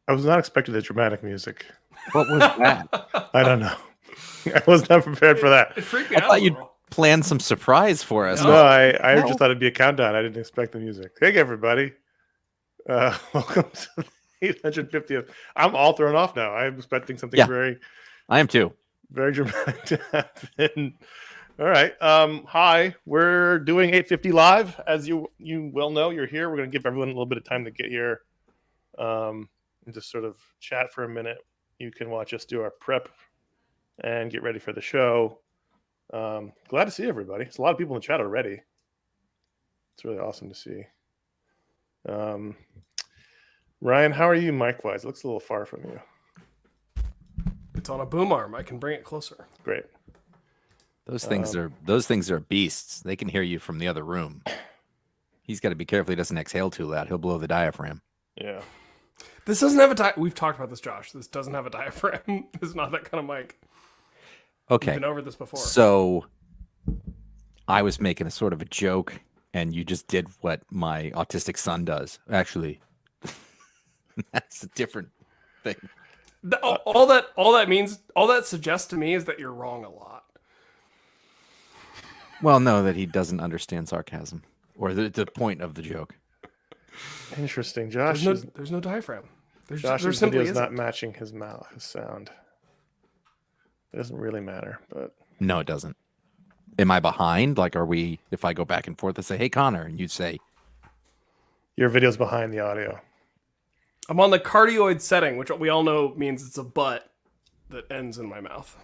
I was not expecting the dramatic music. What was that? I don't know. I was not prepared for that. It freaked me I out. thought you'd plan some surprise for us. No, I No. just thought it'd be a countdown. I didn't expect the music. Hey, everybody. Welcome to the 850th. I'm all thrown off now. I'm expecting something I am too. very dramatic to happen. All right. Hi, we're doing 850 live. As you well know, you're here. We're going to give everyone a little bit of time to get here and just sort of chat for a minute. You can watch us do our prep and get ready for the show. Glad to see everybody. There's a lot of people in the chat already. It's really awesome to see. Ryan, how are you mic-wise? It looks a little far from you. It's on a boom arm. I can bring it closer. Great. Those things are beasts. They can hear you from the other room. He's got to be careful he doesn't exhale too loud. He'll blow the diaphragm. Yeah. This doesn't have a We've talked about this, Josh. This doesn't have a diaphragm. It's not that kind of mic. Okay. We've been over this before. So I was making a sort of a joke, and you just did what my autistic son does. Actually, that's a different thing. All that suggests to me is that you're wrong a lot. Well, no, that he doesn't understand sarcasm or the point of the joke. Interesting. Josh. There's no diaphragm. Josh's video is not matching his sound. It doesn't really matter, but No, it doesn't. Am I behind? Like, are we? If I go back and forth and say, "Hey, Connor," and you say, your video's behind the audio. I'm on the cardioid setting, which we all know means it's a butt that ends in my mouth.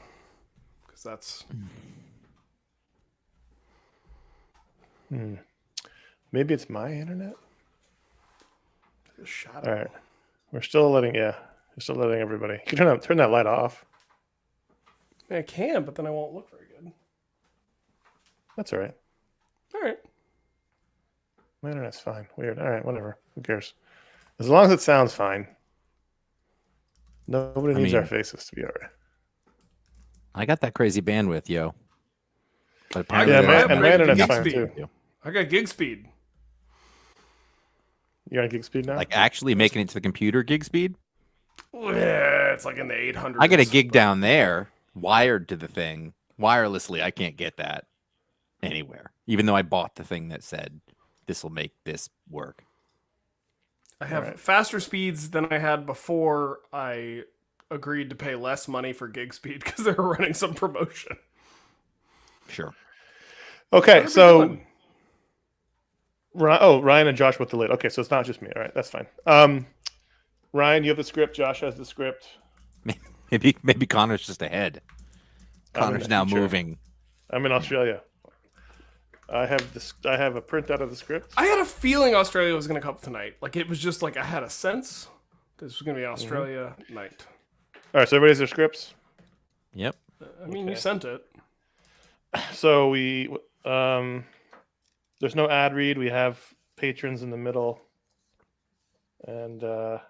Because that's... Maybe it's my internet. a shadow. All right, we're still letting everybody. You can turn that light off. I can, but then I won't look very good. That's all right. All right. My internet's fine. Weird. All right, whatever. Who cares? As long as it sounds fine. Nobody needs our faces to be all right. I got that crazy bandwidth, yo. But Yeah, apparently my internet's gig fine speed. too. I got gig speed. You're on gig speed now? like actually making it to the computer gig speed. Yeah, it's like in the 800s. I get a gig down there wired to the thing wirelessly. I can't get that anywhere, even though I bought the thing that said this will make this work. I have faster speeds than I had before I agreed to pay less money for gig speed because they were running some promotion. Sure. Okay, so Ryan and Josh both delayed. Okay, so it's not just me. All right, that's fine. Ryan, you have the script. Josh has the script. Maybe Connor's just ahead. Connor's now moving. I'm in Australia. I have a printout of the script. I had a feeling Australia was going to come up tonight. Like it was just like I had a sense this was going to be Australia night. All right, so everybody has their scripts. Yep. I mean, you sent it. So we there's no ad read. We have patrons in the middle, and I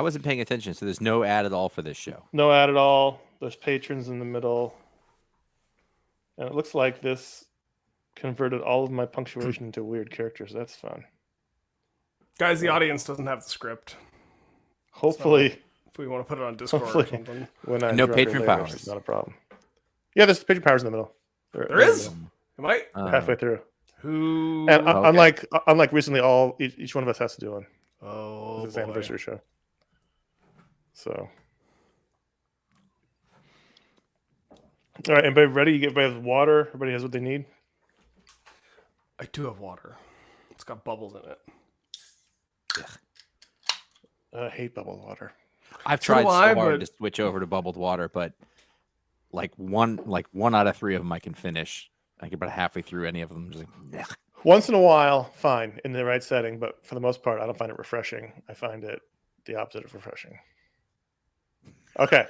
wasn't paying attention, so there's no ad at all for this show. No ad at all. There's patrons in the middle. And it looks like this converted all of my punctuation into weird characters. That's fun. Guys, the audience doesn't have the script. Hopefully, if we want to put it on Discord or something. When I no drop it Patron later, powers. it's not a problem. Yeah, there's Patron powers in the middle. There is? Am I? Halfway through. Who? And unlike recently, each one of us has to do one. Oh, it's the anniversary show. So. All right, everybody ready? Everybody has water? Everybody has what they need? I do have water. It's got bubbles in it. I hate bubbled water. I've tried so hard to switch over to bubbled water, but like one out of 3 of them I can finish. I get about halfway through any of them. Just like, ugh. Once in a while, fine, in the right setting, but for the most part, I don't find it refreshing. I find it the opposite of refreshing. Okay.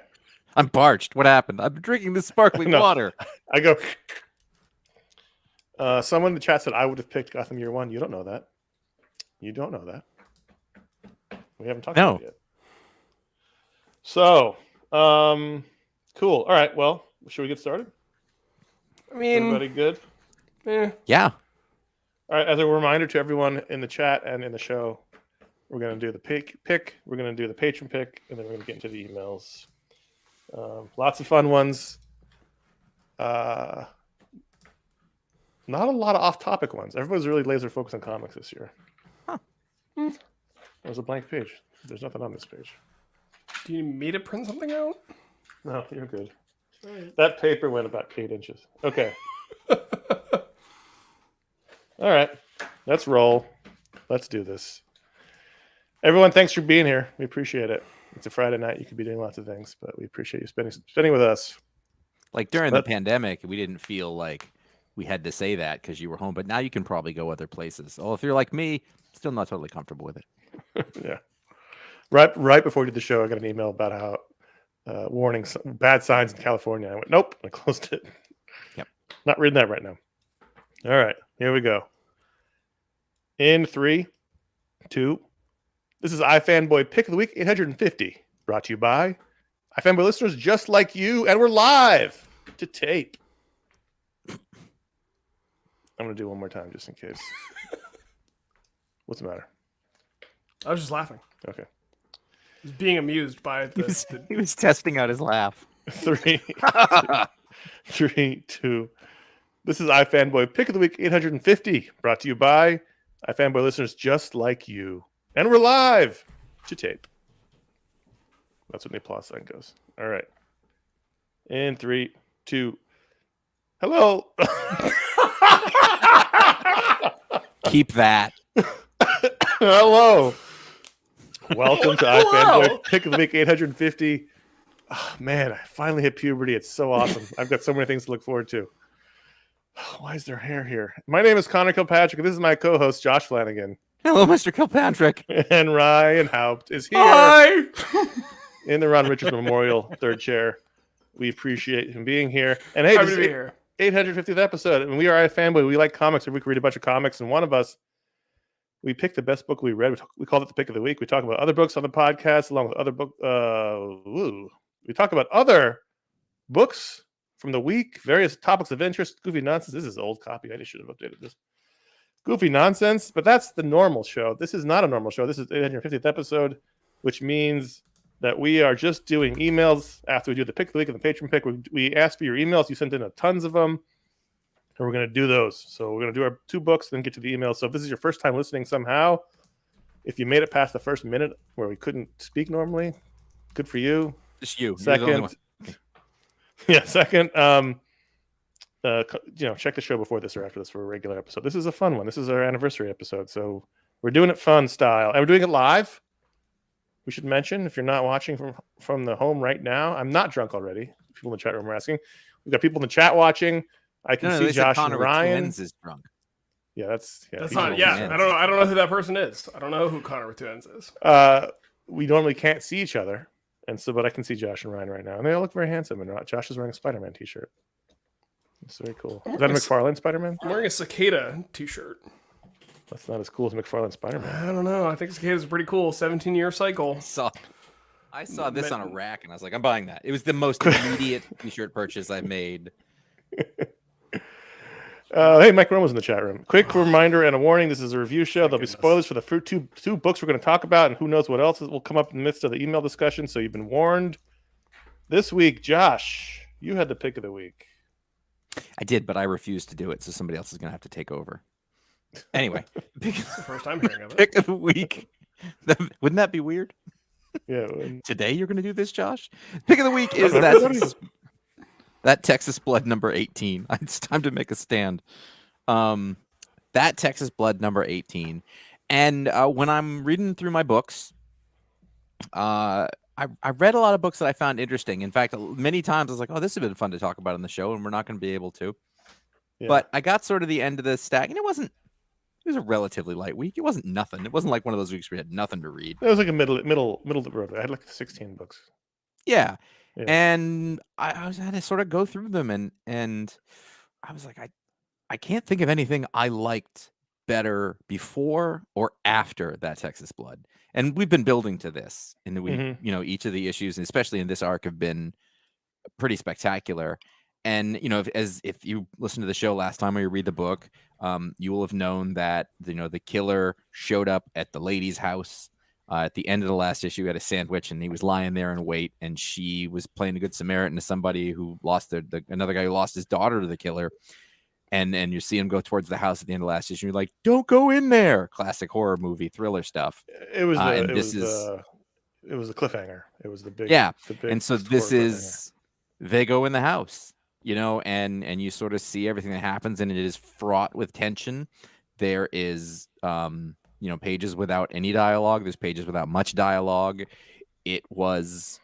I'm parched. What happened? I'm drinking this sparkling water. I go. Someone in the chat said I would have picked Gotham Year One. You don't know that. You don't know that. We haven't talked about it yet. So, cool. All right. Well, should we get started? I mean, everybody good? Yeah. All right. As a reminder to everyone in the chat and in the show, We're going to do the pick. We're going to do the patron pick, and then we're going to get into the emails. Lots of fun ones. Not a lot of off-topic ones. Everybody's really laser focused on comics this year. Huh. There's a blank page. There's nothing on this page. Do you need me to print something out? No, you're good. That paper went about 8 inches. Okay. All right. Let's roll. Let's do this. Everyone, thanks for being here. We appreciate it. It's a Friday night. You could be doing lots of things, but we appreciate you spending with us. Like during the pandemic, we didn't feel like we had to say that because you were home, but now you can probably go other places. Oh, if you're like me, still not totally comfortable with it. Yeah. Right before we did the show, I got an email about how warning bad signs in California. I went, nope. I closed it. Yep. Not reading that right now. All right. Here we go. In 3, 2. This is iFanboy Pick of the Week 850. Brought to you by iFanboy listeners just like you. And we're live to tape. I'm going to do it one more time just in case. What's the matter? I was just laughing. Okay. I was being amused by the He was testing out his laugh. 3, 2. This is iFanboy Pick of the Week 850. Brought to you by iFanboy listeners just like you. And we're live to tape. That's when the applause sign goes. All right. In 3, 2. Hello. Keep that. Hello. Welcome to Hello. iFanboy Pick of the Week 850. Oh, man, I finally hit puberty. It's so awesome. I've got so many things to look forward to. Why is there hair here? My name is Connor Kilpatrick, and this is my co-host, Josh Flanagan. Hello, Mr. Kilpatrick. And Ryan Haupt is here Hi. in the Ron Richards Memorial third chair. We appreciate him being here. And hey, Happy this to is be here. 850th episode. And we are iFanboy. We like comics. Every week we read a bunch of comics. And one of us, we picked the best book we read. We called it the Pick of the Week. We talk about other books on the podcast, along with other book. We talk about other books from the week, various topics of interest, goofy nonsense. This is an old copy. I just should have updated this. Goofy nonsense, but that's the normal show. This is not a normal show. This is the 850th episode, which means that we are just doing emails after we do the Pick of the Week and the Patron Pick. We asked for your emails. You sent in tons of them, and we're going to do those. So we're going to do our 2 books, then get to the emails. So if this is your first time listening somehow, if you made it past the first minute where we couldn't speak normally, good for you. Just you. Second, second, check the show before this or after this for a regular episode. This is a fun one. This is our anniversary episode, so we're doing it fun style, and we're doing it live. We should mention, if you're not watching from the home right now, I'm not drunk already. People in the chat room are asking. We've got people in the chat watching. I can see Josh and Ryan. Is drunk. Yeah, that's not. Yeah, I don't know who that person is. I don't know who Connor with 2 N's is. We normally can't see each other, but I can see Josh and Ryan right now, and they all look very handsome. And Josh is wearing a Spider-Man t-shirt. It's very cool. Is that a McFarlane Spider-Man? I'm wearing a cicada t-shirt. That's not as cool as McFarlane Spider-Man. I don't know. I think cicadas are pretty cool. 17-year cycle. I saw this on a rack, and I was like, I'm buying that. It was the most immediate t-shirt purchase I made. Hey, Mike Roma's in the chat room. Quick reminder and a warning. This is a review show. There'll be spoilers for the two books we're going to talk about, and who knows what else will come up in the midst of the email discussion, so you've been warned. This week, Josh, you had the Pick of the Week. I did, but I refused to do it, so somebody else is going to have to take over. Anyway, It's the first time hearing of it. Pick of the Week. Wouldn't that be weird? Yeah. Today you're going to do this, Josh? Pick of the Week is that Texas Blood number 18. It's time to make a stand. That Texas Blood number 18. And when I'm reading through my books, I read a lot of books that I found interesting. In fact, many times I was like, oh, this has been fun to talk about on the show, and we're not going to be able to. Yeah. But I got sort of the end of the stack, and it was a relatively light week. It wasn't nothing. It wasn't like one of those weeks where we had nothing to read. It was like a middle of the road. I had like 16 books. Yeah. And I had to sort of go through them, and I was like, I can't think of anything I liked better before or after that Texas Blood. And we've been building to this, and we, each of the issues, and especially in this arc, have been pretty spectacular. And if you listen to the show last time or you read the book, you will have known that the killer showed up at the lady's house At the end of the last issue, he had a sandwich, and he was lying there in wait, and she was playing a good Samaritan to somebody who lost another guy who lost his daughter to the killer. And you see him go towards the house at the end of the last issue. You're like, don't go in there. Classic horror movie thriller stuff. It was and it this was is it was the cliffhanger. It was the big yeah. The big And so this is they go in the house, and you sort of see everything that happens, and it is fraught with tension. There is pages without any dialogue. There's pages without much dialogue. It was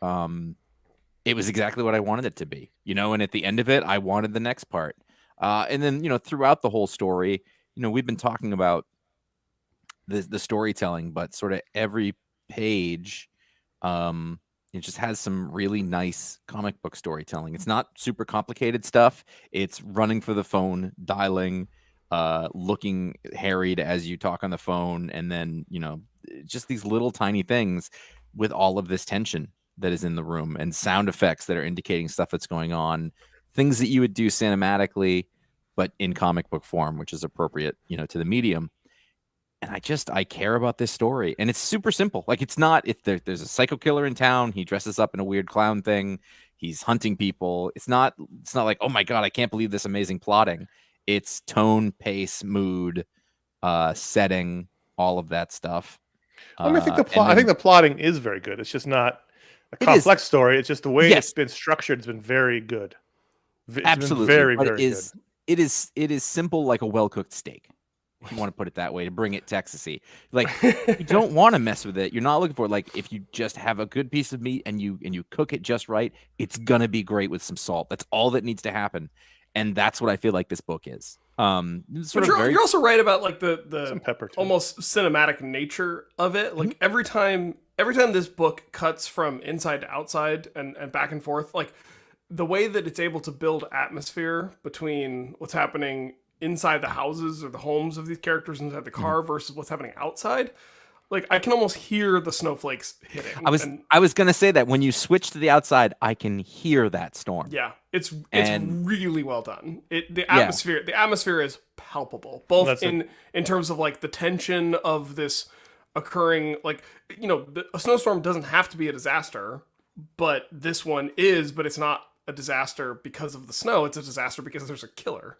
exactly what I wanted it to be, and at the end of it, I wanted the next part. And then, throughout the whole story, we've been talking about the storytelling, but sort of every page, it just has some really nice comic book storytelling. It's not super complicated stuff. It's running for the phone, dialing, looking harried as you talk on the phone, and then, just these little tiny things with all of this tension that is in the room and sound effects that are indicating stuff that's going on. Things that you would do cinematically, but in comic book form, which is appropriate, to the medium. And I care about this story, and it's super simple. Like, it's not, if there's a psycho killer in town, he dresses up in a weird clown thing, he's hunting people. It's not like, oh my God, I can't believe this amazing plotting. It's tone, pace, mood, setting, all of that stuff. I think the plotting is very good. It's just not a complex story. It's just the way it's been structured. It's been very good. Absolutely, very, but very good. It is simple, like a well-cooked steak, if you want to put it that way, to bring it Texasy. Like, you don't want to mess with it. You're not looking for, like, if you just have a good piece of meat and you cook it just right, it's gonna be great with some salt. That's all that needs to happen, and that's what I feel like this book is. You're also right about, like, some pepper too. Almost cinematic nature of it. Like, every time this book cuts from inside to outside and back and forth, like, the way that it's able to build atmosphere between what's happening inside the houses or the homes of these characters inside the car versus what's happening outside, like, I can almost hear the snowflakes hitting. I was gonna say that when you switch to the outside, I can hear that storm. Yeah, it's really well done. The atmosphere is palpable, both in terms of, like, the tension of this occurring. Like, a snowstorm doesn't have to be a disaster, but this one is. But it's not a disaster because of the snow. It's a disaster because there's a killer.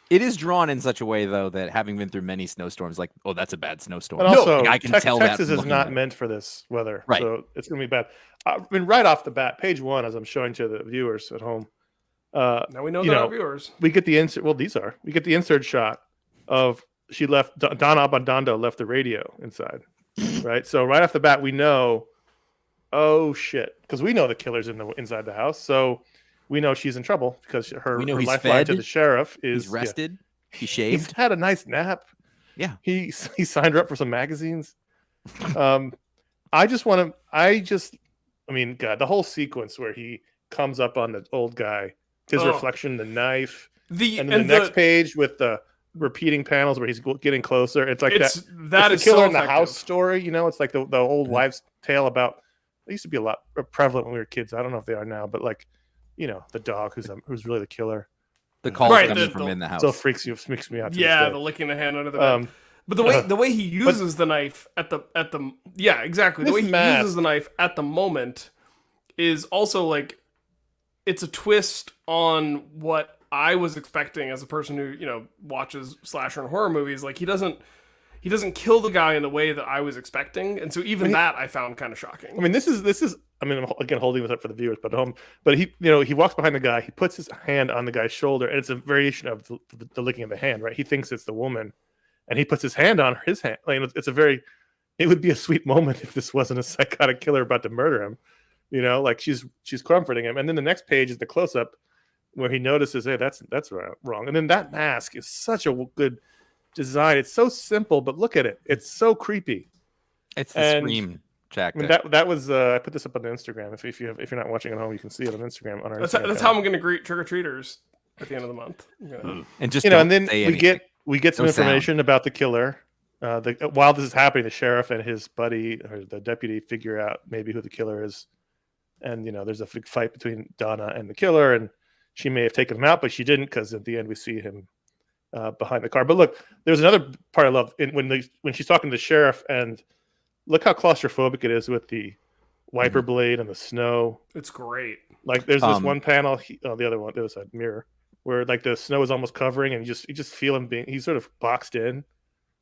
It is drawn in such a way, though, that having been through many snowstorms, like, oh, that's a bad snowstorm. But also, I can tell Texas is not meant for this weather, right? So it's going to be bad. I mean, right off the bat, page 1, as I'm showing to the viewers at home. Now we know that our viewers. We get the insert. Well, we get the insert shot of she left. Donna Abandando left the radio inside, right? So right off the bat, we know. Oh shit! Because we know the killer's inside the house, so we know she's in trouble because her lifeline to the sheriff is he's rested. Yeah. He shaved. He's had a nice nap. Yeah. He signed her up for some magazines. I mean, God, the whole sequence where he comes up on the old guy, his reflection, the knife, and then the next page with the repeating panels where he's getting closer. It's like that is the killer in the house story. It's like the old wives' tale about. They used to be a lot prevalent when we were kids. I don't know if they are now, but, like, the dog who's really the killer. The calls coming from in the house. Still freaks me out. Yeah, the licking the hand under the bed. But the way he uses the knife at the exactly. The way he uses the knife at the moment is also, like, it's a twist on what I was expecting as a person who, watches slasher and horror movies. Like, he doesn't kill the guy in the way that I was expecting, and so even that I found kind of shocking. I mean, this is. I mean, I'm again holding this up for the viewers, but he, he walks behind the guy, he puts his hand on the guy's shoulder, and it's a variation of the licking of the hand, right? He thinks it's the woman, and he puts his hand on his hand. Like, it would be a sweet moment if this wasn't a psychotic killer about to murder him, like she's comforting him, and then the next page is the close up where he notices, hey, that's wrong, and then that mask is such a good design. It's so simple, but look at it. It's so creepy. It's the scream jacket. I mean, that was I put this up on the Instagram. If you're not watching at home, you can see it on Instagram on our Instagram. That's how I'm going to greet trick or treaters at the end of the month. And just and then we get some information about the killer. While this is happening, the sheriff and his buddy or the deputy figure out maybe who the killer is, and there's a big fight between Donna and the killer, and she may have taken him out, but she didn't, because at the end we see him behind the car. But look, there's another part I love when she's talking to the sheriff, and look how claustrophobic it is with the wiper blade and the snow. It's great. Like there's this one panel, the other side mirror, where like the snow is almost covering, and you just feel him he's sort of boxed in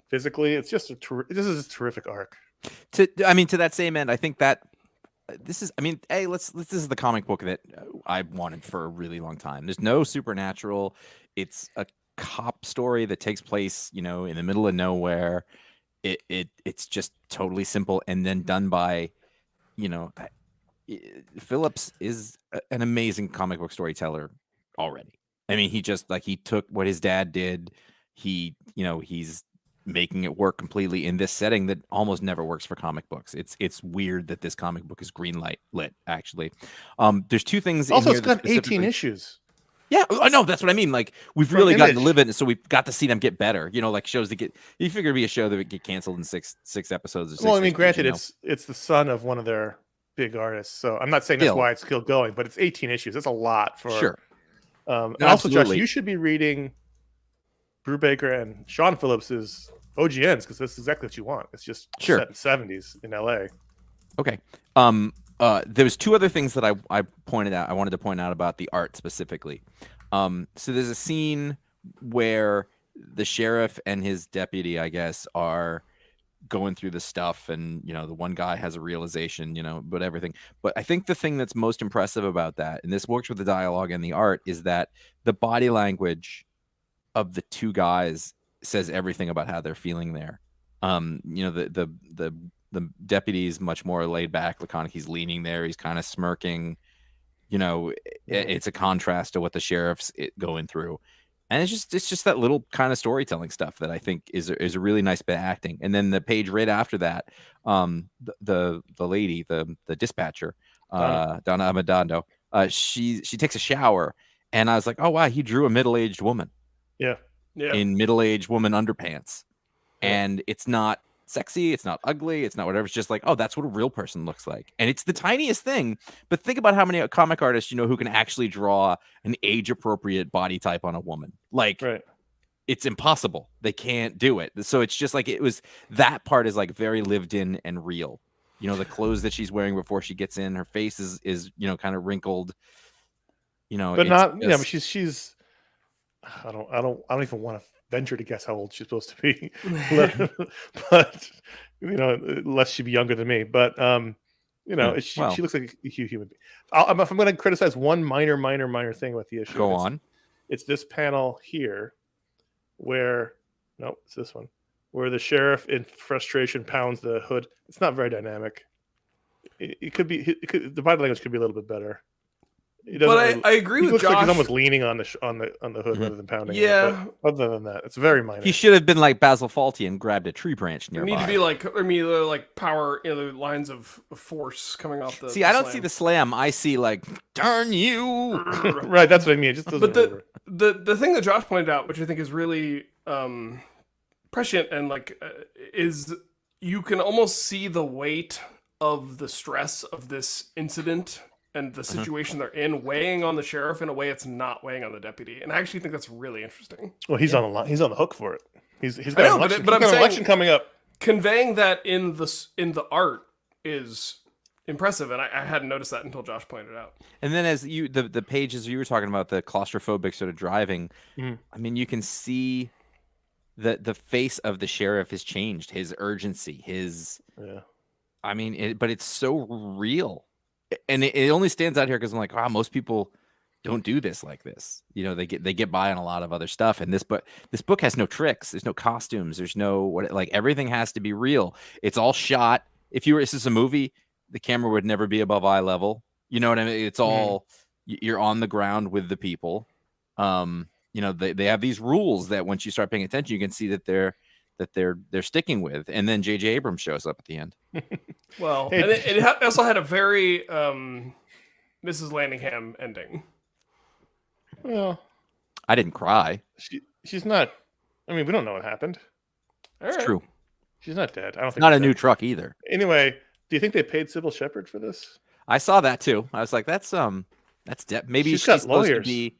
physically. It's just this is a terrific arc. To that same end, I think that this is. I mean, hey, this is the comic book that I wanted for a really long time. There's no supernatural. It's a cop story that takes place, in the middle of nowhere. It's just totally simple, and then done by, Phillips is an amazing comic book storyteller already. I mean, he took what his dad did. He's making it work completely in this setting that almost never works for comic books. It's weird that this comic book is green light lit, actually. There's two things. Also, in here it's got 18 issues. Yeah, I know. That's what I mean. Like, we've really gotten to live it, so we've got to see them get better. Like shows that get. You figure it'd be a show that would get canceled in six episodes. Or six well, I mean, issues, granted, it's the son of one of their big artists, so I'm not saying that's why it's still going, but it's 18 issues. That's a lot for sure. And also, Josh, you should be reading Brubaker and Sean Phillips's OGNs because that's exactly what you want. It's just set in 70s in LA. Okay. There's two other things that I wanted to point out about the art specifically. So there's a scene where the sheriff and his deputy, I guess, are going through the stuff, and the one guy has a realization, but everything. But I think the thing that's most impressive about that, and this works with the dialogue and the art, is that the body language of the two guys says everything about how they're feeling there. The deputy's much more laid back, laconic. He's leaning there. He's kind of smirking. It's a contrast to what the sheriff's going through, and it's just that little kind of storytelling stuff that I think is a really nice bit of acting. And then the page right after that, the lady, the dispatcher, Donna Amadando, she takes a shower, and I was like, oh wow, he drew a middle-aged woman. Yeah. In middle-aged woman underpants, and it's not sexy, it's not ugly, it's not whatever. It's just like, oh, that's what a real person looks like, and it's the tiniest thing. But think about how many comic artists who can actually draw an age-appropriate body type on a woman. Like, it's impossible. They can't do it. So it's just like that part is like very lived in and real. The clothes that she's wearing before she gets in, her face is kind of wrinkled. But not but she's. I don't even want to venture to guess how old she's supposed to be, but unless she be younger than me. But she looks like a human being. If I'm going to criticize one minor thing with the issue, go on. It's this panel here, where it's this one, where the sheriff in frustration pounds the hood. It's not very dynamic. It could be. The body language could be a little bit better. But I agree with Josh. Like he's almost leaning on the hood rather than pounding. Yeah. It. But other than that, it's very minor. He should have been like Basil Fawlty and grabbed a tree branch nearby. There need to be like power, the lines of force coming off the. See, I don't see the slam. I see like, darn you. Right, that's what I mean. It just doesn't. But the thing that Josh pointed out, which I think is really prescient and is you can almost see the weight of the stress of this incident and the situation they're in weighing on the sheriff in a way it's not weighing on the deputy. And I actually think that's really interesting. Well, he's on the hook for it. He's got an election coming up. Conveying that in the art is impressive, and I hadn't noticed that until Josh pointed it out. And then as the pages you were talking about, the claustrophobic sort of driving, I mean, you can see the face of the sheriff has changed, his urgency, I mean, but it's so real. And it only stands out here because I'm like, wow, most people don't do this like this. They get by on a lot of other stuff. And this book has no tricks. There's no costumes. There's no everything has to be real. It's all shot. If this is a movie, the camera would never be above eye level. You know what I mean? It's all you're on the ground with the people. They have these rules that once you start paying attention, you can see that they're sticking with. And then J.J. Abrams shows up at the end. Well, and it also had a very Mrs. Landingham ending. Well, I didn't cry. She's not. I mean, we don't know what happened. It's true. She's not dead. I don't think. Not a new truck either. Anyway, do you think they paid Sybil Shepherd for this? I saw that too. I was like, that's maybe she's got supposed lawyers. to be.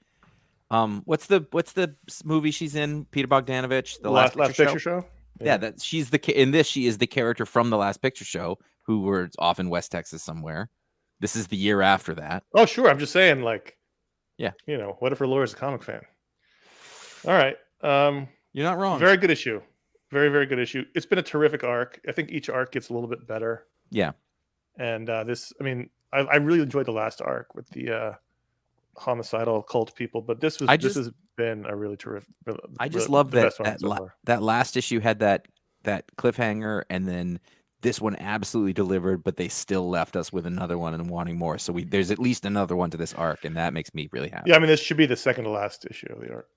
What's the movie she's in? Peter Bogdanovich, the last picture show. Yeah, that she's in this. She is the character from the Last Picture Show, who were off in West Texas somewhere. This is the year after that. Oh, sure. I'm just saying, like, yeah, what if her lawyer's a comic fan? All right. You're not wrong. Very good issue. Very, very good issue. It's been a terrific arc. I think each arc gets a little bit better. Yeah. And this, I mean, I really enjoyed the last arc with the homicidal cult people, but this has been a really terrific. I just love that that last issue had that cliffhanger, and then this one absolutely delivered, but they still left us with another one and wanting more. So there's at least another one to this arc, and that makes me really happy. Yeah, I mean, this should be the second to last issue of the arc.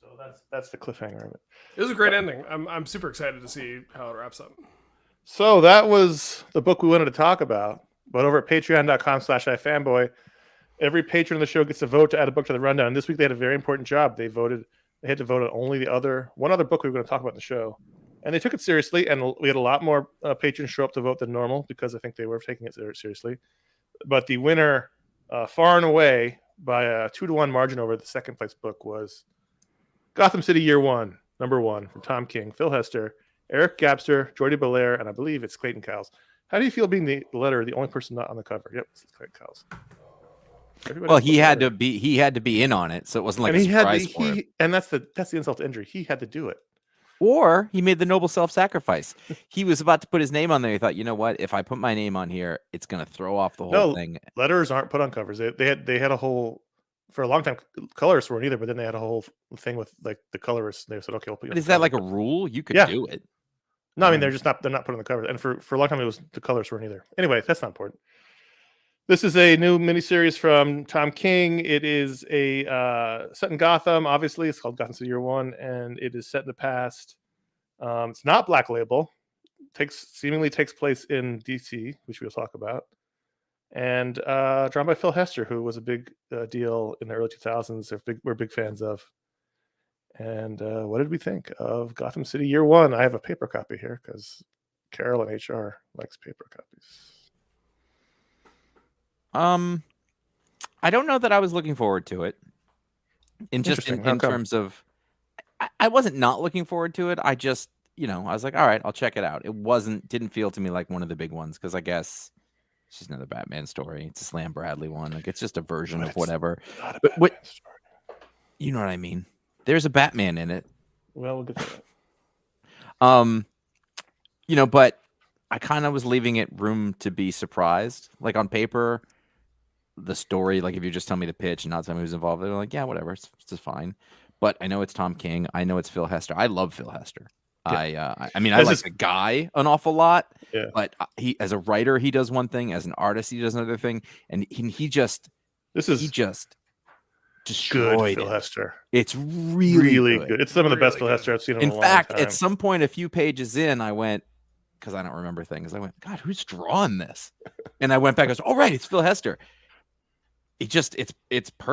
So that's the cliffhanger of it. It was a great ending. I'm super excited to see how it wraps up. So that was the book we wanted to talk about. But over at patreon.com/iFanboy, every patron of the show gets to vote to add a book to the rundown. And this week they had a very important job. They had to vote on only one other book we were going to talk about in the show. And they took it seriously, and we had a lot more patrons show up to vote than normal because I think they were taking it seriously. But the winner, far and away, by a 2-1 margin over the second place book was Gotham City Year 1, number 1, from Tom King, Phil Hester, Eric Gabster, Jordi Belair, and I believe it's Clayton Cowles. How do you feel being the only person not on the cover? Yep, it's Clayton Cowles. Well, he had to be in on it, so it wasn't like a surprise for him. And that's the insult to injury. He had to do it. Or he made the noble self-sacrifice. He was about to put his name on there. He thought, you know what? If I put my name on here, it's going to throw off the whole thing. Letters aren't put on covers. They had a whole, for a long time, colorists weren't either. But then they had a whole thing with like the colorists. They said, okay, we'll put. But is that like a rule? You could do it. No, I mean they're not putting on the covers. And for a long time, it was the colorists weren't either. Anyway, that's not important. This is a new miniseries from Tom King. It is set in Gotham. Obviously, it's called Gotham City Year 1, and it is set in the past. It's not Black Label. Seemingly takes place in DC, which we'll talk about, and drawn by Phil Hester, who was a big deal in the early 2000s. We're big fans of. And what did we think of Gotham City Year 1? I have a paper copy here because Carol and HR likes paper copies. I don't know that I was looking forward to it. In terms of, I wasn't not looking forward to it. I just, I was like, all right, I'll check it out. It didn't feel to me like one of the big ones because I guess it's just another Batman story. It's a Slam Bradley one. Like it's just a version of whatever. But you know what I mean? There's a Batman in it. Well, we'll get to that. But I kind of was leaving it room to be surprised. Like on paper, the story, like if you just tell me the pitch and not tell me who's involved, they're like, yeah, whatever, it's just fine. But I know it's Tom King. I know it's Phil Hester. I love Phil Hester. Yeah. I like the guy an awful lot. Yeah. But he, as a writer, he does one thing. As an artist, he does another thing. And he just destroyed Phil Hester. It's really good. It's some of the best Phil Hester I've seen in a long time. In fact, at some point, a few pages in, I went, because I don't remember things. I went, God, who's drawing this? And I went back. I was, oh right, it's Phil Hester.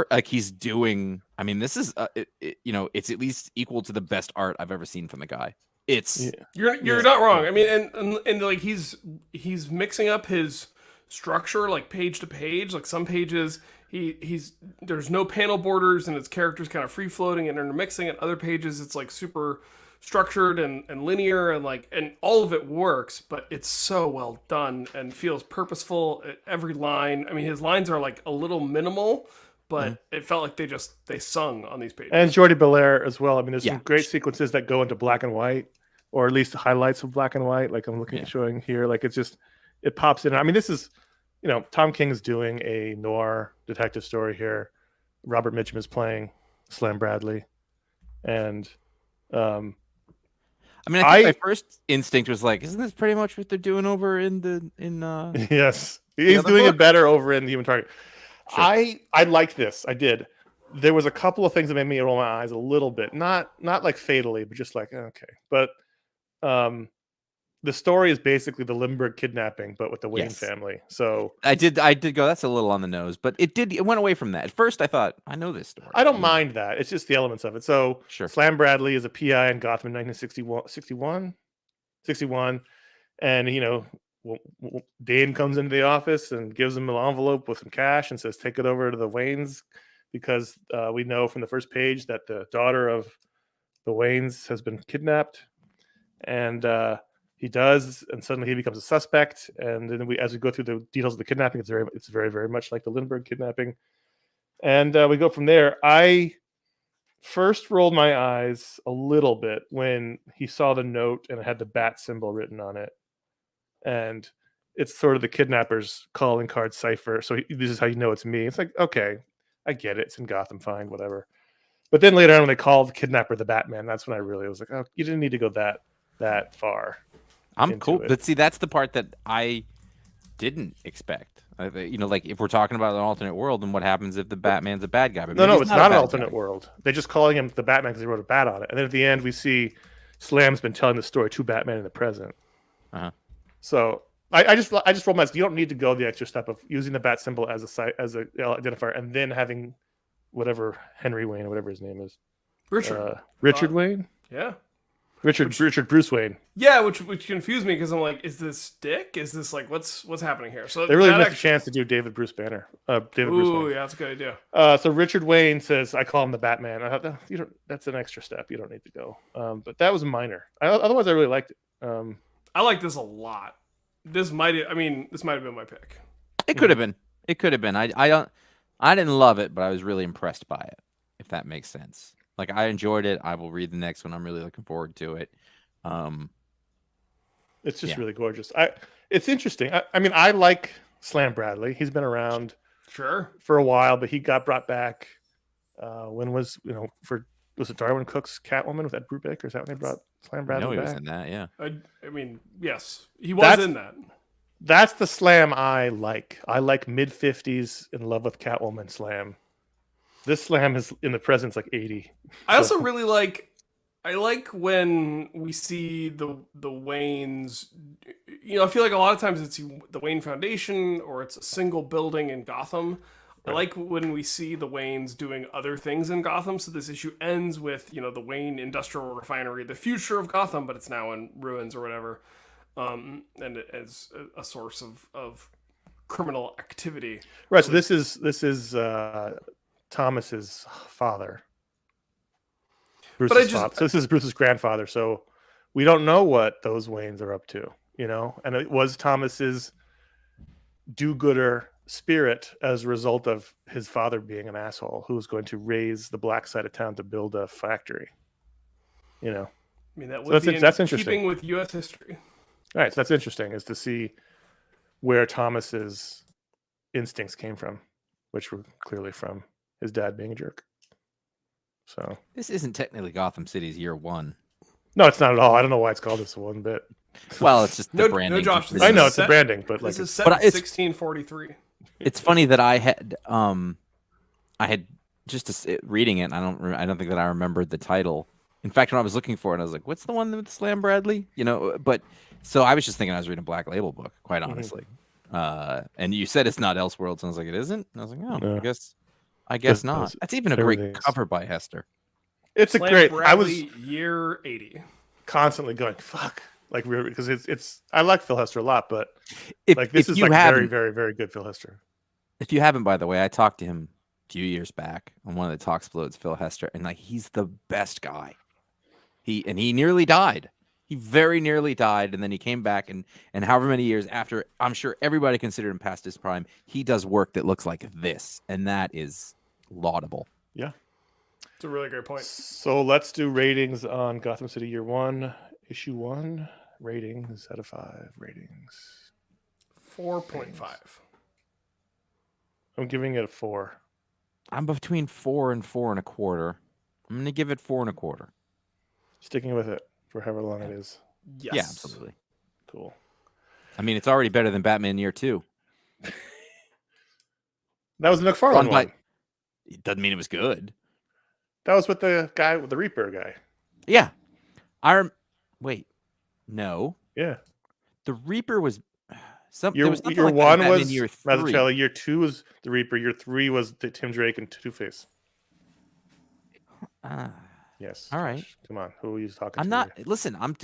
Like he's doing. I mean, this is it's at least equal to the best art I've ever seen from the guy. You're not wrong. I mean, and like he's mixing up his structure like page to page. Like some pages there's no panel borders and its characters kind of free floating and intermixing. At other pages it's like super structured and linear and all of it works, but it's so well done and feels purposeful at every line. I mean, his lines are like a little minimal, but it felt like they sung on these pages. And Jordi Belair as well. I mean, there's some great sequences that go into black and white, or at least highlights of black and white. Like I'm showing here, like it pops in. I mean, this is, Tom King's doing a noir detective story here. Robert Mitchum is playing Slam Bradley, and I mean, I think my first instinct was like, isn't this pretty much what they're doing over in Yes, he's doing it better over in the Human Target. Sure. I liked this. I did. There was a couple of things that made me roll my eyes a little bit, not like fatally, but just like okay. But the story is basically the Limburg kidnapping, but with the Wayne family. So I did go, that's a little on the nose, but it went away from that. At first I thought, I know this story. I don't mind that. It's just the elements of it. So Slam Bradley is a PI in Gotham in 1961, and Dane comes into the office and gives him an envelope with some cash and says, take it over to the Waynes, because we know from the first page that the daughter of the Waynes has been kidnapped. and he does, and suddenly he becomes a suspect. And then as we go through the details of the kidnapping, it's very, very much like the Lindbergh kidnapping, and we go from there. I first rolled my eyes a little bit when he saw the note and it had the bat symbol written on it, and it's sort of the kidnapper's calling card cipher. So this is how you know it's me. It's like, okay, I get it. It's in Gotham, fine, whatever. But then later on, when they call the kidnapper the Batman, that's when I really was like, oh, you didn't need to go that far. I'm cool, but see, that's the part that I didn't expect. Like if we're talking about an alternate world, and what happens if the Batman's a bad guy? But no, it's not an alternate world. They're just calling him the Batman because he wrote a bat on it. And then at the end, we see Slam's been telling the story to Batman in the present. So I just rolled my eyes. You don't need to go the extra step of using the bat symbol as a identifier, and then having whatever Henry Wayne or whatever his name is, Richard Wayne. Yeah. Richard Bruce Wayne. Yeah, which confused me because I'm like, is this Dick? Is this like what's happening here? So they really missed a chance to do David Bruce Banner. Bruce Wayne. Yeah, that's a good idea. So Richard Wayne says, "I call him the Batman." I thought, that's an extra step. You don't need to go. But that was minor. Otherwise, I really liked it. I like this a lot. This might have been my pick. It could have been. It could have been. I didn't love it, but I was really impressed by it. If that makes sense. Like, I enjoyed it. I will read the next one. I'm really looking forward to it. It's just really gorgeous. It's interesting. I like Slam Bradley. He's been around for a while, but he got brought back. When was it Darwin Cook's Catwoman with Ed Brubaker? Is that when they brought Slam Bradley back? He was in that, yeah. Yes, he was in that. That's the Slam I like. I like mid-50s in love with Catwoman Slam. This Slam is in the present's like 80. I also really like. I like when we see the Waynes. I feel like a lot of times it's the Wayne Foundation or it's a single building in Gotham. Right. I like when we see the Waynes doing other things in Gotham. So this issue ends with the Wayne Industrial Refinery, the future of Gotham, but it's now in ruins or whatever, and as a source of criminal activity. Right. So this is Thomas's father. Bruce's father. So this is Bruce's grandfather. So we don't know what those Waynes are up to, and it was Thomas's do-gooder spirit as a result of his father being an asshole who was going to raise the black side of town to build a factory. That would be that's in interesting. Keeping with U.S. history. All right, so that's interesting, is to see where Thomas's instincts came from, which were clearly from his dad being a jerk. So this isn't technically Gotham City's year one. No, it's not at all. I don't know why it's called this one bit. Well, it's just the branding. No, Josh, I know it's the branding, but this is set in 1643. It's funny that I had just reading it. I don't think that I remembered the title. In fact, when I was looking for it, I was like, "What's the one with Slam Bradley?" But so I was just thinking I was reading a Black Label book, quite honestly. And you said it's not Elseworlds, and I was like, "It isn't." And I was like, "Oh, no. I guess not." That's even a great cover by Hester. It's Slam a great. Bradley, I was year 80. Constantly going fuck, like because it's. I like Phil Hester a lot, but this is very, very, very good Phil Hester. If you haven't, by the way, I talked to him a few years back on one of the Talk Explodes, Phil Hester, and he's the best guy. He nearly died. He very nearly died, and then he came back, and however many years after, I'm sure everybody considered him past his prime. He does work that looks like this, and that is laudable. Yeah, it's a really great point. So let's do ratings on Gotham City Year 1, Issue 1. Ratings out of 5. Ratings 4.5. I'm giving it a 4. I'm between 4 and 4.25. I'm going to give it 4.25. Sticking with it for however long it is. Yes. Yeah, absolutely. Cool. I mean, it's already better than Batman Year 2. That was the McFarlane one. It doesn't mean it was good. That was with the guy, with the Reaper guy. Yeah. Wait. No. Yeah. The Reaper was... Year 1 was Mazzucchelli. Year 2 was the Reaper. Year 3 was the Tim Drake and Two-Face. Yes. All right. Come on. Who are you talking to? I'm not. Listen, I'm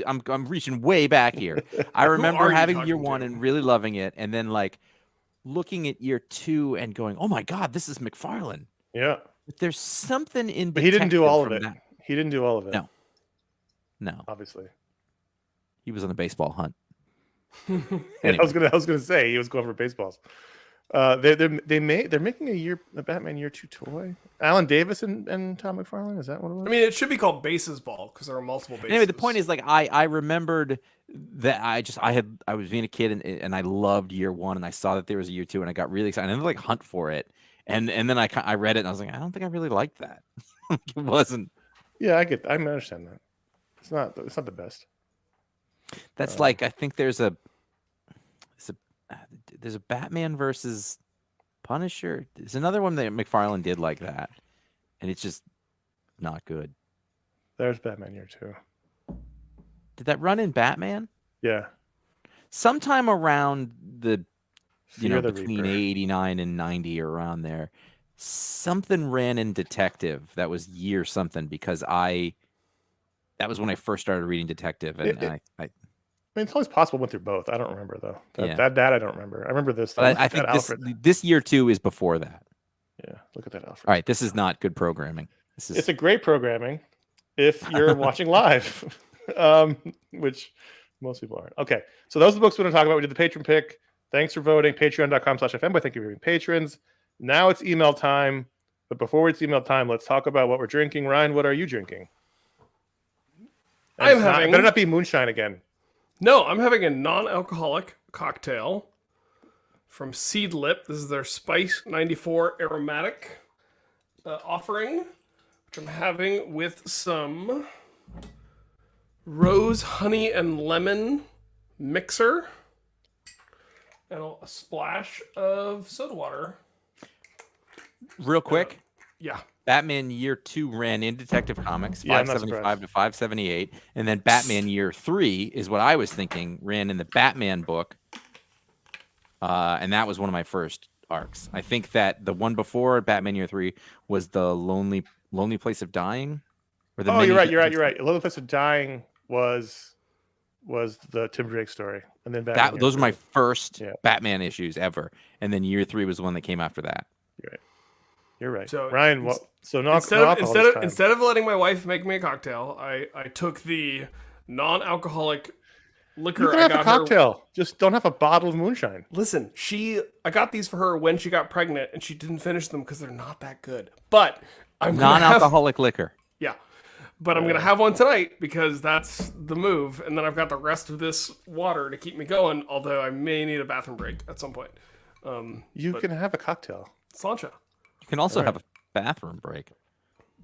reaching way back here. I remember having year 1 and really loving it, and then looking at year 2 and going, "Oh my God, this is McFarlane." Yeah. But there's something in. But he didn't do all of it. That. He didn't do all of it. No. Obviously. He was on the baseball hunt. Yeah, Anyway. I was gonna say he was going for baseballs. They're making a Batman Year 2 toy. Alan Davis and Tom McFarlane. Is that what it was? I mean, it should be called Bases Ball because there are multiple bases. Anyway, the point is, like, I remembered that I was being a kid and I loved Year 1 and I saw that there was a Year 2 and I got really excited and then like hunt for it and then I read it and I was like, I don't think I really liked that. It wasn't. Yeah, I understand that. It's not the best. That's like, I think there's a Batman versus Punisher. There's another one that McFarlane did like that, and it's just not good. There's Batman Year 2. Did that run in Batman? Yeah. Sometime around Fear the between Reaper. 89 and 90 or around there, something ran in Detective that was year something because that was when I first started reading Detective, and I I mean, it's always possible went through both. I don't remember though. Yeah. That I don't remember. I remember this. but I think this Year 2 is before that. Yeah, look at that, Alfred. All right, this is not good programming. It's a great programming if you're watching live, which most people aren't. Okay, so those are the books we're going to talk about. We did the patron pick. Thanks for voting. Patreon.com/iFanboy. Thank you for being patrons. Now it's email time. But before it's email time, let's talk about what we're drinking. Ryan, what are you drinking? It better not be moonshine again. No, I'm having a non-alcoholic cocktail from Seed Lip. This is their Spice 94 aromatic offering, which I'm having with some rose, honey, and lemon mixer, and a splash of soda water. Real quick. Yeah. Batman Year 2 ran in Detective Comics, Yeah, I'm not 575 to 578, and then Batman Year 3 is what I was thinking ran in the Batman book, and that was one of my first arcs. I think that the one before Batman Year 3 was the Lonely Place of Dying. Or the You're right. A Little Place of Dying was the Tim Drake story, and then Batman those were my first Yeah. Batman issues ever, and then Year 3 was the one that came after that. You're right. So Ryan, instead of letting my wife make me a cocktail, I took the non-alcoholic liquor. You can have a cocktail. Just don't have a bottle of moonshine. Listen, I got these for her when she got pregnant, and she didn't finish them because they're not that good. But I'm non-alcoholic liquor. Yeah, but I'm gonna have one tonight because that's the move, and then I've got the rest of this water to keep me going. Although I may need a bathroom break at some point. You can have a cocktail. Slancha. You can also have a bathroom break.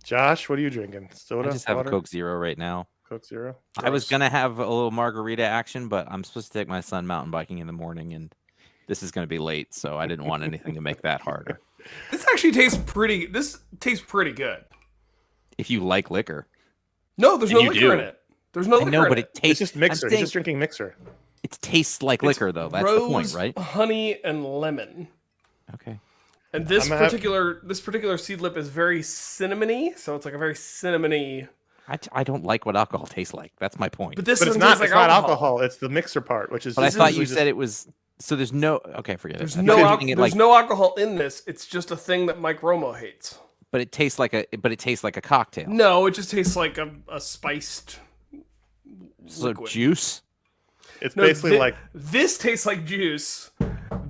Josh, what are you drinking? Soda? I just have water? a Coke Zero right now. Coke Zero? I was going to have a little margarita action, but I'm supposed to take my son mountain biking in the morning, and this is going to be late, so I didn't want anything to make that harder. This actually tastes pretty good. If you like liquor. No, there's no liquor in it. There's no liquor in it. But it tastes... It's just mixer. He's just drinking mixer. It tastes like liquor, though. That's the point, right? Honey, and lemon. Okay. And this particular Seed Lip is very cinnamony, so it's like a very cinnamony. I don't like what alcohol tastes like. That's my point. But this it's not alcohol. It's the mixer part, which is. But I thought you said it was. So there's no. Okay, forget it. There's no alcohol in this. It's just a thing that Mike Romo hates. But it tastes like a cocktail. No, it just tastes like a spiced. So juice. It's basically like this tastes like juice.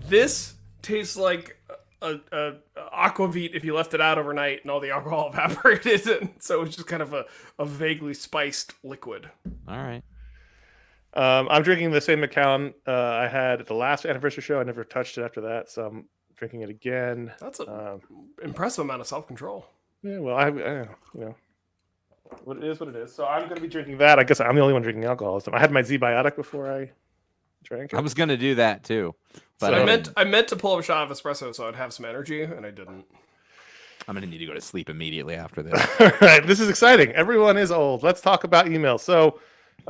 This tastes like a aquavit if you left it out overnight and all the alcohol evaporated, and so it's just kind of a vaguely spiced liquid. All right. I'm drinking the same Macallan I had at the last anniversary show. I never touched it after that, so I'm drinking it again. That's an impressive amount of self-control. Yeah, well, I what it is. So I'm going to be drinking that. I guess I'm the only one drinking alcohol. I had my Z-Biotic before I drank it. I was going to do that too. But so I meant to pull up a shot of espresso so I'd have some energy, and I didn't. I'm going to need to go to sleep immediately after this. All right, this is exciting. Everyone is old. Let's talk about emails. So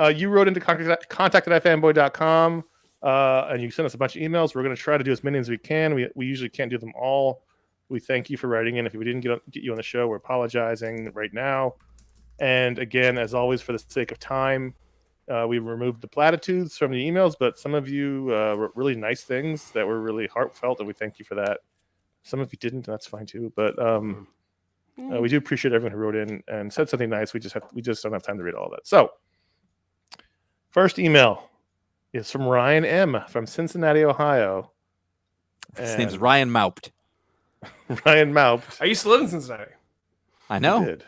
you wrote into contact@ifanboy.com, and you sent us a bunch of emails. We're going to try to do as many as we can. We usually can't do them all. We thank you for writing in. If we didn't get you on the show, we're apologizing right now. And again, as always, for the sake of time, we removed the platitudes from the emails, but some of you wrote really nice things that were really heartfelt, and we thank you for that. Some of you didn't, and that's fine too. But we do appreciate everyone who wrote in and said something nice. We just don't have time to read all that. So First email is from Ryan M. from Cincinnati, Ohio. His name's Ryan Maupt. Ryan Maupt. I used to live in Cincinnati. I know. You did.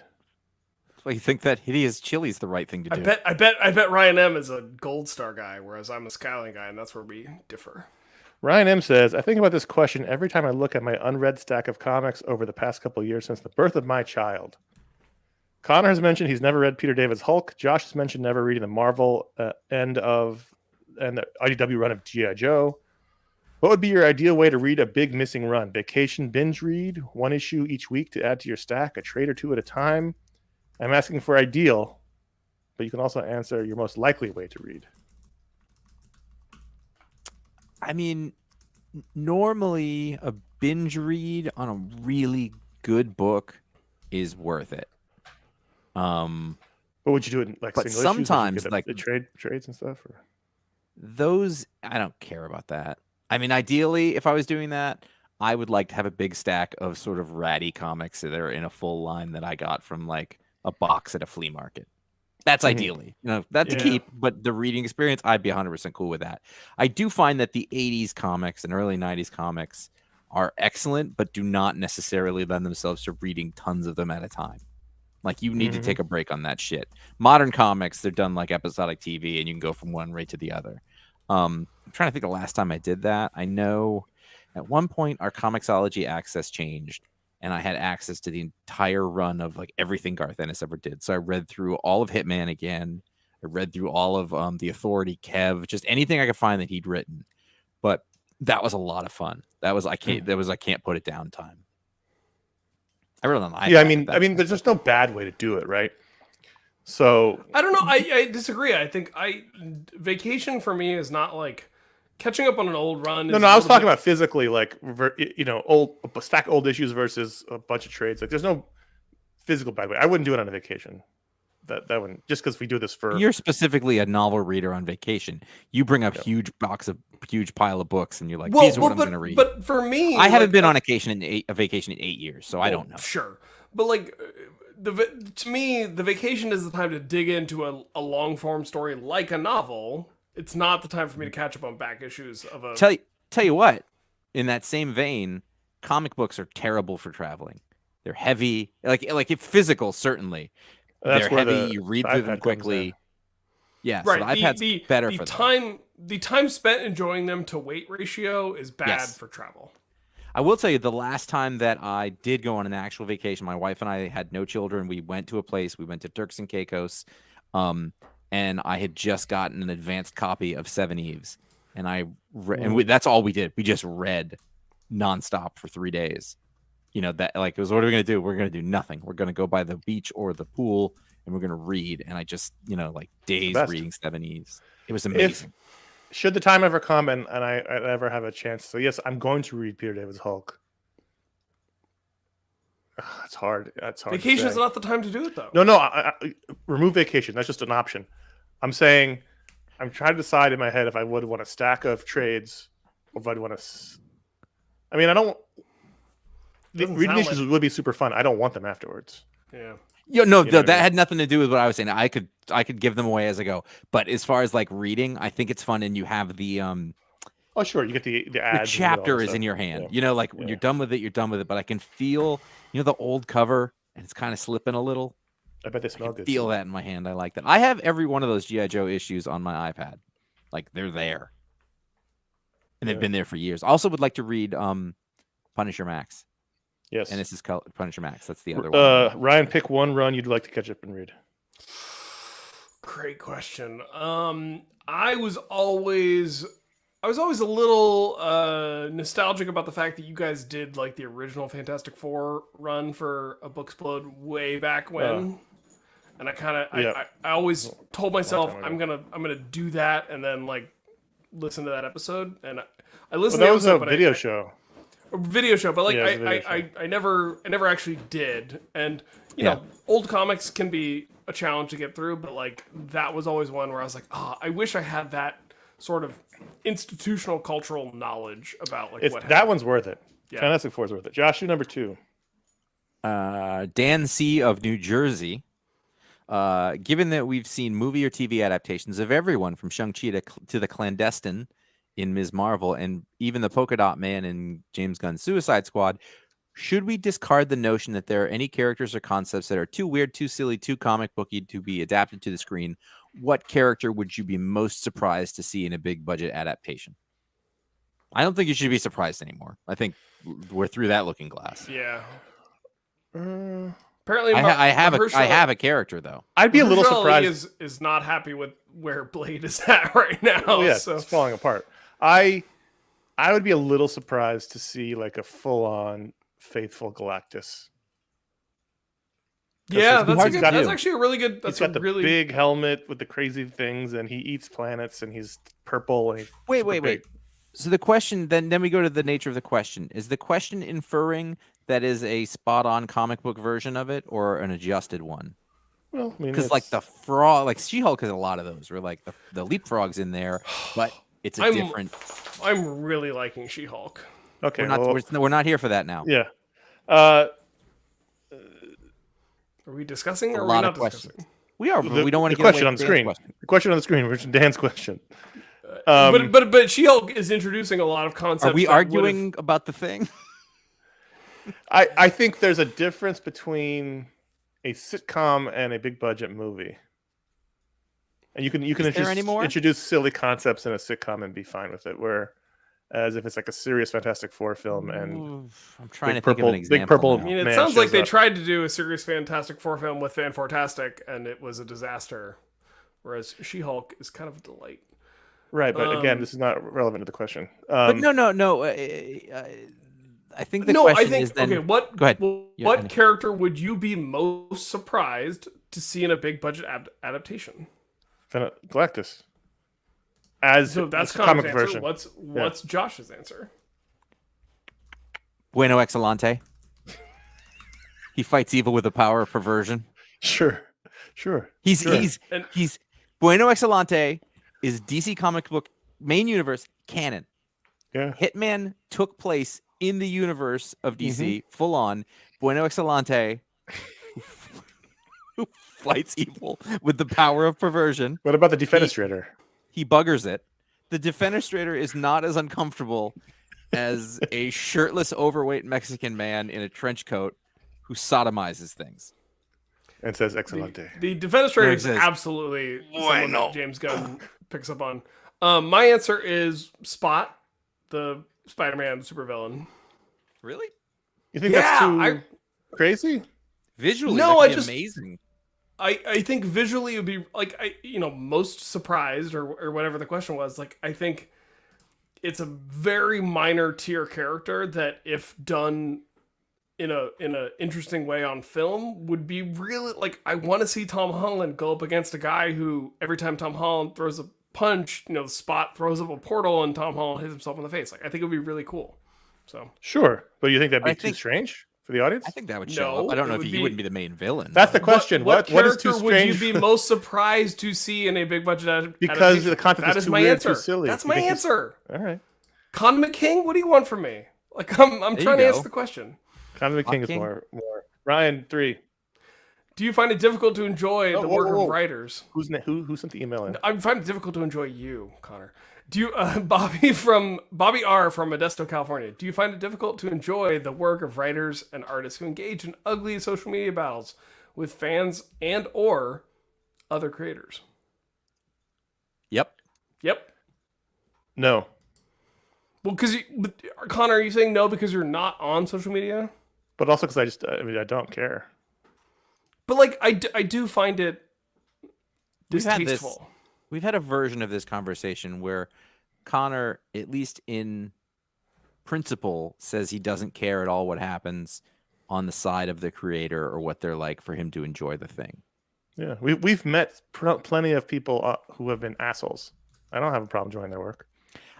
Well, you think that hideous chili's the right thing to do? I bet Ryan M is a Gold Star guy, whereas I'm a Skyline guy, and that's where we differ. Ryan M says, I think about this question every time I look at my unread stack of comics over the past couple of years since the birth of my child. Connor has mentioned he's never read Peter David's Hulk. Josh has mentioned never reading the Marvel and the IDW run of G.I. Joe. What would be your ideal way to read a big missing run? Vacation binge read, one issue each week to add to your stack, a trade or two at a time? I'm asking for ideal, but you can also answer your most likely way to read. I mean, normally a binge read on a really good book is worth it. What would you do in like but single sometimes issues? like the trades and stuff? Or? Those, I don't care about that. I mean, ideally, if I was doing that, I would like to have a big stack of sort of ratty comics that are in a full line that I got from like a box at a flea market. That's ideally, that's a keep, but the reading experience, I'd be 100% cool with that. I do find that the 80s comics and early 90s comics are excellent, but do not necessarily lend themselves to reading tons of them at a time. Like, you need to take a break on that shit. Modern comics, they're done like episodic TV, and you can go from one right to the other. I'm trying to think the last time I did that. I know at one point our Comixology access changed, and I had access to the entire run of like everything Garth Ennis ever did. So I read through all of Hitman again. I read through all of The Authority, Kev, just anything I could find that he'd written. But that was a lot of fun. That was I can't put it down time. I wrote on the iPad. Yeah, I mean, there's just no bad way to do it, right? So I don't know. I disagree. I think vacation for me is not like catching up on an old run. No, I was talking about physically, like stack old issues versus a bunch of trades. Like, there's no physical bad way. I wouldn't do it on a vacation. That wouldn't, just because we do this for. You're specifically a novel reader on vacation. You bring a huge pile of books, and you're like, these are what I'm going to read. But for me, I haven't been on a vacation in 8 years, so I don't know. Sure, but like. To me, the vacation is the time to dig into a long form story like a novel. It's not the time for me to catch up on back issues of a. Tell you what, in that same vein, comic books are terrible for traveling. They're heavy, like if physical, certainly. They're heavy. You read through them quickly. Yeah, right. So the iPad's better for time. The time spent enjoying them to weight ratio is bad for travel. I will tell you, the last time that I did go on an actual vacation, my wife and I had no children. We went to a place. We went to Turks and Caicos, and I had just gotten an advanced copy of Seven Eves, and that's all we did. We just read nonstop for 3 days. That like it was. What are we gonna do? We're gonna do nothing. We're gonna go by the beach or the pool, and we're gonna read. And I just like days reading Seven Eves. It was amazing. Should the time ever come and I ever have a chance, so yes, I'm going to read Peter David's Hulk. It's hard. That's hard. Vacation is not the time to do it, though. No. I remove vacation. That's just an option. I'm saying, I'm trying to decide in my head if I would want a stack of trades, or if I'd want to. I mean, I don't. Reading issues would be super fun. I don't want them afterwards. Yeah. That had nothing to do with what I was saying. I could give them away as I go. But as far as like reading, I think it's fun, and you have the Oh, sure, you get the ads. The chapter is in your hand. When you're done with it, you're done with it. But I can feel the old cover, and it's kind of slipping a little. I bet they smell good. Feel that in my hand. I like that. I have every one of those G.I. Joe issues on my iPad. Like, they're there, and they've been there for years. Also, would like to read Punisher Max. Yes. And this is Punisher Max. That's the other one. Ryan, pick one run you'd like to catch up and read. Great question. I was always a little nostalgic about the fact that you guys did like the original Fantastic Four run for a Booksplode way back when. And I always told myself I'm gonna do that and then like listen to that episode. And I listened to that was a video show. Video show, but like I never actually did, and old comics can be a challenge to get through, but like that was always one where I was like, I wish I had that sort of institutional cultural knowledge about like what happened. That one's worth it. Yeah. Fantastic Four is worth it. Josh, you number 2. Dan C. of New Jersey Given that we've seen movie or TV adaptations of everyone from Shang-Chi to the Clandestine in Ms. Marvel and even the Polka Dot Man in James Gunn's Suicide Squad, should we discard the notion that there are any characters or concepts that are too weird, too silly, too comic booky to be adapted to the screen? What character would you be most surprised to see in a big budget adaptation? I don't think you should be surprised anymore. I think we're through that looking glass. Yeah. Apparently, I have a character though. I'd be a little surprised. Is not happy with where Blade is at right now. Oh yeah, so. it's falling apart. I would be a little surprised to see like a full-on faithful Galactus. Yeah, that's actually a really good. That's he's got the big helmet with the crazy things, and he eats planets, and he's purple. And wait. So the question, then we go to the nature of the question. Is the question inferring that is a spot-on comic book version of it, or an adjusted one? Well, I mean, because like the frog, like She-Hulk has a lot of those, where like the leapfrog's in there, but it's a different. I'm really liking She-Hulk. Okay, we're not here for that now. Yeah. Are we discussing? Or a are lot we not of questions. Discussing? We are, but we don't want to get away question on the screen. The question on the screen, which is Dan's question. But She-Hulk is introducing a lot of concepts. Are we arguing about the thing? I think there's a difference between a sitcom and a big budget movie. And you can introduce silly concepts in a sitcom and be fine with it. Whereas if it's like a serious Fantastic Four film and I'm trying to think of an example. Big purple. I mean, it sounds like they tried to do a serious Fantastic Four film with Fantastic, and it was a disaster. Whereas She-Hulk is kind of a delight. Right, but again, this is not relevant to the question. But no. I think the question is then. Okay, what? Go ahead. What character would you be most surprised to see in a big budget adaptation? Galactus. So that's comic version. What's Josh's answer? Bueno Excellente. He fights evil with the power of perversion. Sure. He's Bueno Excellente is DC comic book main universe canon. Yeah. Hitman took place in the universe of DC, full on. Bueno Excellente, who fights evil with the power of perversion. What about the Defenestrator? He buggers it. The Defenestrator is not as uncomfortable as a shirtless, overweight Mexican man in a trench coat who sodomizes things. And says Excellente. The Defenestrator is absolutely someone that James Gunn picks up on. My answer is Spot, the Spider-Man supervillain. Really? You think that's too crazy? Visually, that'd be amazing. I think visually it would be like most surprised or whatever the question was. Like I think it's a very minor tier character that if done in a interesting way on film would be really like I want to see Tom Holland go up against a guy who every time Tom Holland throws a punch, the Spot throws up a portal and Tom Holland hits himself in the face. Like I think it would be really cool. So sure, but you think that'd be too strange for the audience? I think that would show up. I don't know if he wouldn't be the main villain. That's the question. What is too strange? Would you be most surprised to see in a big budget adaptation? Because the content is too weird, too silly. That's my answer. All right. Con McKing, what do you want from me? Like I'm trying to answer the question. Con McKing is more. Ryan 3. Do you find it difficult to enjoy the work of writers? Who sent the email in? I find it difficult to enjoy you, Connor. Do you, Bobby R from Modesto, California? Do you find it difficult to enjoy the work of writers and artists who engage in ugly social media battles with fans and or other creators? Yep. No. Well, Connor, are you saying no because you're not on social media? But also because I don't care. But like I do find it distasteful. We've had a version of this conversation where Connor, at least in principle, says he doesn't care at all what happens on the side of the creator or what they're like for him to enjoy the thing. Yeah, we've met plenty of people who have been assholes. I don't have a problem enjoying their work.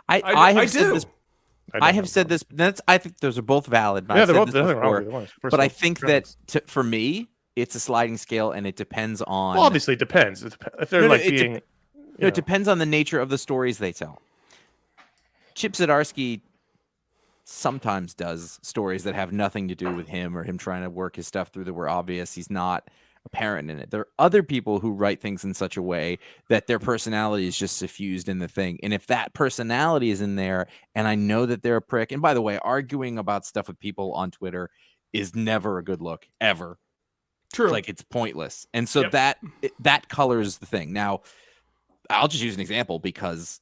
I have said this. I think those are both valid. Yeah, they're both wrong. But I think that for me, it's a sliding scale, and it depends on. Well, obviously, it depends. If they're it depends on the nature of the stories they tell. Chip Zdarsky sometimes does stories that have nothing to do with him or him trying to work his stuff through that were obvious. He's not apparent in it. There are other people who write things in such a way that their personality is just suffused in the thing. And if that personality is in there and I know that they're a prick, and by the way, arguing about stuff with people on Twitter is never a good look, ever. True. Like, it's pointless. And so that colors the thing. Now, I'll just use an example because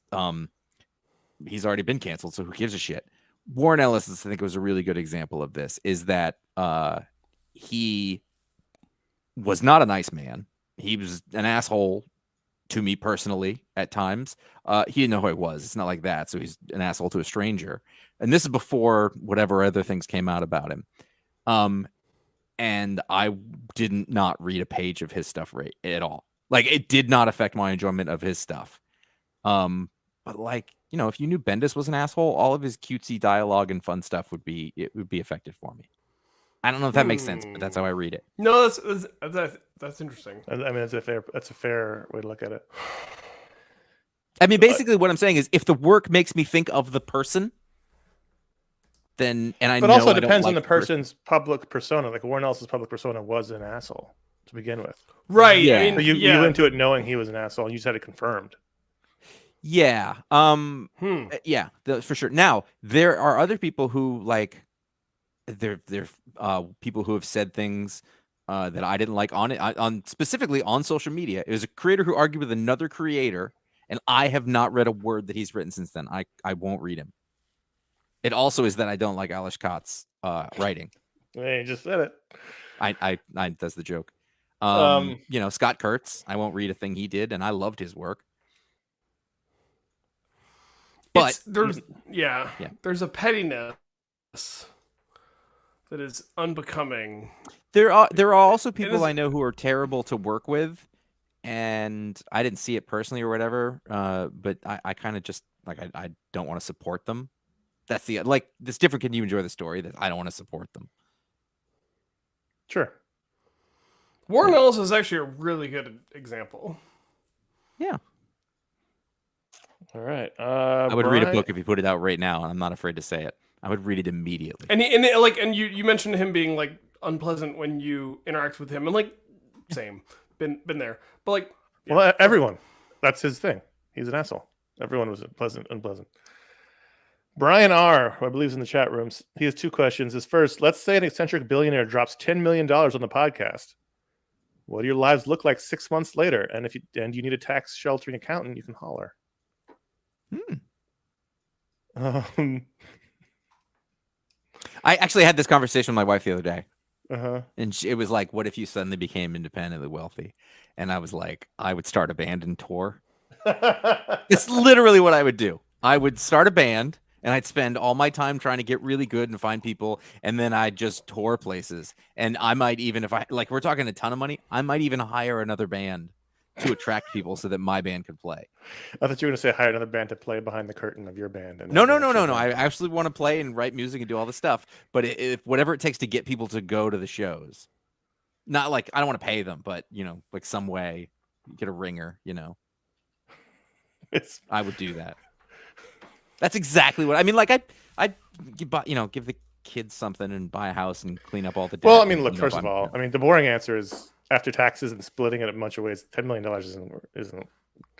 he's already been canceled, so who gives a shit? Warren Ellis, I think, was a really good example of this, is that he was not a nice man. He was an asshole to me personally at times. He didn't know who I was. It's not like that. So he's an asshole to a stranger. And this is before whatever other things came out about him. And I did not read a page of his stuff at all. Like, it did not affect my enjoyment of his stuff. But like, you know, if you knew Bendis was an asshole, all of his cutesy dialogue and fun stuff would be affected for me. I don't know if that makes sense, but that's how I read it. No, that's interesting. I mean, that's a fair way to look at it. I mean, basically, what I'm saying is, if the work makes me think of the person, then But also, it depends on the person's public persona. Like, Warren Ellis's public persona was an asshole to begin with, right? Yeah. I mean, so you went into it knowing he was an asshole, and you just had it confirmed. Yeah. Yeah, for sure. Now, there are other people who, like, they're people who have said things that I didn't like on specifically on social media. It was a creator who argued with another creator, and I have not read a word that he's written since then. I won't read him. It also is that I don't like Alish Kott's writing. Hey, you just said it. I that's the joke. You know, Scott Kurtz, I won't read a thing he did, and I loved his work. But there's a pettiness that is unbecoming. There are also people I know who are terrible to work with, and I didn't see it personally or whatever. But I kind of just like I don't want to support them. That's it's different. Can you enjoy the story? That I don't want to support them. Sure. Warren Ellis is actually a really good example. Yeah. All right. I would read a book if he put it out right now, and I'm not afraid to say it. I would read it immediately. And you mentioned him being like unpleasant when you interact with him, and like same, been there. But like, well, everyone, that's his thing. He's an asshole. Everyone was unpleasant. Bryan R, who I believe is in the chat rooms, he has two questions. His first, let's say an eccentric billionaire drops $10 million on the podcast. What do your lives look like 6 months later? And if you need a tax sheltering accountant, you can holler. I actually had this conversation with my wife the other day. Uh-huh. And it was like, what if you suddenly became independently wealthy? And I was like, I would start a band and tour. It's literally what I would do. I would start a band, and I'd spend all my time trying to get really good and find people, and then I'd just tour places. And I might even, if we're talking a ton of money, I might even hire another band to attract people so that my band could play. I thought you were going to say hire another band to play behind the curtain of your band. No. I actually want to play and write music and do all the stuff, but if whatever it takes to get people to go to the shows. Not like I don't want to pay them, but you know, like some way get a ringer, you know. I would do that. That's exactly what I mean. Like I'd give the kids something and buy a house and clean up all the debt. Well, I mean, look, first of all, I mean, the boring answer is after taxes and splitting it in a bunch of ways, $10 million isn't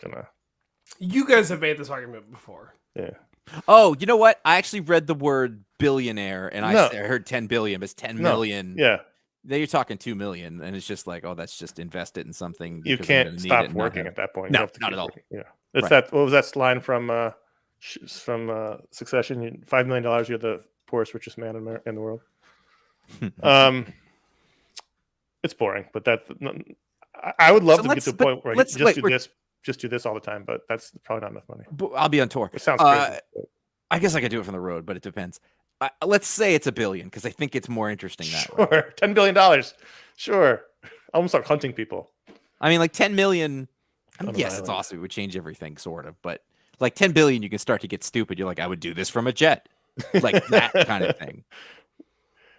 gonna. You guys have made this argument before. Yeah. Oh, you know what? I actually read the word billionaire, and I heard 10 billion, but it's 10 million. Yeah. Then you're talking 2 million, and it's just like, oh, that's just invest it in something. You can't stop working at that point. No, not at all. Working. Yeah. It's that. What was that line from Succession? $5 million, you're the poorest, richest man in the world. It's boring, but I would love to get to a point where just do this all the time, but that's probably not enough money. I'll be on tour. It sounds crazy. I guess I could do it from the road, but it depends. Let's say it's $1 billion because I think it's more interesting that way. Sure, $10 billion. Sure, I almost start hunting people. I mean, like 10 million. I mean, yes, it's awesome. It would change everything, sort of. But like 10 billion, you can start to get stupid. You're like, I would do this from a jet, like that kind of thing.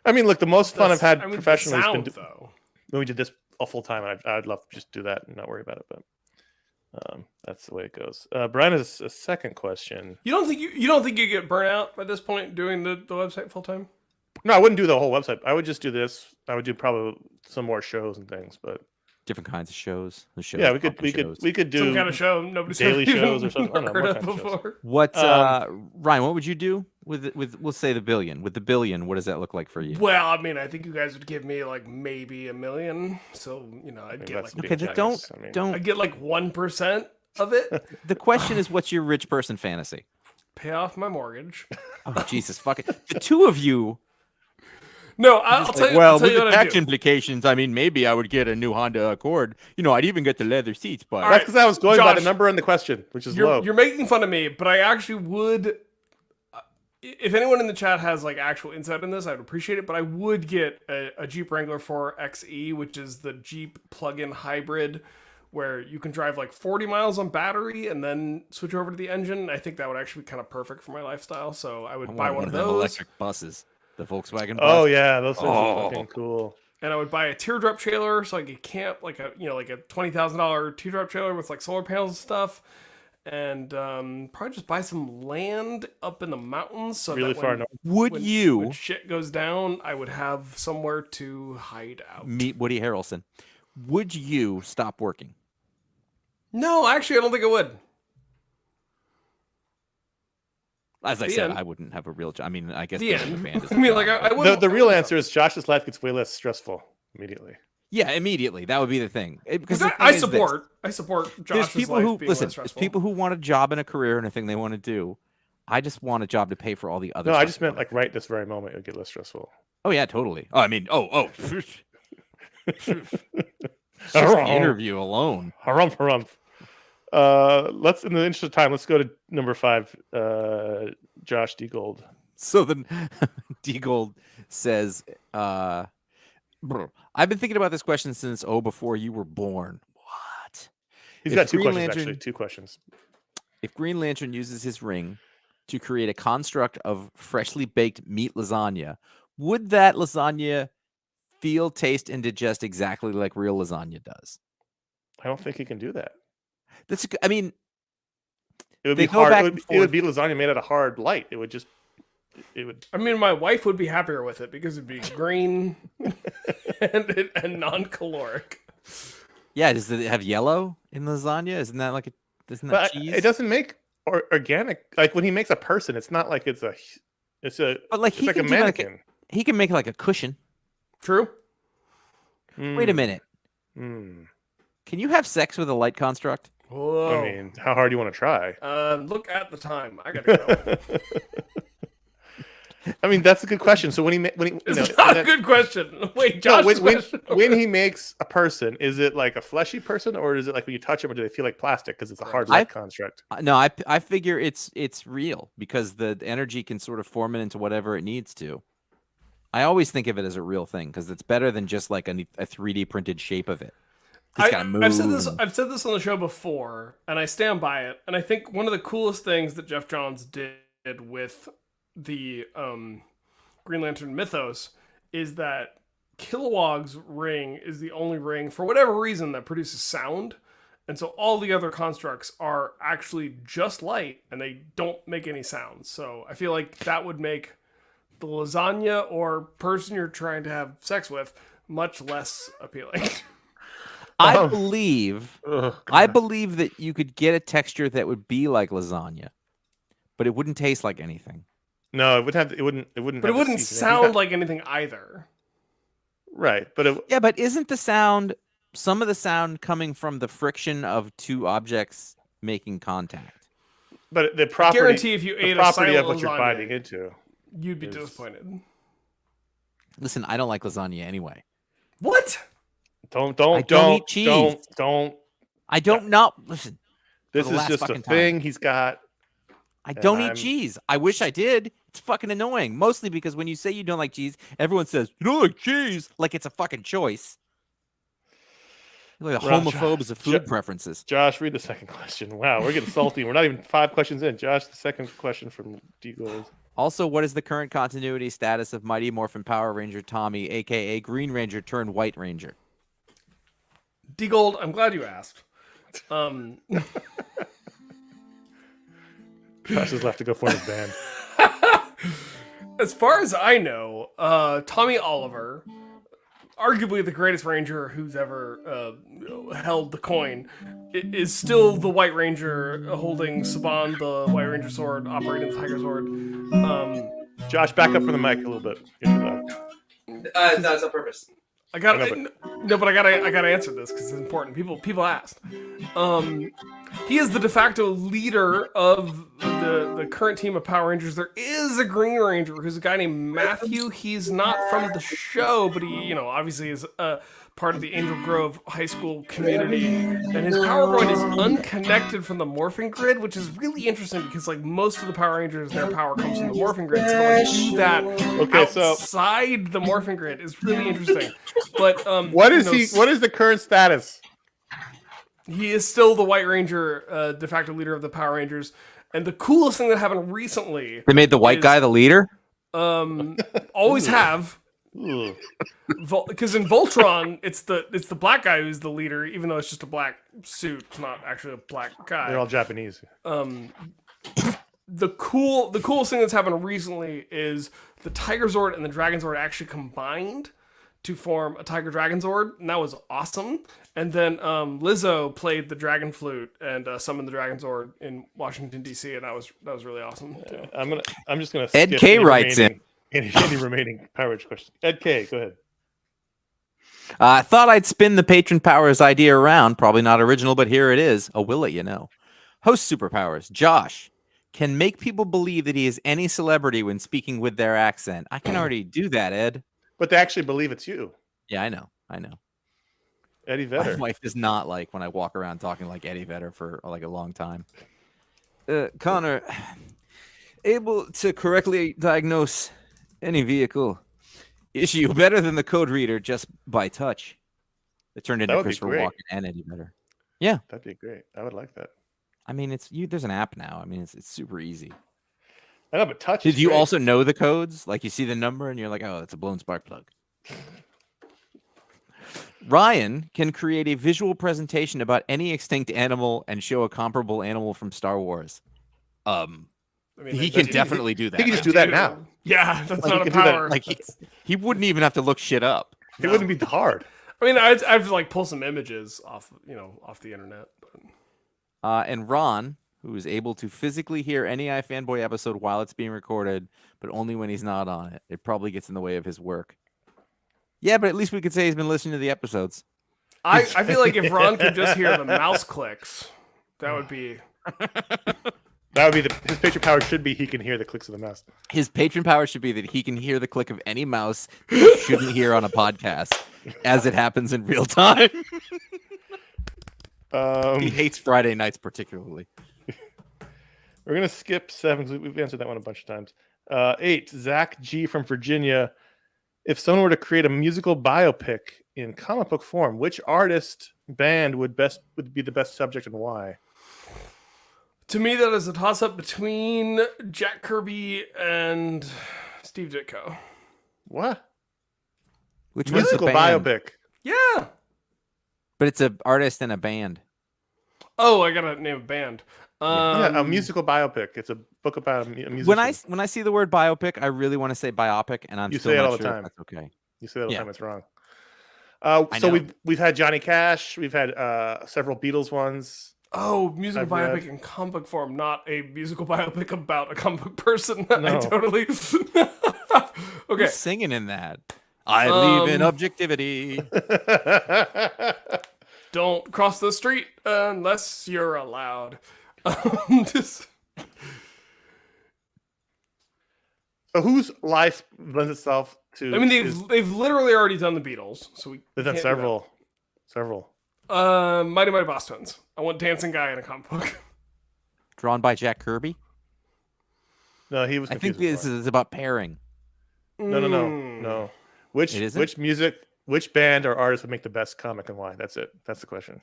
I mean, look, the most fun I've had professionally has been though. When we did this a full time, and I'd love to just do that and not worry about it. But that's the way it goes. Brian has a second question. You don't think you get burnt out by this point doing the website full time? No, I wouldn't do the whole website. I would just do this. I would do probably some more shows and things, but Different kinds of shows. The shows. Yeah, we could do some kind of show nobody's daily even shows or something. I don't know, heard what of kind of shows? before. What Ryan? What would you do with we'll say the billion? With the billion, what does that look like for you? Well, I mean, I think you guys would give me like maybe $1 million. So I'd get like okay. Don't. I'd get like 1% of it. The question is, what's your rich person fantasy? Pay off my mortgage. Oh Jesus, fuck it! The two of you. No, I'll tell you. Well, I'll tell with you the what I tax do. implications, I mean, maybe I would get a new Honda Accord. I'd even get the leather seats. But That's because I was going by the Josh, number in the question, which is low. You're making fun of me, but I actually would. If anyone in the chat has like actual insight in this, I'd appreciate it. But I would get a Jeep Wrangler 4xe, which is the Jeep plug-in hybrid, where you can drive like 40 miles on battery and then switch over to the engine. I think that would actually be kind of perfect for my lifestyle. So I would buy one of those electric buses. The Volkswagen bus. Oh yeah, those things are fucking cool. And I would buy a teardrop trailer so I could camp like a $20,000 teardrop trailer with like solar panels and stuff. And probably just buy some land up in the mountains so Really that far when, north. when shit goes down, I would have somewhere to hide out. Meet Woody Harrelson. Would you stop working? No, actually, I don't think I would. As I said, I wouldn't have a real job. I mean, I guess the being in a end. band is I mean, a like job, I but- wouldn't. The real answer is Josh's life gets way less stressful immediately. Yeah, immediately. That would be the thing. Because the I thing is this. support There's Josh's people life who being listen. less There's stressful. people who want a job and a career and a thing they want to do. I just want a job to pay for all the other. No, stuff I just they meant wanna like right this very moment it would get less stressful. Oh yeah, totally. Oh, I mean, Just the interview alone. Harumph. Let's, in the interest of time, let's go to number 5. Josh D. Gold. So then D Gold says, I've been thinking about this question since before you were born. What? He's If got 2 Green questions, Lantern- actually. 2 questions. If Green Lantern uses his ring to create a construct of freshly baked meat lasagna, would that lasagna feel, taste, and digest exactly like real lasagna does? I don't think he can do that. I mean, It would They be go hard. back It and would, forth. it would be lasagna made out of hard light. It would. I mean, my wife would be happier with it because it'd be green and non-caloric. yeah, does it have yellow in lasagna? Isn't that But cheese? it doesn't make organic. Like when he makes a person, it's not like it's a. But like It's he like a can do mannequin. he can make like a cushion. True. Wait a minute. Mm. Can you have sex with a light construct? Whoa. I mean, how hard do you want to try? Look at the time. I gotta go. I mean, that's a good question. So when he It's not a good question. Wait, no, Josh's question. when he makes a person, is it like a fleshy person, or is it like when you touch them, or do they feel like plastic because it's a hard light construct? No, I figure it's real because the energy can sort of form it into whatever it needs to. I always think of it as a real thing because it's better than just like a 3D printed shape of it. It's gotta move. I've said this on the show before, and I stand by it. And I think one of the coolest things that Jeff Johns did with the Green Lantern mythos is that Kilowog's ring is the only ring, for whatever reason, that produces sound. And so all the other constructs are actually just light, and they don't make any sounds. So I feel like that would make the lasagna or person you're trying to have sex with much less appealing. I believe that you could get a texture that would be like lasagna, but it wouldn't taste like anything. No, it wouldn't. But it wouldn't sound like anything either. Right, but but isn't some of the sound coming from the friction of two objects making contact? But the property, I guarantee if you ate a property of silent what you're lasagna, biting into, you'd be disappointed. Listen, I don't like lasagna anyway. What? Don't eat cheese. Don't. I don't not listen. This for the is last just a fucking thing time. he's got. I don't eat cheese. I wish I did. It's fucking annoying. Mostly because when you say you don't like cheese, everyone says, you don't like cheese. Like it's a fucking choice. You're like the homophobes of food preferences. Josh, read the second question. Wow, we're getting salty. We're not even 5 questions in. Josh, the second question from D Gold. Also, what is the current continuity status of Mighty Morphin Power Ranger Tommy, a.k.a. Green Ranger turned White Ranger? D-Gold, I'm glad you asked. Josh is left to go form his band. As far as I know, Tommy Oliver arguably the greatest Ranger who's ever held the coin, is still the White Ranger holding Saban, the White Ranger sword, operating the Tiger sword. Josh, back up from the mic a little bit. You're too loud. That's on purpose. I gotta answer this because it's important. People asked. He is the de facto leader of the current team of Power Rangers. There is a Green Ranger who's a guy named Matthew. He's not from the show, but he, obviously is part of the Angel Grove High School community. And his power coin is unconnected from the morphing grid, which is really interesting because like most of the Power Rangers, their power comes from the morphing grid. So when you do that outside the morphing grid is really interesting. But what is he? What is the current status? He is still the White Ranger, de facto leader of the Power Rangers. And the coolest thing that happened recently, they made the white guy the leader. Always have, because in Voltron, it's the black guy who's the leader, even though it's just a black suit. It's not actually a black guy. They're all Japanese. The coolest thing that's happened recently is the Tiger Zord and the Dragon Zord actually combined to form a Tiger Dragon Zord, and that was awesome. And then Lizzo played the Dragon Flute and summoned the Dragon Zord in Washington D.C., and that was really awesome too. I'm just gonna. Ed K writes in any remaining Power Rangers questions. Ed K, go ahead. I thought I'd spin the Patron Powers idea around. Probably not original, but here it is. Oh, will it? Host superpowers. Josh can make people believe that he is any celebrity when speaking with their accent. I can already do that, Ed. But they actually believe it's you. Yeah, I know. Eddie Vedder. My wife does not like when I walk around talking like Eddie Vedder for like a long time. Connor, able to correctly diagnose any vehicle issue better than the code reader just by touch. It turned into Christopher Walken and Eddie Vedder. Yeah, that'd be great. I would like that. I mean, there's an app now. I mean, it's super easy. I know, but touch. Did you also know the codes? Like you see the number and you're like, oh, that's a blown spark plug. Ryan can create a visual presentation about any extinct animal and show a comparable animal from Star Wars. He can definitely do that. He can just do that now. Yeah, that's not a power. Like he wouldn't even have to look shit up. It wouldn't be hard. I mean, I'd have to like pull some images off the internet. But... and Ron, who is able to physically hear any iFanboy episode while it's being recorded, but only when he's not on it. It probably gets in the way of his work. Yeah, but at least we could say he's been listening to the episodes. I feel like if Ron could just hear the mouse clicks, that would be... his patron power should be he can hear the clicks of the mouse. His patron power should be that he can hear the click of any mouse he shouldn't hear on a podcast as it happens in real time. He hates Friday nights particularly. We're going to skip 7 because we've answered that one a bunch of times. 8, Zach G from Virginia. If someone were to create a musical biopic in comic book form, which artist band would be the best subject and why? To me, that is a toss-up between Jack Kirby and Steve Ditko. What? Which musical biopic? Yeah. But it's an artist and a band. Oh, I gotta name a band. Yeah, a musical biopic. It's a book about a musician. When I see the word biopic, I really want to say biopic, and I'm still not sure if that's okay. You say that all the time. It's wrong. So we've had Johnny Cash. We've had several Beatles ones. Oh, musical biopic in comic book form, not a musical biopic about a comic book person. No. I totally. Okay. Who's singing in that? I believe in objectivity. Don't cross the street unless you're allowed. So whose life lends itself to? I mean, they've literally already done the Beatles, so they've done several. Mighty Boss Twins. I want dancing guy in a comic book. Drawn by Jack Kirby. No, he was. I think this is about pairing. No. Which band or artist would make the best comic and why? That's it. That's the question.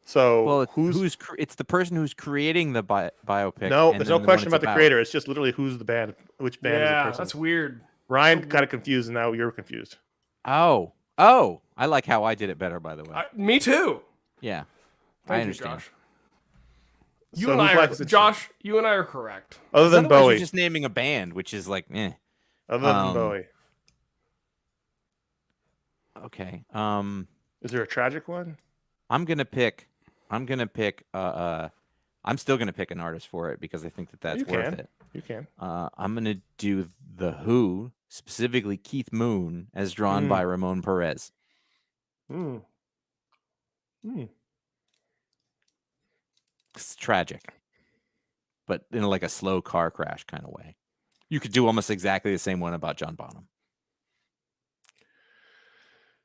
So it's the person who's creating the biopic. No, there's no question about the creator. It's just literally who's the band. Which band is the person? That's weird. Ryan got it confused, and now you're confused. Oh! I like how I did it better, by the way. Me too. Yeah, I understand. You and I are correct. Other than Bowie, you're just naming a band, which is like, eh. Other than Bowie. Okay. Is there a tragic one? I'm still gonna pick an artist for it because I think that's worth it. You can. I'm gonna do The Who, specifically Keith Moon, as drawn by Ramon Perez. It's tragic, but in like a slow car crash kind of way. You could do almost exactly the same one about John Bonham.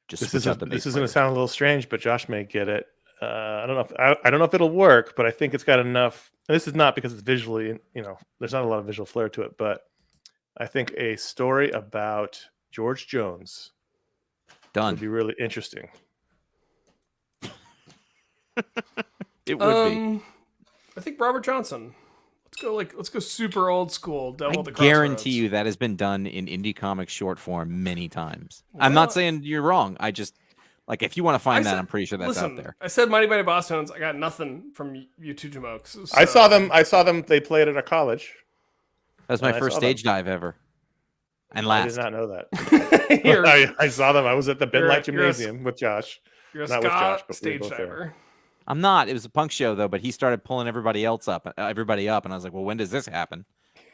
This is going to sound a little strange, but Josh may get it. I don't know if it'll work, but I think it's got enough. And this is not because it's visually, there's not a lot of visual flair to it, but I think a story about George Jones would be really interesting. It would be. I think Robert Johnson. Let's go super old school. Devil I at the Crossroads. guarantee you that has been done in indie comics short form many times. Well, I'm not saying you're wrong. I just if you want to find that, I'm pretty sure that's out there. I said Mighty Mighty Boss Tones. I got nothing from you two jamokes. So. I saw them. They played at a college. That was my first stage dive ever. And last. I did not know that. I saw them. I was at the Ben Light Gymnasium with Josh. You're a not with Josh, but stage diver. I'm not. It was a punk show though, but he started pulling everybody up, and I was like, "Well, when does this happen?"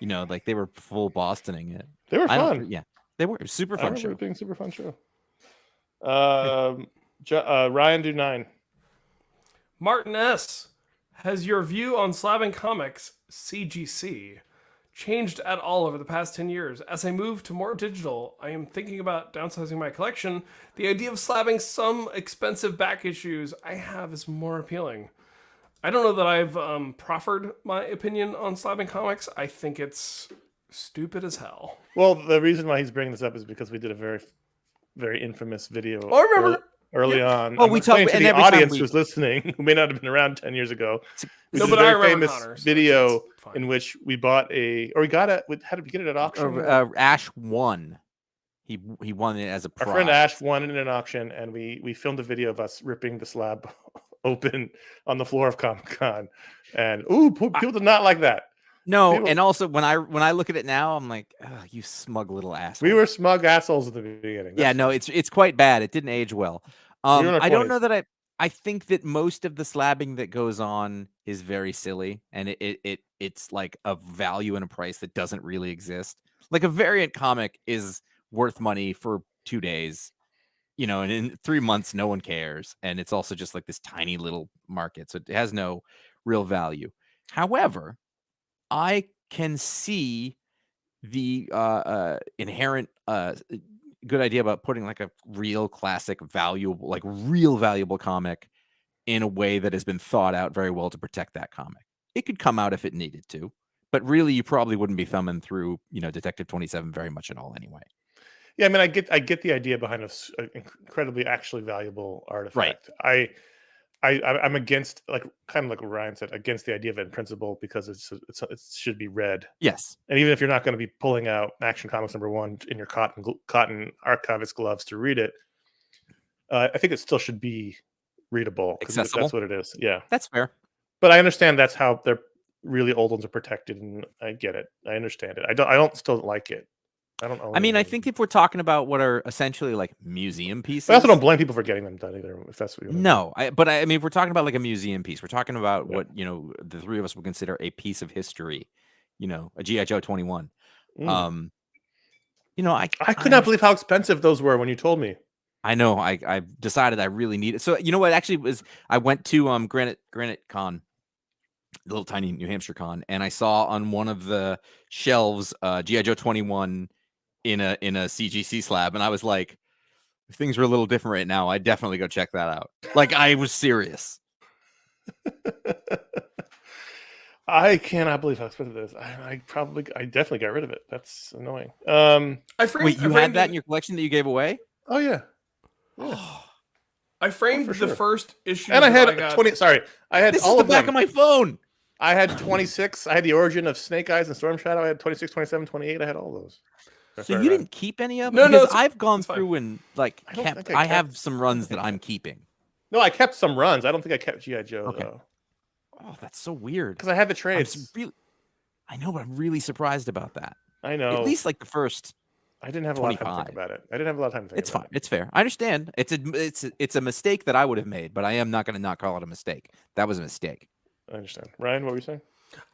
They were full Bostoning it. They were fun. Yeah, they were. It was super fun show. It being super fun show. Ryan, do 9. Martin S. Has your view on slabbing comics (CGC) changed at all over the past 10 years? As I move to more digital, I am thinking about downsizing my collection. The idea of slabbing some expensive back issues I have is more appealing. I don't know that I've proffered my opinion on slabbing comics. I think it's stupid as hell. Well, the reason why he's bringing this up is because we did a very, very infamous video I remember early on. Oh, we talked to the audience who's listening, who may not have been around 10 years ago. No, but I remember famous Connor, so video in which we bought how did we get it at auction? Ash won. He won it as a prize. Our friend Ash won it in an auction, and we filmed a video of us ripping the slab open on the floor of Comic-Con. And people did not like that. No, and also when I look at it now, I'm like, oh, you smug little asshole. We were smug assholes at the beginning. It's quite bad. It didn't age well. I don't know that I think that most of the slabbing that goes on is very silly, and it's like a value and a price that doesn't really exist. Like a variant comic is worth money for 2 days, and in 3 months no one cares, and it's also just like this tiny little market, so it has no real value. However, I can see the inherent good idea about putting like a real classic real valuable comic in a way that has been thought out very well to protect that comic. It could come out if it needed to, but really you probably wouldn't be thumbing through, Detective 27 very much at all anyway. Yeah, I mean, I get the idea behind an incredibly actually valuable artifact. Right. I'm against, kind of like what Ryan said, against the idea of it in principle because it should be read. Yes. And even if you're not going to be pulling out Action Comics #1 in your cotton archivist gloves to read it, I think it still should be readable. Accessible. That's what it is. Yeah. That's fair. But I understand that's how their really old ones are protected, and I get it. I understand it. I don't still like it. I don't know. I mean, I think if we're talking about what are essentially like museum pieces, but I also don't blame people for getting them done either. If that's what you no, but I mean, if we're talking about like a museum piece, we're talking about what the three of us would consider a piece of history. A G.I. Joe 21. I could not believe how expensive those were when you told me. I know. I decided I really need it. So what actually was, I went to Granite Con, the little tiny New Hampshire con, and I saw on one of the shelves G.I. Joe 21 in a CGC slab, and I was like, if things were a little different right now, I'd definitely go check that out. Like, I was serious. I cannot believe how expensive it is. I definitely got rid of it. That's annoying. Wait, you had that in your collection that you gave away? Oh yeah. I framed the first issue, and I had 20. Sorry, I had this all is of the back them. of my phone. I had 26. I had the origin of Snake Eyes and Storm Shadow. I had 26, 27, 28. I had all those. So you didn't keep any of them? No, because I've gone through and I have some runs that I'm keeping. No, I kept some runs. I don't think I kept G.I. Joe though. Oh, that's so weird. Because I had the trades. I know, but I'm really surprised about that. I know. At least like the first I didn't have a lot of time to 25. think about it. I didn't have a lot of time to think It's about fine. It's fair. I understand. It's a mistake that I would have made, but I am not going to not call it a mistake. That was a mistake. it. I understand. Ryan, what were you saying?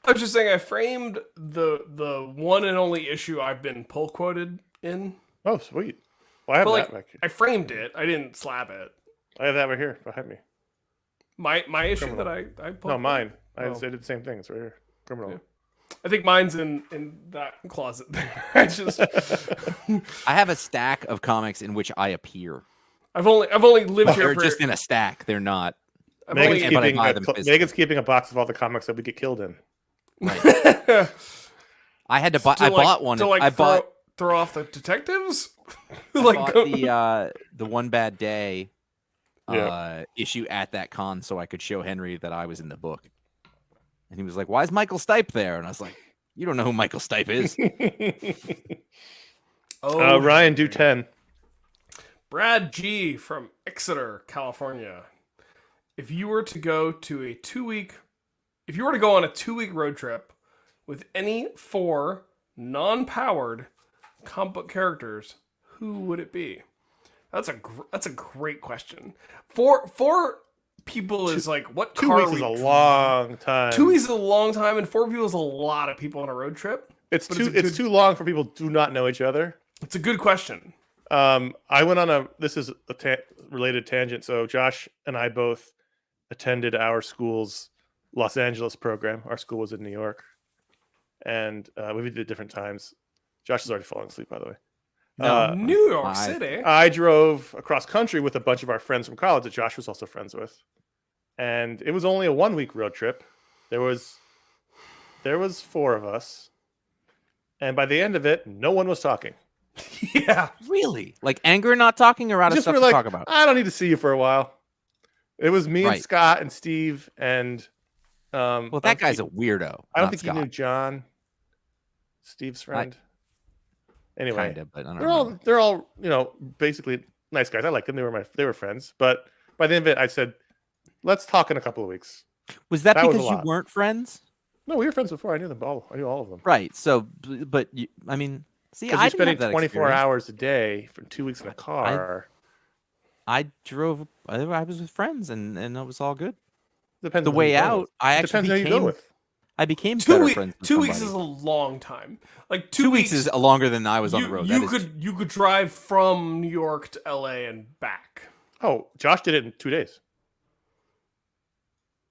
I was just saying I framed the one and only issue I've been pull quoted in. Oh, sweet. Well, I have But, that like, back here. I framed it. I didn't slap it. I have that right here behind me. My issue Criminal. that I pulled. No, mine. I Oh. did the same thing. It's right here. Criminal. Yeah. I think mine's in that closet there. I just I have a stack of comics in which I appear. I've only lived here They're for just in a stack. They're not. I've Megan's only, but I keeping, buy them physically. Megan's keeping a box of all the comics that we get killed in. I had to buy. I bought one. To like I bought. throw off the detectives. I Like bought the One Bad Day Yeah. issue at that con so I could show Henry that I was in the book. And he was like, "Why is Michael Stipe there?" And I was like, "You don't know who Michael Stipe is." Ryan, do 10. Brad G from Exeter, California. If you were to go on a 2-week road trip with any 4 non-powered comic book characters, who would it be? That's a great question. Four people is like what 2 car weeks we is a long time. 2 weeks is a long time, and 4 people is a lot of people on a road trip. It's but too. it's a It's too long for people who do not know each other. It's a good question. I went on this is a related tangent. So Josh and I both attended our school's Los Angeles program. Our school was in New York, and we did it different times. Josh is already falling asleep, by the way. New York City. I drove across country with a bunch of our friends from college that Josh was also friends with, and it was only a 1-week road trip. There was 4 of us, and by the end of it, no one was talking. Yeah. Really? Like anger, not talking, or out of Just stuff were to like, talk about? I don't need to see you for a while. It was me and Right. Scott and Steve and Well, that guy's a weirdo. I don't not think Scott. you knew John, Steve's friend. Anyway, Kinda, but I don't they're all remember. they're all basically nice guys. I like them. They were friends. But by the end of it, I said, let's talk in a couple of weeks. Was that that was a because you lot. weren't friends? No, we were friends before. I knew them all. I knew all of them. Right. So, but you, I mean, see, Because I you're didn't have spending that 24 experience. hours a day for 2 weeks in a car. I drove. I was with friends, and it was all good. Depends The on who way you're going out, with. I It actually depends on who you go became. with. I became 2 better weeks. friends. With 2 weeks somebody. is a long time. Like 2 weeks is longer than I was on the road. You could drive from New York to LA and back. Oh, Josh did it in 2 days.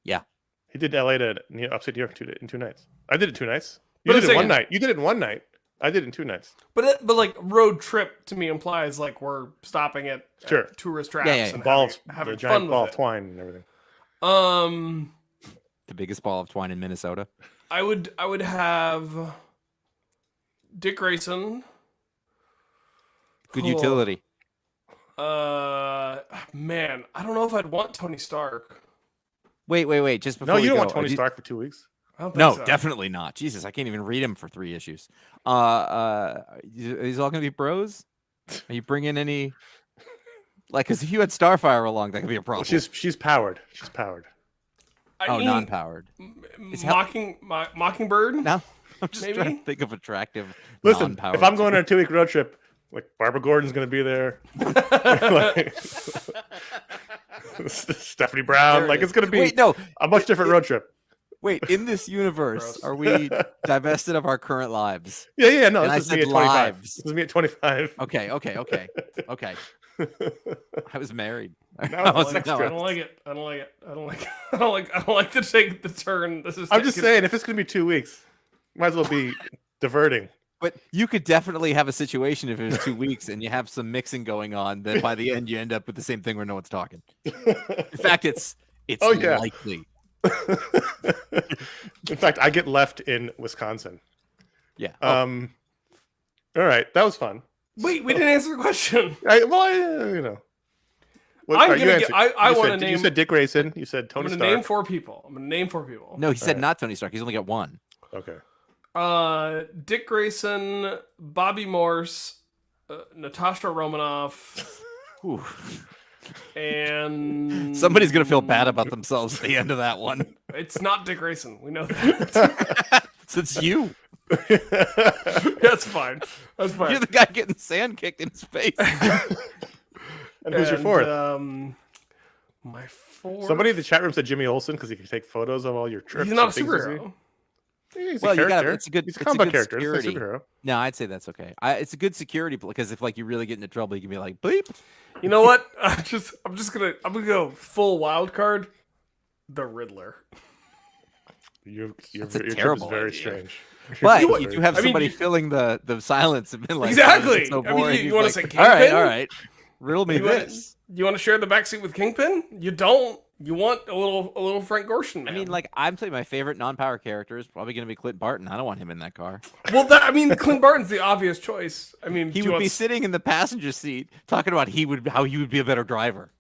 Yeah. He did LA to upstate New York in 2 nights. I did it 2 nights. You But did I'm it one saying- night. You did it in 1 night. I did it in 2 nights. But like road trip to me implies like we're stopping at Sure. tourist traps Yeah, yeah, and Balls, having the fun giant with ball it. of twine and everything. The biggest ball of twine in Minnesota. I would have Dick Grayson. Good Cool. utility. Man, I don't know if I'd want Tony Stark. Wait. Just before No, you we don't go, want Tony Stark for 2 weeks. I don't think No, so. definitely not. Jesus, I can't even read him for 3 issues. These all gonna be bros? Are you bringing any? Like, because if you had Starfire along, that could be a problem. Well, she's powered. She's powered. I oh, mean, non-powered. Is Mockingbird. No, I'm just Maybe? trying to think of attractive. Listen, non-powered. if I'm going on a 2-week road trip, like Barbara Gordon's going to be there. Like, Stephanie Brown. There Like it it's going to be Wait, no. a much different road trip. Wait, in this universe, Gross. are we divested of our current lives? Yeah. No, And this I is me said at 25. lives. This is me at 25. Okay. I was married. Now I it's was- next no, I trip. don't like it. I don't like it. I don't like. I don't like to take the turn. This is. I'm just taking. saying, if it's going to be 2 weeks, might as well be diverting. But you could definitely have a situation if it was 2 weeks and you have some mixing going on, that by the end you end up with the same thing where no one's talking. In fact, it's Oh, yeah. likely. In fact, I get left in Wisconsin. Yeah. All right, that was fun. Wait, we didn't answer the question. What, I'm all right, you gonna answered. get. I You want to said- name. You said Dick Grayson. You said I'm Tony gonna Stark. name 4 people. I'm gonna name 4 people. No, he said Alright. not Tony Stark. He's only got one. Okay. Dick Grayson, Bobby Morse, Natasha Romanoff, Ooh. and Somebody's gonna feel bad about themselves at the end of that one. It's not Dick Grayson. We know that. So it's you. That's fine. That's fine. You're the guy getting sand kicked in his face. And who's your fourth? My fourth. Somebody in the chat room said Jimmy Olsen because he can take photos of all your trips. He's not a and things, is he? superhero. He's Well, a you got character. it's a good. He's a it's combat good character. He's a security. superhero. No, I'd say that's okay. It's a good security because if like you really get into trouble, you can be like, beep. You know what? I'm gonna go full wild card. The Riddler. Your That's a trip is terrible very idea. strange. But You- you do have I mean, somebody you- filling the silence and been like, Exactly. "It's so I mean, boring." you He's wanna like, say all right, Kingpin? all right, riddle me You wanna- this. You want to share the backseat with Kingpin? You don't. You want a little Frank Gorshin. Man. I mean, like I'm telling you, my favorite non-power character is probably going to be Clint Barton. I don't want him in that car. well, Clint Barton's the obvious choice. I mean, He do you would want be sitting in the passenger seat talking about how he would be a better driver.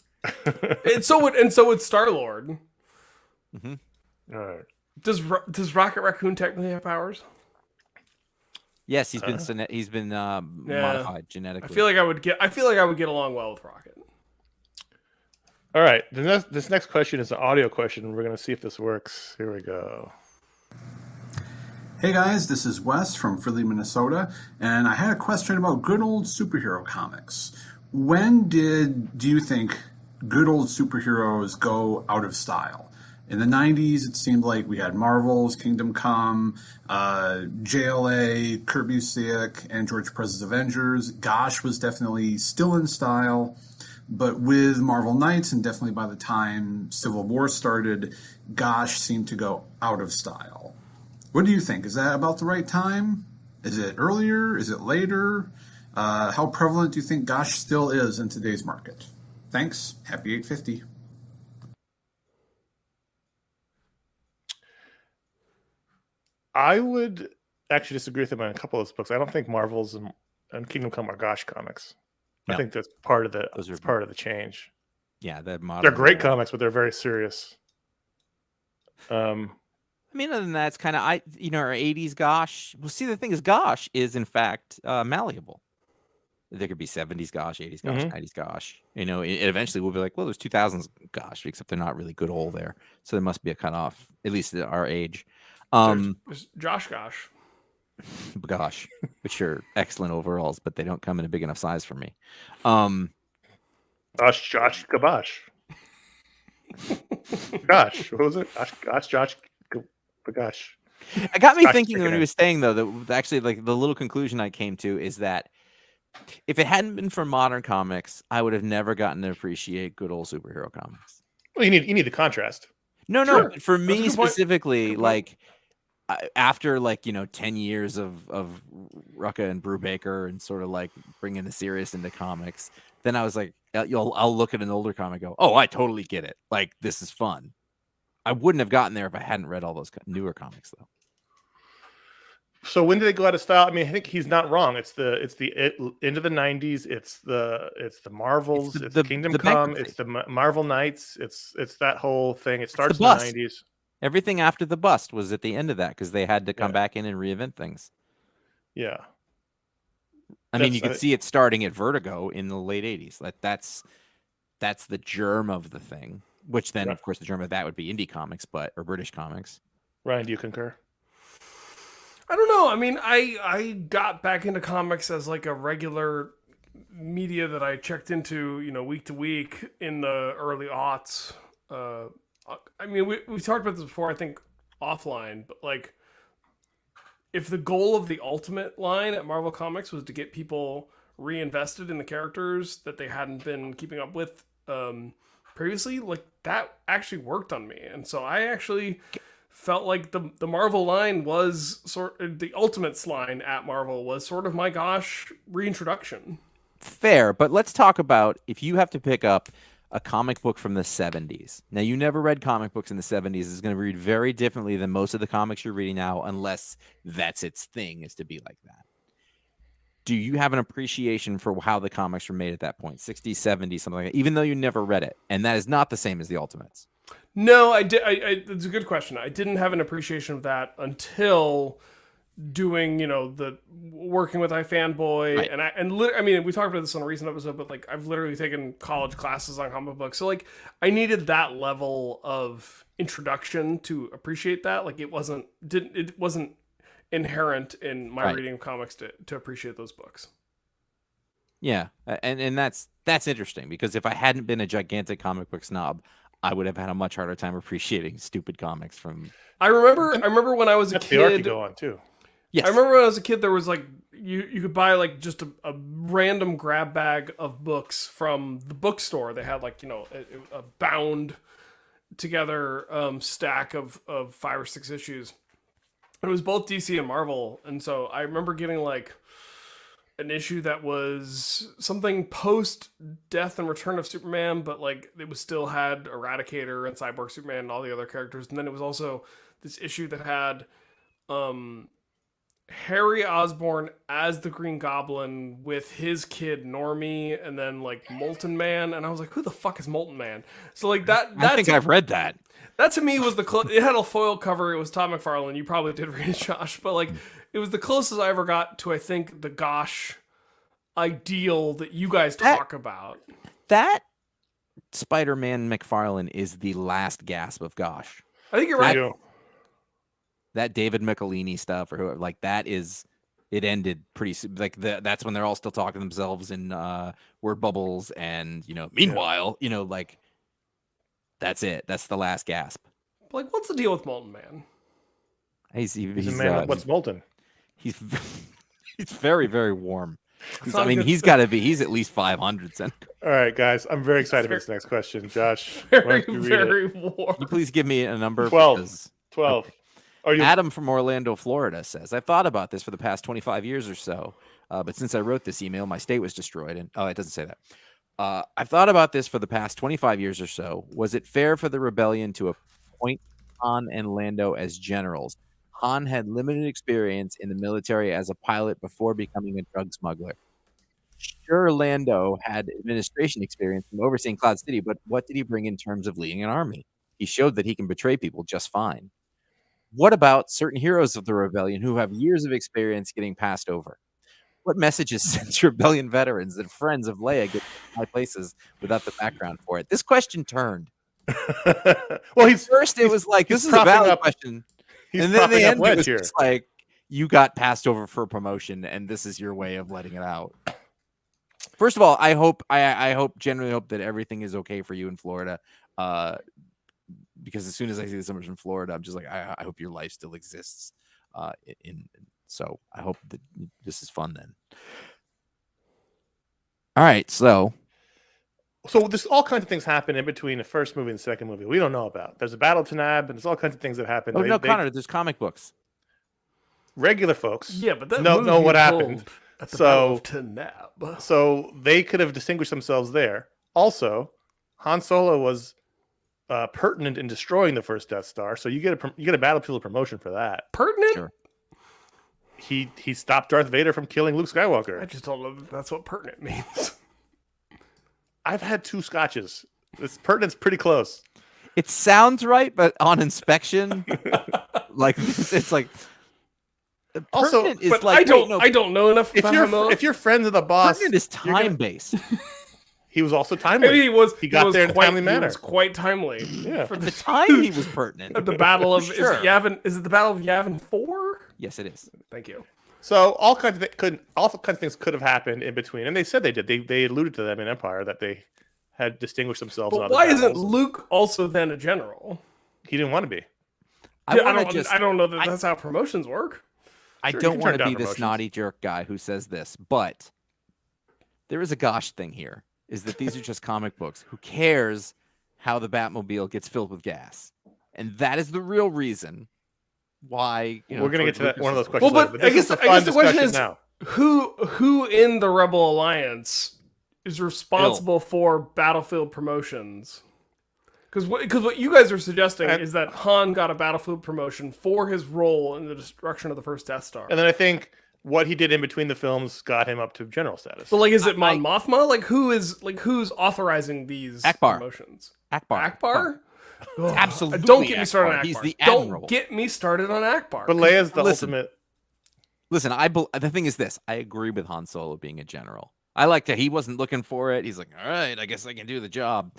and so would Star-Lord. All right. Does Rocket Raccoon technically have powers? Yes, he's been modified genetically. I feel like I would get along well with Rocket. All right. This next question is an audio question. We're going to see if this works. Here we go. Hey guys, this is Wes from Philly, Minnesota, and I had a question about good old superhero comics. When do you think good old superheroes go out of style? In the 90s, it seemed like we had Marvel's Kingdom Come, JLA, Kurt Busiek, and George Perez's Avengers. Gosh was definitely still in style. But with Marvel Knights, and definitely by the time Civil War started, Gosh seemed to go out of style. What do you think? Is that about the right time? Is it earlier? Is it later? How prevalent do you think Gosh still is in today's market? Thanks. Happy 850. I would actually disagree with him on a couple of those books. I don't think Marvel's and Kingdom Come are Gosh comics. No. I think that's part of the Those are- part of the change. Yeah, the modern. They're great comics, but they're very serious. I mean, other than that, it's kind of our 80s Gosh. Well, see, the thing is, Gosh is in fact malleable. There could be 70s Gosh, 80s Gosh, 90s Gosh. Eventually we'll be like, well, there's 2000s Gosh, except they're not really good old there. So there must be a cutoff, at least at our age. There's Josh Gosh. Gosh, which are excellent overalls, but they don't come in a big enough size for me. Josh Kabosh. Gosh, what was it? Josh Kabosh. It got me Gosh, thinking chicken when he egg. was saying, though, that actually, like, the little conclusion I came to is that if it hadn't been for modern comics, I would have never gotten to appreciate good old superhero comics. Well, you need the contrast. No, Sure. but for That's a me good point. specifically, Good point. like after 10 years of Rucka and Brubaker and sort of like bringing the serious into comics, then I was like, I'll look at an older comic and go, oh, I totally get it. Like, this is fun. I wouldn't have gotten there if I hadn't read all those newer comics, though. So when did they go out of style? I mean, I think he's not wrong. It's the end of the 90s. It's the Marvels. It's the Kingdom the Come. bankruptcy. It's the Marvel Knights. It's that whole thing. It starts the in the bust. 90s. Everything after the bust was at the end of that because they had to come Yeah. back in and reinvent things. Yeah. I mean, That's- you could see it starting at Vertigo in the late 80s. Like that's the germ of the thing, which then, Yeah. of course, the germ of that would be indie comics, or British comics. Ryan, do you concur? I don't know. I mean, I got back into comics as like a regular media that I checked into, week to week in the early aughts. I mean, we talked about this before, I think, offline, but like, if the goal of the Ultimate line at Marvel Comics was to get people reinvested in the characters that they hadn't been keeping up with previously, like that actually worked on me, and so I actually felt like the Marvel line was the Ultimates line at Marvel was sort of my Gosh reintroduction. Fair, but let's talk about if you have to pick up a comic book from the 70s. Now, you never read comic books in the 70s. It's going to read very differently than most of the comics you're reading now, unless that's its thing, is to be like that. Do you have an appreciation for how the comics were made at that point? 60s, 70s, something like that, even though you never read it. And that is not the same as the Ultimates. No, I did. It's a good question. I didn't have an appreciation of that until doing, the working with iFanboy, Right. I mean, we talked about this on a recent episode, but like I've literally taken college classes on comic books, so like I needed that level of introduction to appreciate that. Like it wasn't inherent in my Right. reading of comics to appreciate those books. Yeah, and that's interesting because if I hadn't been a gigantic comic book snob, I would have had a much harder time appreciating stupid comics from. I remember when I was a That's the arc you kid. go on too. Yes, I remember when I was a kid, there was like you could buy like just a random grab bag of books from the bookstore. They had like a bound together stack of 5 or 6 issues. It was both DC and Marvel, and so I remember getting like an issue that was something post Death and Return of Superman, but like it was still had Eradicator and Cyborg Superman and all the other characters, and then it was also this issue that had Harry Osborn as the Green Goblin with his kid Normie, and then like Molten Man, and I was like, who the fuck is Molten Man? So like that I think I've read that. That to me was it had a foil cover. It was Todd McFarlane. You probably did read it, Josh, but like it was the closest I ever got to, I think, the Gosh ideal that you guys talk about. That Spider-Man McFarlane is the last gasp of Gosh. I think you're right. That David Michelini stuff, or whoever, like that is, it ended pretty soon. Like that's when they're all still talking to themselves in word bubbles, and meanwhile, like that's it. That's the last gasp. Like, what's the deal with Molten Man? He's a man. What's molten? He's very, very warm. I mean, he's got to be. He's at least 500 centimeters. All right, guys. I'm very excited for this next question. Josh, very, very warm. Can you please give me a number? 12. 12. Okay. Adam from Orlando, Florida says, I've thought about this for the past 25 years or so, but since I wrote this email, my state was destroyed. And it doesn't say that. I've thought about this for the past 25 years or so. Was it fair for the rebellion to appoint Han and Lando as generals? Han had limited experience in the military as a pilot before becoming a drug smuggler. Sure, Lando had administration experience from overseeing Cloud City, but what did he bring in terms of leading an army? He showed that he can betray people just fine. What about certain heroes of the rebellion who have years of experience getting passed over? What messages since rebellion veterans and friends of Leia get high places without the background for it? This question turned. Well, first it was like, this is a valid question. And then the end, it was just like, you got passed over for a promotion, and this is your way of letting it out. First of all, I genuinely hope that everything is okay for you in Florida. Because as soon as I see the numbers in Florida, I'm just like, I hope your life still exists. So I hope that this is fun then. All right, so there's all kinds of things happen in between the first movie and the second movie we don't know about. There's a battle to Nab, and there's all kinds of things that happen. Oh, Connor, there's comic books. Regular folks, yeah, but that know what happened. At the battle of Tanab. So they could have distinguished themselves there. Also, Han Solo was pertinent in destroying the first Death Star, so you get a battlefield promotion for that. Pertinent. Sure. He stopped Darth Vader from killing Luke Skywalker. I just don't know that that's what pertinent means. I've had 2 scotches. This pertinent's pretty close. It sounds right, but on inspection, like it's like. Also, is but like, I don't know enough. If you're friends of the boss, pertinent is time based. He was also timely. Maybe he got there in a timely manner. He was quite timely. Yeah. For the time he was pertinent. At the battle of sure. Is it the Battle of Yavin 4? Yes, it is. Thank you. So all kinds of things could have happened in between, and they said they did. They alluded to them in Empire that they had distinguished themselves. But why isn't Luke also then a general? He didn't want to be. I don't know that that's how promotions work. I don't want to be this naughty jerk guy who says this, but there is a gosh thing here. Is that these are just comic books. Who cares how the Batmobile gets filled with gas? And that is the real reason why we're going to get to that one of those questions. Well, but I guess the question is now. Who in the Rebel Alliance is responsible for battlefield promotions? Because what you guys are suggesting is that Han got a battlefield promotion for his role in the destruction of the first Death Star. And then I think what he did in between the films got him up to general status. But is it Mon Mothma? Who's authorizing these promotions? Akbar? Oh, absolutely. Don't get me started on Akbar. He's the admiral. Don't get me started on Akbar. But Leia's the ultimate. Listen, the thing is this. I agree with Han Solo being a general. I like that he wasn't looking for it. He's like, all right, I guess I can do the job.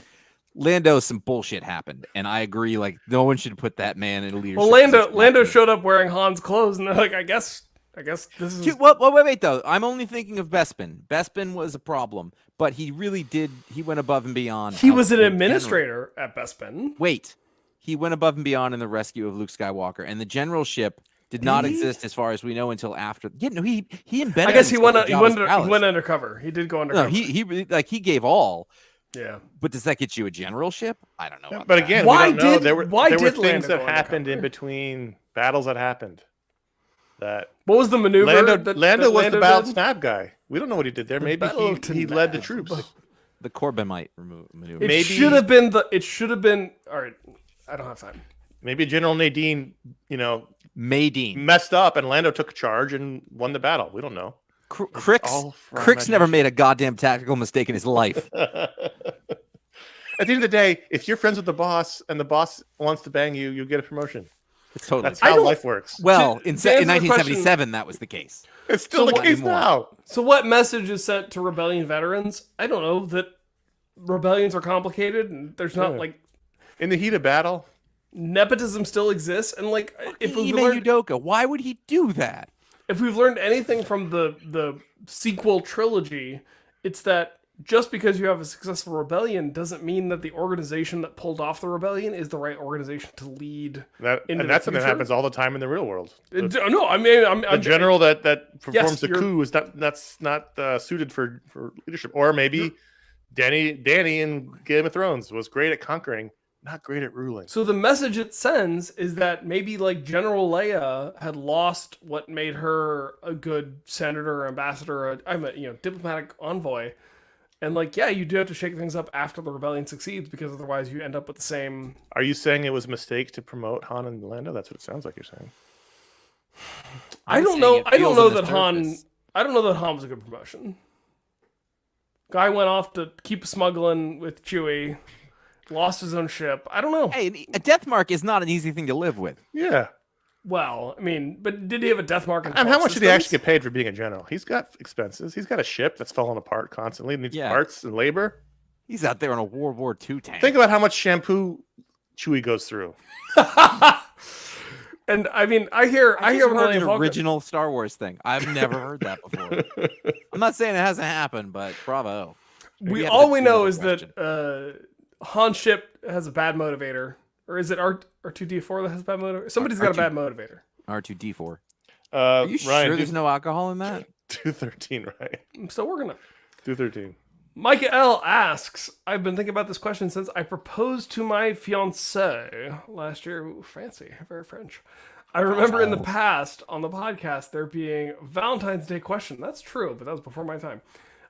Lando, some bullshit happened, and I agree. Like, no one should put that man in a leadership. Well, Lando showed up wearing Han's clothes, and they're like, I guess this is. Wait, though. I'm only thinking of Bespin. Bespin was a problem, but he really did. He went above and beyond. He was an administrator at Bespin. Wait, he went above and beyond in the rescue of Luke Skywalker, and the generalship did not exist as far as we know until after. Yeah, no, he embedded. I guess he went undercover. He did go undercover. No, he gave all. Yeah, but does that get you a generalship? I don't know. Yeah, but again, why we don't know. Did, there were why there did were things Lando that happened in between battles that happened. That what was the maneuver? Lando was the battle did? snap guy. We don't know what he did there. Maybe he led the troops. The Corbinite maneuver. It should have been It should have been. All right, I don't have time. Maybe General Nadine, Madine messed up, and Lando took charge and won the battle. We don't know. Crix never made a goddamn tactical mistake in his life. At the end of the day, if you're friends with the boss and the boss wants to bang you, you get a promotion. It's totally That's how life works. Well, in 1977, that was the case. It's still the case now. So what message is sent to rebellion veterans? I don't know, that rebellions are complicated and there's not like in the heat of battle, nepotism still exists. And like if we learned Udoka, why would he do that? If we've learned anything from the sequel trilogy, it's that just because you have a successful rebellion doesn't mean that the organization that pulled off the rebellion is the right organization to lead. That's something that happens all the time in the real world. No, I mean, the general that performs the coup is that's not suited for leadership. Or maybe Danny in Game of Thrones was great at conquering, not great at ruling. So the message it sends is that maybe like General Leia had lost what made her a good senator, ambassador, diplomatic envoy. And like, yeah, you do have to shake things up after the rebellion succeeds, because otherwise you end up with the same. Are you saying it was a mistake to promote Han and Lando? That's what it sounds like you're saying. I don't know that Han was a good promotion. Guy went off to keep smuggling with Chewie, lost his own ship. I don't know. Hey, a death mark is not an easy thing to live with. Yeah. Well, I mean, but did he have a death mark? And how much did he actually get paid for being a general? He's got expenses. He's got a ship that's falling apart constantly. Needs parts and labor. He's out there on a World War II tank. Think about how much shampoo Chewie goes through. And I mean, I hear an original Star Wars thing. I've never heard that before. I'm not saying it hasn't happened, but bravo. All we know is that Han's ship has a bad motivator. Or is it R2D4 that has a bad motivator? Somebody's got a bad motivator. R2D4. Are you sure there's no alcohol in that? 213, right? I'm still working on it. 213. Micah L asks, I've been thinking about this question since I proposed to my fiancée last year. Ooh, fancy. Very French. I remember in the past on the podcast there being a Valentine's Day question. That's true, but that was before my time.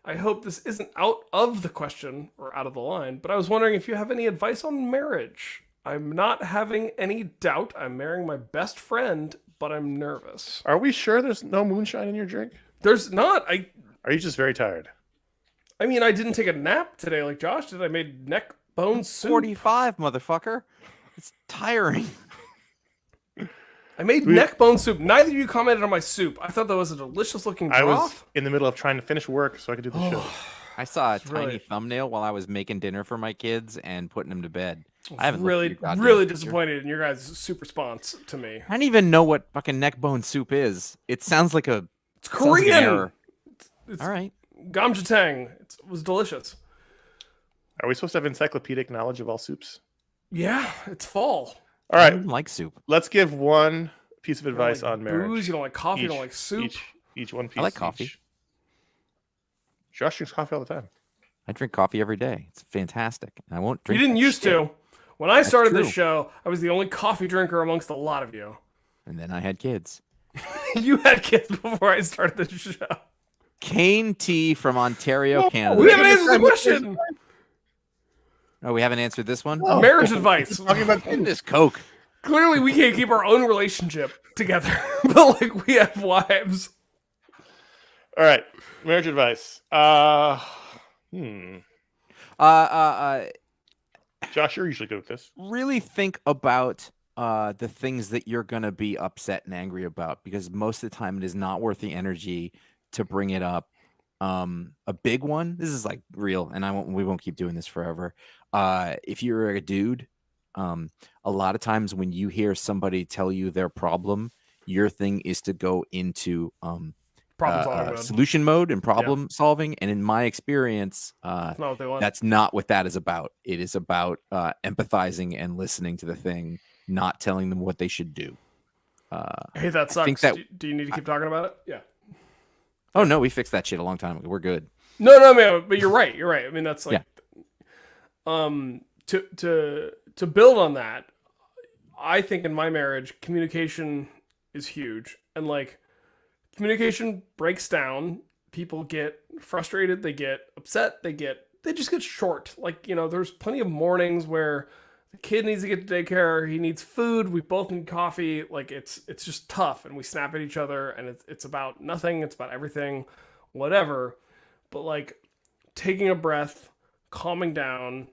I hope this isn't out of the question or out of the line, but I was wondering if you have any advice on marriage. I'm not having any doubt I'm marrying my best friend, but I'm nervous. Are we sure there's no moonshine in your drink? There's not. Are you just very tired? I mean, I didn't take a nap today like Josh did. I made neck bone soup. 45, motherfucker. It's tiring. I made neck bone soup. Neither of you commented on my soup. I thought that was a delicious looking broth. I was in the middle of trying to finish work so I could do the show. I saw a tiny thumbnail while I was making dinner for my kids and putting them to bed. I haven't really disappointed in your guys' soup response to me. I don't even know what fucking neck bone soup is. It sounds like it's Korean. It's all right. Gamjatang. It was delicious. Are we supposed to have encyclopedic knowledge of all soups? Yeah, it's fall. All right. I don't like soup. Let's give one piece of advice on marriage. Booze, you don't like coffee, you don't like soup. Each one piece. I like coffee. Josh drinks coffee all the time. I drink coffee every day. It's fantastic. I won't drink. You didn't used to. When I started this show, I was the only coffee drinker amongst a lot of you. And then I had kids. You had kids before I started this show. Kane T from Ontario, Canada. We haven't answered the question. Oh, we haven't answered this one? Oh. Marriage advice. Talking about this Coke. Clearly, we can't keep our own relationship together. But, like, we have wives. All right. Marriage advice. Josh, you're usually good with this. Really think about the things that you're going to be upset and angry about, because most of the time it is not worth the energy to bring it up A big one. This is like real, and we won't keep doing this forever. If you're a dude, a lot of times when you hear somebody tell you their problem, your thing is to go into Problem solving mode. solution mode and problem solving. And in my experience, That's not what they want. that's not what that is about. It is about empathizing and listening to the thing, not telling them what they should do. Hey, that sucks. Do you need to keep talking about it? Yeah. Oh no, we fixed that shit a long time ago. We're good. No, man, but you're right. You're right. I mean, that's like, to build on that, I think in my marriage, communication is huge, and like, communication breaks down. People get frustrated. They get upset. They just get short. Like, there's plenty of mornings where the kid needs to get to daycare. He needs food. We both need coffee. Like, it's just tough, and we snap at each other, and it's about nothing. It's about everything, whatever. But like, taking a breath, calming down,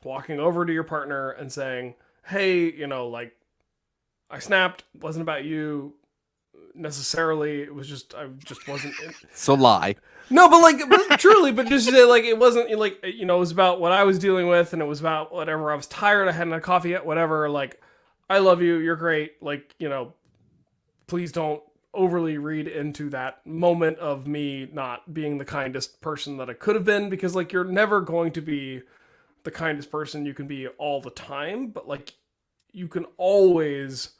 walking over to your partner and saying, hey, like, I snapped. It wasn't about you necessarily. It was just, I just wasn't. So lie. No, but truly, but just say, like, it wasn't like, it was about what I was dealing with, and it was about whatever. I was tired. I hadn't had coffee yet, whatever. Like, I love you. You're great. Like, please don't overly read into that moment of me not being the kindest person that I could have been, because like, you're never going to be the kindest person you can be all the time, but like, you can always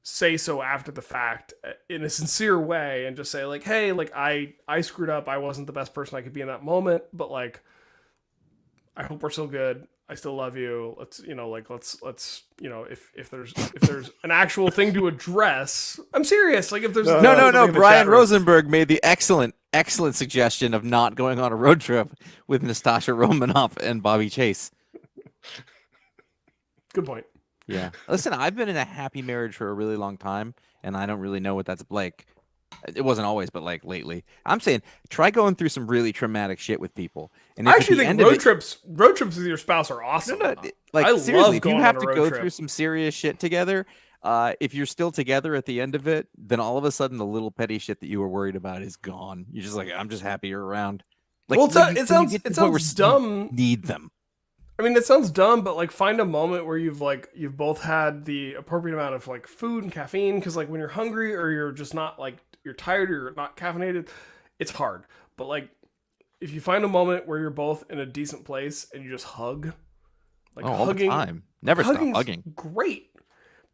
say so after the fact in a sincere way and just say like, hey, like, I screwed up. I wasn't the best person I could be in that moment, but like, I hope we're still good. I still love you. Let's, if there's an actual thing to address, I'm serious. Like, if there's no. Brian Rosenberg made the excellent suggestion of not going on a road trip with Nastasha Romanoff and Bobby Chase. Good point. Yeah. Listen, I've been in a happy marriage for a really long time, and I don't really know what that's like. It wasn't always, but like lately. I'm saying try going through some really traumatic shit with people. And I actually think road trips with your spouse are awesome. Like, seriously, if you have to go through some serious shit together, if you're still together at the end of it, then all of a sudden the little petty shit that you were worried about is gone. You're just like, I'm just happy you're around. Like, well, it sounds dumb. Need them. I mean, it sounds dumb, but like, find a moment where you've both had the appropriate amount of like food and caffeine, because like, when you're hungry or you're just not, like, you're tired or you're not caffeinated, it's hard. But like, if you find a moment where you're both in a decent place and you just hug, like, hugging, all the time. Never stop hugging. Great.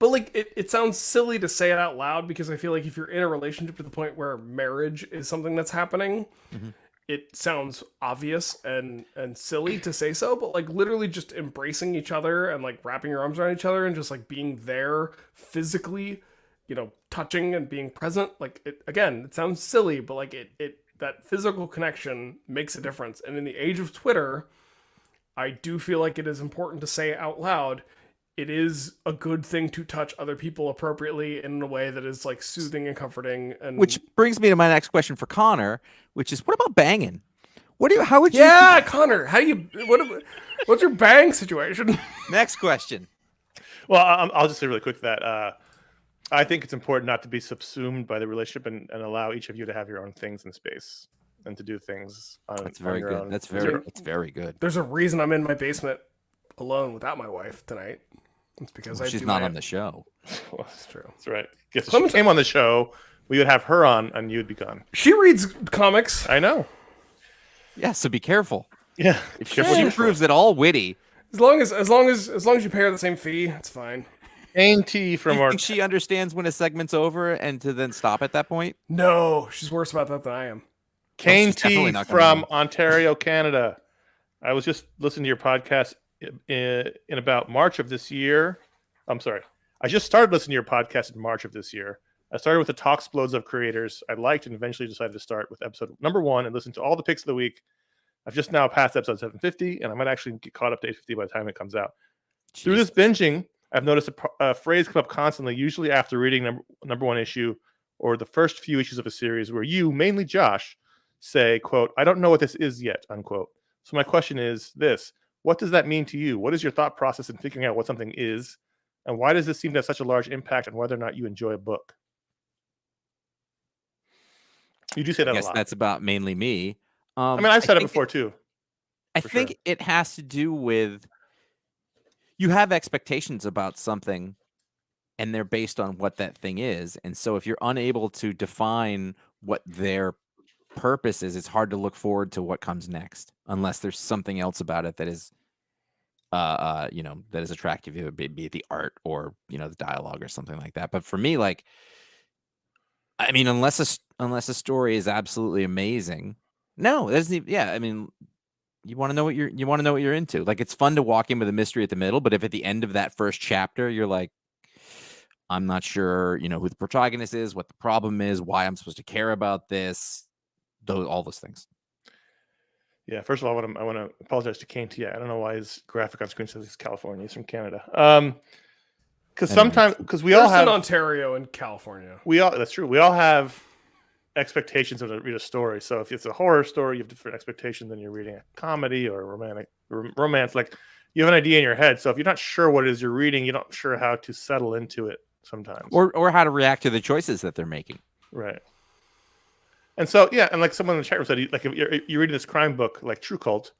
But like, it sounds silly to say it out loud, because I feel like if you're in a relationship to the point where marriage is something that's happening, it sounds obvious and silly to say so, but like, literally just embracing each other and like wrapping your arms around each other and just like being there physically, touching and being present. Like, it sounds silly, but like, that physical connection makes a difference. And in the age of Twitter, I do feel like it is important to say out loud, it is a good thing to touch other people appropriately in a way that is like soothing and comforting. And which brings me to my next question for Connor, which is, what about banging? Yeah, Connor, what's your bang situation? Next question. Well, I'll just say really quick that I think it's important not to be subsumed by the relationship and allow each of you to have your own things in space and to do things on, That's very good. own. It's very good. There's a reason I'm in my basement alone without my wife tonight. It's because she's not on the show. Well, That's true. That's right. Guess if she came on the show, we would have her on and you'd be gone. She reads comics. I know. Yeah, so be careful. Yeah. If she proves it all witty. As long as you pay her the same fee, it's fine. Ain't T from you our. think she understands when a segment's over and to then stop at that point? No, she's worse about that than I am. Kane T from Ontario, Canada. I was just listening to your podcast in about March of this year. I'm sorry. I just started listening to your podcast in March of this year. I started with the Talk Explodes of creators I liked and eventually decided to start with episode number 1 and listen to all the picks of the week. I've just now passed episode 750 and I might actually get caught up to 850 by the time it comes out. Jeez. Through this binging, I've noticed a phrase come up constantly, usually after reading number 1 issue or the first few issues of a series where you, mainly Josh, say, quote, I don't know what this is yet, unquote. So my question is this. What does that mean to you? What is your thought process in figuring out what something is? And why does this seem to have such a large impact on whether or not you enjoy a book? You do say that I guess a lot. that's about mainly me. I mean, I've said it before too. I think it has to do with you have expectations about something, and they're based on what that thing is. And so if you're unable to define what their purpose is, it's hard to look forward to what comes next, unless there's something else about it that is, that is attractive, be it the art or, the dialogue or something like that. But for me, like, I mean, unless a story is absolutely amazing, no, it doesn't even, I mean, you want to know what you're into. Like, it's fun to walk in with a mystery at the middle, but if at the end of that first chapter you're like, I'm not sure, who the protagonist is, what the problem is, why I'm supposed to care about this, all those things. Yeah, first of all, I want to apologize to Kane T. I don't know why his graphic on screen says he's California. He's from Canada. Because we all have in Ontario and California. That's true. We all have expectations when to read a story. So if it's a horror story, you have different expectations than you're reading a comedy or a romance. Like, you have an idea in your head. So if you're not sure what it is you're reading, you're not sure how to settle into it sometimes, or how to react to the choices that they're making. Right. And so, and like someone in the chat room said, like, if you're reading this crime book, like True Cult,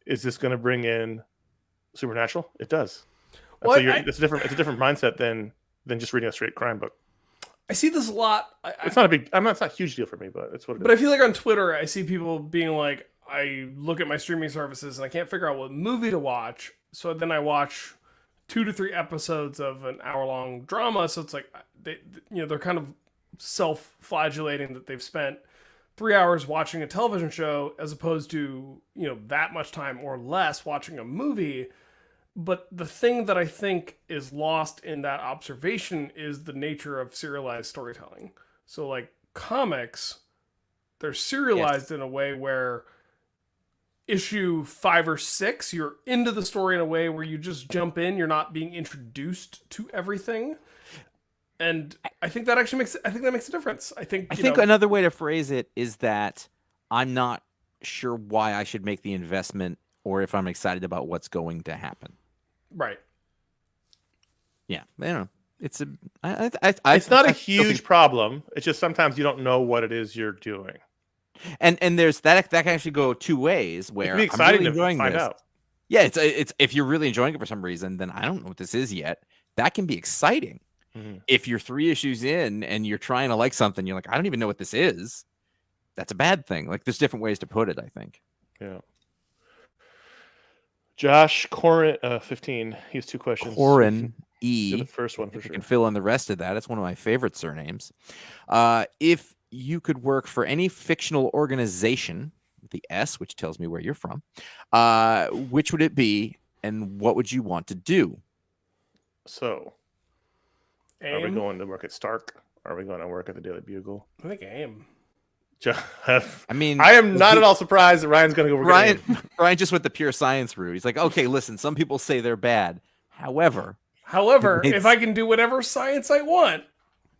is this going to bring in supernatural? It does. Well, so it's a different mindset than just reading a straight crime book. I see this a lot. It's not a huge deal for me, but it's what it is. But I feel like on Twitter, I see people being like, I look at my streaming services and I can't figure out what movie to watch. So then I watch 2 to 3 episodes of an hour-long drama. So it's like, they're kind of self-flagellating that they've spent 3 hours watching a television show as opposed to, that much time or less watching a movie. But the thing that I think is lost in that observation is the nature of serialized storytelling. So like comics, they're serialized in a way where issue 5 or 6, you're into the story in a way where you just jump in, you're not being introduced to everything. And I think that actually makes a difference. I think another way to phrase it is that I'm not sure why I should make the investment or if I'm excited about what's going to happen. Right. Yeah. I don't know. It's not a huge problem. It's just sometimes you don't know what it is you're doing. And there's that can actually go 2 ways where it'd be exciting I'm really enjoying to find this. out. Yeah, it's if you're really enjoying it for some reason, then I don't know what this is yet. That can be exciting. Mm-hmm. If you're 3 issues in and you're trying to like something, you're like, I don't even know what this is. That's a bad thing. Like, there's different ways to put it, I think. Yeah. Josh Corin 15. He has 2 questions. Corin E. The first one for sure. You can fill in the rest of that. It's one of my favorite surnames. If you could work for any fictional organization, the S, which tells me where you're from, which would it be, and what would you want to do? So, are we going to work at Stark? Are we going to work at the Daily Bugle? I think AIM. I mean, I am not at all surprised that Ryan's going to go work at AIM. Ryan just went the pure science route. He's like, okay, listen, some people say they're bad. However, if I can do whatever science I want,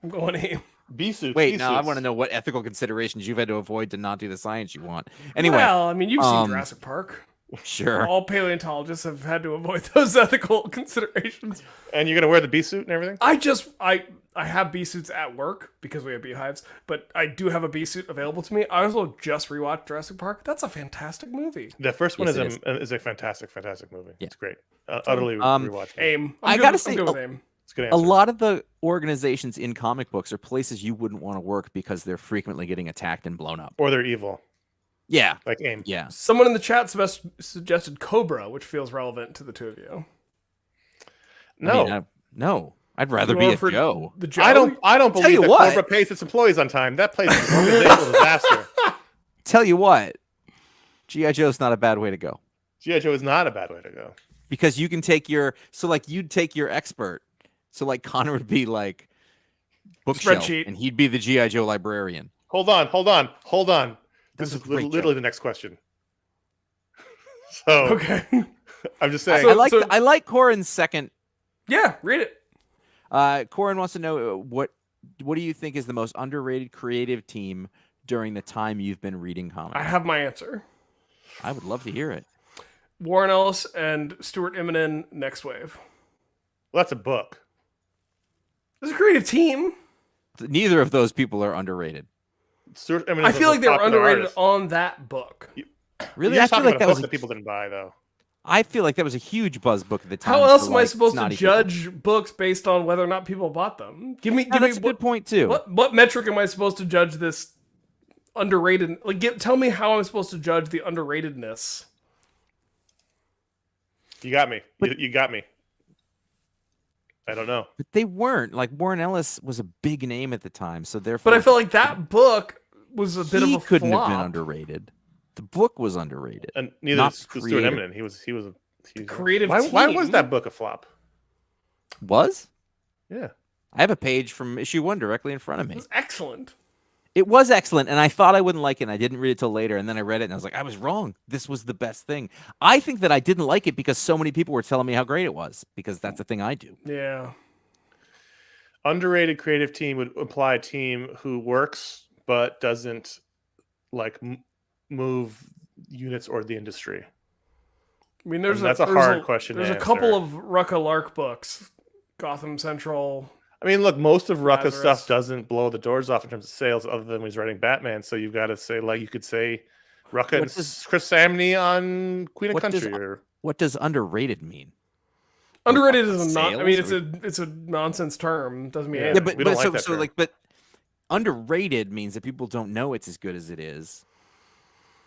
I'm going AIM. B-suits. Wait, now I want to know what ethical considerations you've had to avoid to not do the science you want. Anyway, well, I mean, you've seen Jurassic Park. Sure. All paleontologists have had to avoid those ethical considerations. And you're going to wear the bee-suit and everything? I have bee-suits at work because we have beehives, but I do have a bee-suit available to me. I also just rewatched Jurassic Park. That's a fantastic movie. The first one is a fantastic movie. Yeah. It's great. Utterly rewatchable. AIM. I got to say, AIM. A lot of the organizations in comic books are places you wouldn't want to work because they're frequently getting attacked and blown up. Or they're evil. Yeah. Like AIM. Yeah. Someone in the chat suggested Cobra, which feels relevant to the 2 of you. No. No. I'd rather be a Joe. The Joe. I don't believe that Cobra pays its employees on time. That place is an organizational disaster. Tell you what, G.I. Joe's not a bad way to go. G.I. Joe is not a bad way to go. Because you can take you'd take your expert. So like Connor would be like bookshelf, and he'd be the G.I. Joe librarian. Hold on. This is literally the next question. So okay, I'm just saying. I like Corin's second. Yeah, read it. Corin wants to know what do you think is the most underrated creative team during the time you've been reading comics? I have my answer. I would love to hear it. Warren Ellis and Stuart Immonen, Next Wave. Well, that's a book. It's a creative team. Neither of those people are underrated. I feel like they were underrated on that book. Really, You're I feel talking like about that a was book that people didn't buy, though. I feel like that was a huge buzz book at the time. How else for, am I like, supposed to snotty judge books based on whether or not people bought them? Give me that's a good point too. What metric am I supposed to judge this underrated? Like, tell me how I'm supposed to judge the underratedness. You got me. You got me. I don't know. But they weren't. Like, Warren Ellis was a big name at the time, so therefore. But I feel like that book was a bit of a couldn't flop. have been underrated. The book was underrated. And neither Not is Stuart creator. Eminem. He was creative Why team. was that book a flop? Was? Yeah. I have a page from issue 1 directly in front of It me. was excellent. It was excellent, and I thought I wouldn't like it, and I didn't read it till later, and then I read it, and I was like, I was wrong. This was the best thing. I think that I didn't like it because so many people were telling me how great it was, because that's the thing I do. Yeah. Underrated creative team would imply a team who works but doesn't like move units or the industry. I mean, That's a hard question to There's a answer. couple of Rucka Lark books. Gotham Central. I mean, look, most of Rucka's Lazarus. stuff doesn't blow the doors off in terms of sales, other than when he's writing Batman. So you've got to say, like, you could say Rucka and Chris Samney on Queen and Country. What does underrated mean? Underrated is a Sales, I mean, it's a nonsense term. Doesn't mean Yeah, anything. but we don't like that term. but underrated means that people don't know it's as good as it is.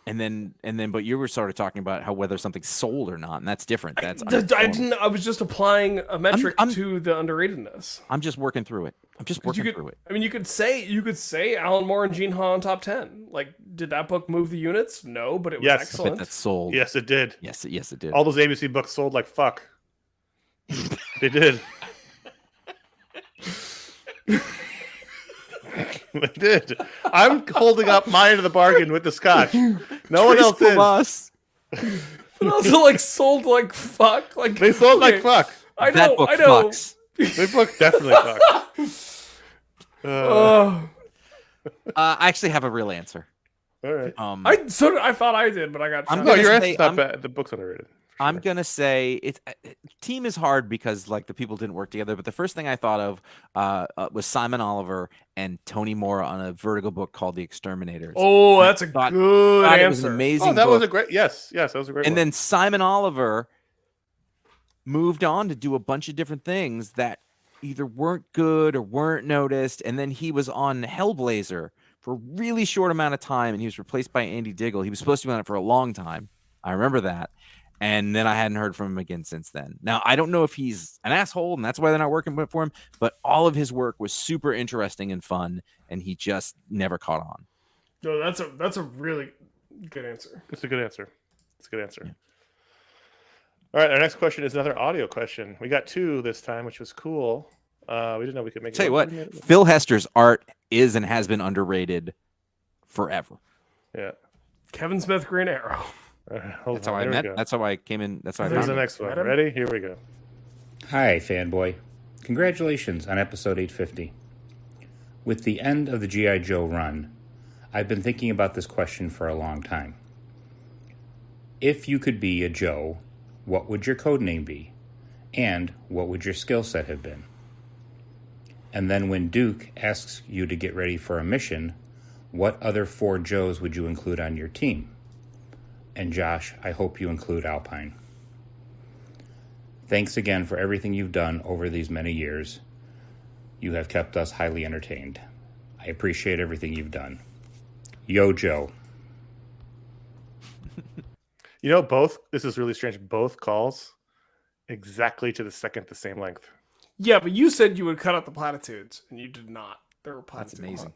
And then, but you were sort of talking about how whether something's sold or not, and that's different. That's I was just applying a metric to the underratedness. I'm just working through it. I'm just working through it. I mean, you could say Alan Moore and Gene Ha on top 10. Like, did that book move the units? No, but it was excellent. That's sold. Yes, it did. Yes, it did. All those ABC books sold like fuck. They did. They did. I'm holding up my end of the bargain with the scotch. No one else did. But also, like, sold like fuck. Like, They sold like fuck. I know. That book I know. fucks. They book definitely fuck. I actually have a real answer. All right. I thought I did, but I got. I'm shot. No, gonna your say- answer's not bad. The book's underrated. I'm gonna say it's team is hard because like the people didn't work together. But the first thing I thought of was Simon Oliver and Tony Moore on a Vertigo book called The Exterminators. Oh, that's a Thought- good It was an answer. amazing. Oh, that book. was a great. Yes, that was a great. And one. then Simon Oliver moved on to do a bunch of different things that either weren't good or weren't noticed. And then he was on Hellblazer for a really short amount of time, and he was replaced by Andy Diggle. He was supposed to be on it for a long time. I remember that. And then I hadn't heard from him again since then. Now, I don't know if he's an asshole and that's why they're not working for him, but all of his work was super interesting and fun, and he just never caught on. No, that's a really good answer. It's a good answer. It's a good answer. Yeah. All right, our next question is another audio question. We got 2 this time, which was cool. We didn't know we could make it. Tell you what, Phil Hester's art is and has been underrated forever. Yeah. Kevin Smith, Green Arrow. That's how I met. That's how I came in. That's how I Here's found the it. next one. Ready? Here we go. Hi, fanboy. Congratulations on episode 850. With the end of the G.I. Joe run, I've been thinking about this question for a long time. If you could be a Joe, what would your code name be? And what would your skill set have been? And then when Duke asks you to get ready for a mission, what other 4 Joes would you include on your team? And Josh, I hope you include Alpine. Thanks again for everything you've done over these many years. You have kept us highly entertained. I appreciate everything you've done. Yo, Joe. You know, this is really strange. Both calls exactly to the second the same length. Yeah, but you said you would cut out the platitudes, and you did not. There were platitudes. That's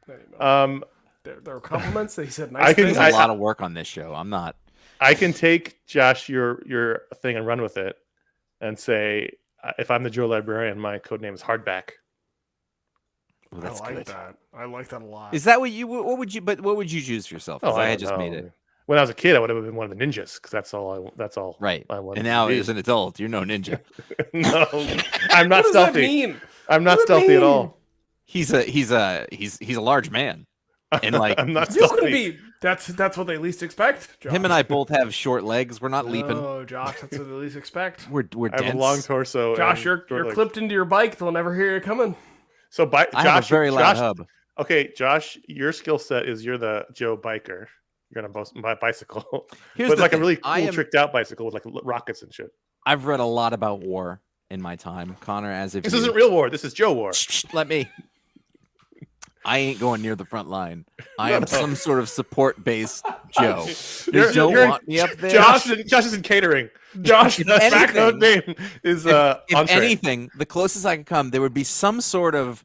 amazing. There were compliments. They said nice things. There's a lot of work on this show. I'm not. I can take, Josh, your thing and run with it and say, if I'm the Joe Librarian, my code name is Hardback. Well, that's I like good. that. I like that a lot. Is that what you? What would you choose for yourself? Because I had just made it. When I was a kid, I would have been one of the ninjas because that's all. Right. I wanted. And now, to be. as an adult, you're no ninja. No, I'm not what stealthy. Does that mean? I'm not stealthy at all. He's a large man, and like I'm not You stealthy. could be. That's what they least expect. Josh. him and I both have short legs. We're not leaping. Oh, Josh, that's what they least expect. We're I have dense. a long torso. Josh, and you're short legs. clipped into your bike. They'll never hear you coming. So, I have a very loud hub. Okay, Josh, your skill set is you're the Joe biker. You're on a bicycle, Here's but the like thing. a really cool tricked out bicycle with like rockets and shit. I've read a lot about war in my time, Connor. As if this isn't real war, this is Joe war. Let me. I ain't going near the front line. I am some sort of support-based Joe. You don't want me up there. Josh is in catering. Josh, back name is if anything, the closest I could come, there would be some sort of,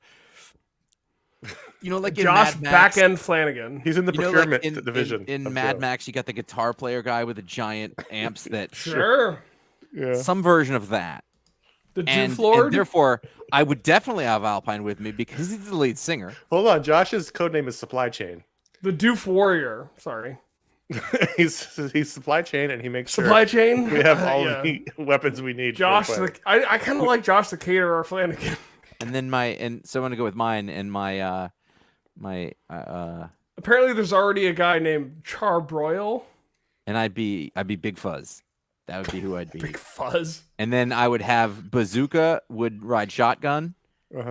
like in Josh Mad Max, Backend Flanagan. He's in the procurement division. In Mad Max, you got the guitar player guy with the giant amps that sure. Yeah. Some version of that. The and therefore, I would definitely have Alpine with me because he's the lead singer. Hold on, Josh's codename is Supply Chain. The Doof Warrior. Sorry. he's supply chain, and he makes supply chain. We have all the weapons we need. Josh, I kind of like Josh the Caterer Flanagan. And then so I'm gonna go with mine and my Apparently, there's already a guy named Charbroil. And I'd be Big Fuzz. That would be who I'd be. Big Fuzz. And then I would have Bazooka would ride shotgun,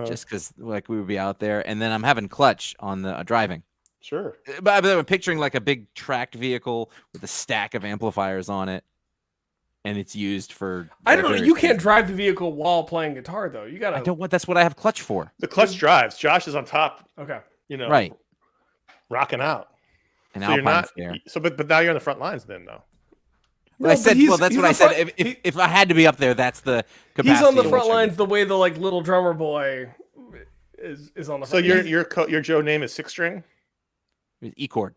just because we would be out there. And then I'm having Clutch on the driving. Sure. But I'm picturing like a big tracked vehicle with a stack of amplifiers on it, and it's used for. I don't know. You can't drive the vehicle while playing guitar, though. You gotta. I don't want. That's what I have Clutch for. The Clutch drives. Josh is on top. Okay. Right. Rocking out. And Alpine's there. So, but now you're on the front lines, then, though. Well, I said. Well, that's what I said. If I had to be up there, that's the capacity. He's on the front lines the way the little drummer boy is on the. So your Joe name is 6-string. E-chord.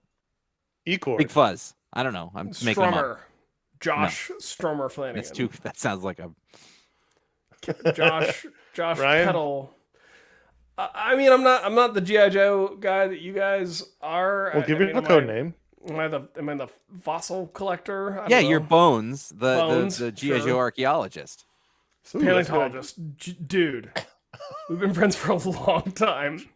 E-chord. Big Fuzz. I don't know. I'm making them up. Josh Strummer Flanagan. That's too. That sounds like a. Josh Ryan? Peddle. I mean, I'm not the G.I. Joe guy that you guys are. Well, give me a code name. Am I the fossil collector? Yeah, you're Bones, Bones, the G.I. Joe archaeologist. Paleontologist. Dude. We've been friends for a long time.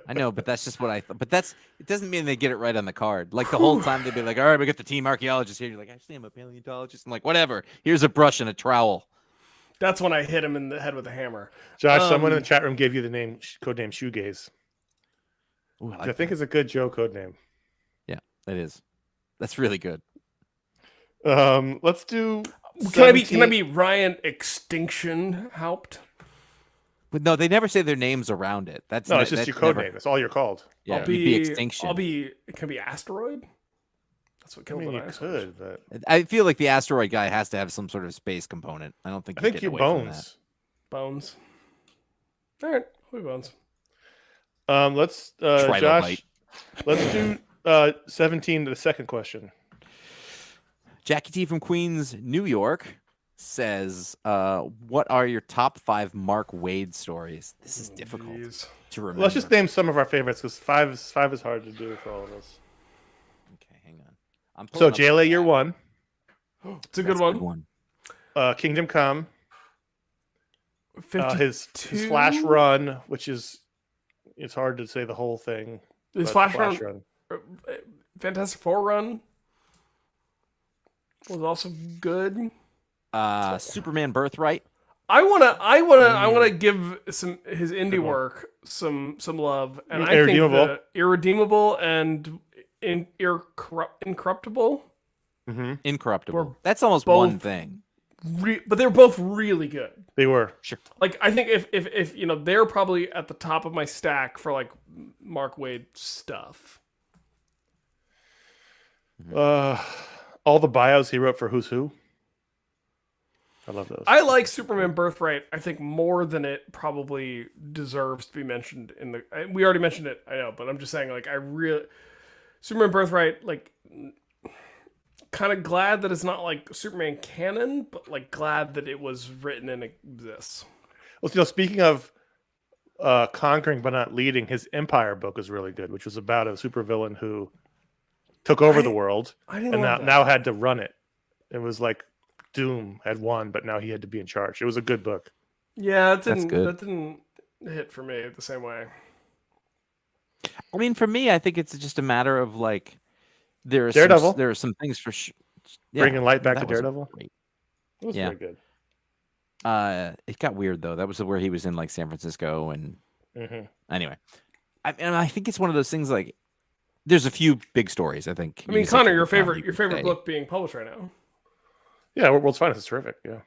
I know, but that's just what I thought. But it doesn't mean they get it right on the card. Like the whole time they'd be like, all right, we got the team archaeologist here. You're like, actually, I'm a paleontologist. I'm like, whatever. Here's a brush and a trowel. That's when I hit him in the head with a hammer. Josh, someone in the chat room gave you the codename Shoegaze. Ooh, I think it's a good Joe codename. Yeah, it is. That's really good. Let's do. Can I be Ryan Extinction Haupt? But no, they never say their names around it. It's just your code name. That's all you're called. Yeah, I'll be Extinction. Can I be Asteroid? That's what killed you could, but I feel like the asteroid guy has to have some sort of space component. I don't think. I think you're Bones. Bones. All right, we Bones. Let's Josh. Let's do 17 to the second question. Jackie T from Queens, New York says, what are your top 5 Mark Wade stories? This is difficult to remember. Let's just name some of our favorites because 5 is hard to do for all of us. Okay, hang on. So JLA Year 1. It's a good one. Kingdom Come. His Flash Run, which it's hard to say the whole thing. His Flash Run. Fantastic Four run was also good. Superman Birthright. I wanna give his indie work some love, and I think the Irredeemable and Incorruptible. Mm-hmm. Incorruptible. That's almost one thing. But they were both really good. They were. Sure. Like I think if they're probably at the top of my stack for like Mark Wade stuff. All the bios he wrote for Who's Who. I love those. I like Superman Birthright, I think, more than it probably deserves to be mentioned in the. We already mentioned it, I know, but I'm just saying, like, Superman Birthright, like, kind of glad that it's not like Superman canon, but like glad that it was written and exists. Well, speaking of conquering but not leading, his Empire book was really good, which was about a supervillain who took over the world and now had to run it. It was like Doom had won, but now he had to be in charge. It was a good book. Yeah, that didn't hit for me the same way. I mean, for me, I think it's just a matter of like there are some things for bringing light back to Daredevil. It was very good. It got weird though. That was where he was in like San Francisco and anyway. I think it's one of those things like there's a few big stories. I think. I mean, Connor, your favorite book being published right now. Yeah, World's Finest is terrific. Yeah.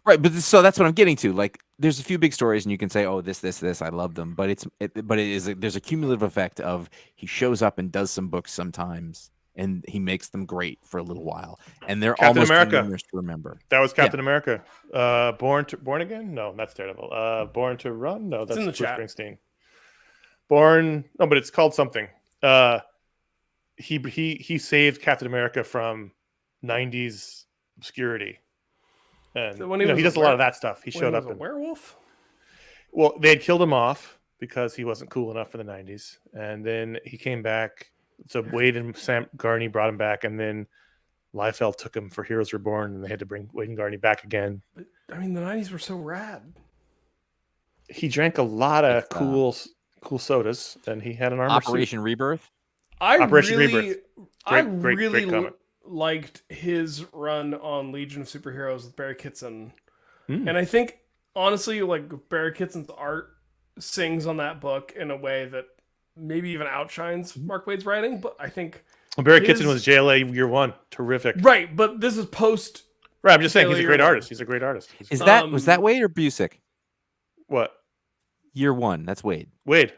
Right, but so that's what I'm getting to. Like, there's a few big stories, and you can say, "Oh, this, I love them," but there's a cumulative effect of he shows up and does some books sometimes, and he makes them great for a little while, and they're Captain almost America. humorous to remember. That was Captain America. Born Again? No, that's Daredevil. Born to Run? No, that's in the Bruce chat. Springsteen. No, but it's called something. He saved Captain America from 90s obscurity. And So when he does a lot of that stuff. He showed up a werewolf. Well, they had killed him off because he wasn't cool enough for the 90s. And then he came back. So Wade and Sam Garney brought him back, and then Liefeld took him for Heroes Reborn, and they had to bring Wade and Garney back again. But, I mean, the 90s were so rad. He drank a lot of cool sodas, and he had an armor Operation suit. Rebirth. Operation Rebirth. Great comment. Liked his run on Legion of Superheroes with Barry Kitson. Mm. And I think, honestly, like Barry Kitson's art sings on that book in a way that maybe even outshines Mark Waid's writing, but I think... Well, Barry Kitson was JLA year one. Terrific. Right, but this is post... Right, I'm just saying he's a JLA great year artist. He's a great artist. Was that Wade or Busick? What? Year one. That's Wade. Wade.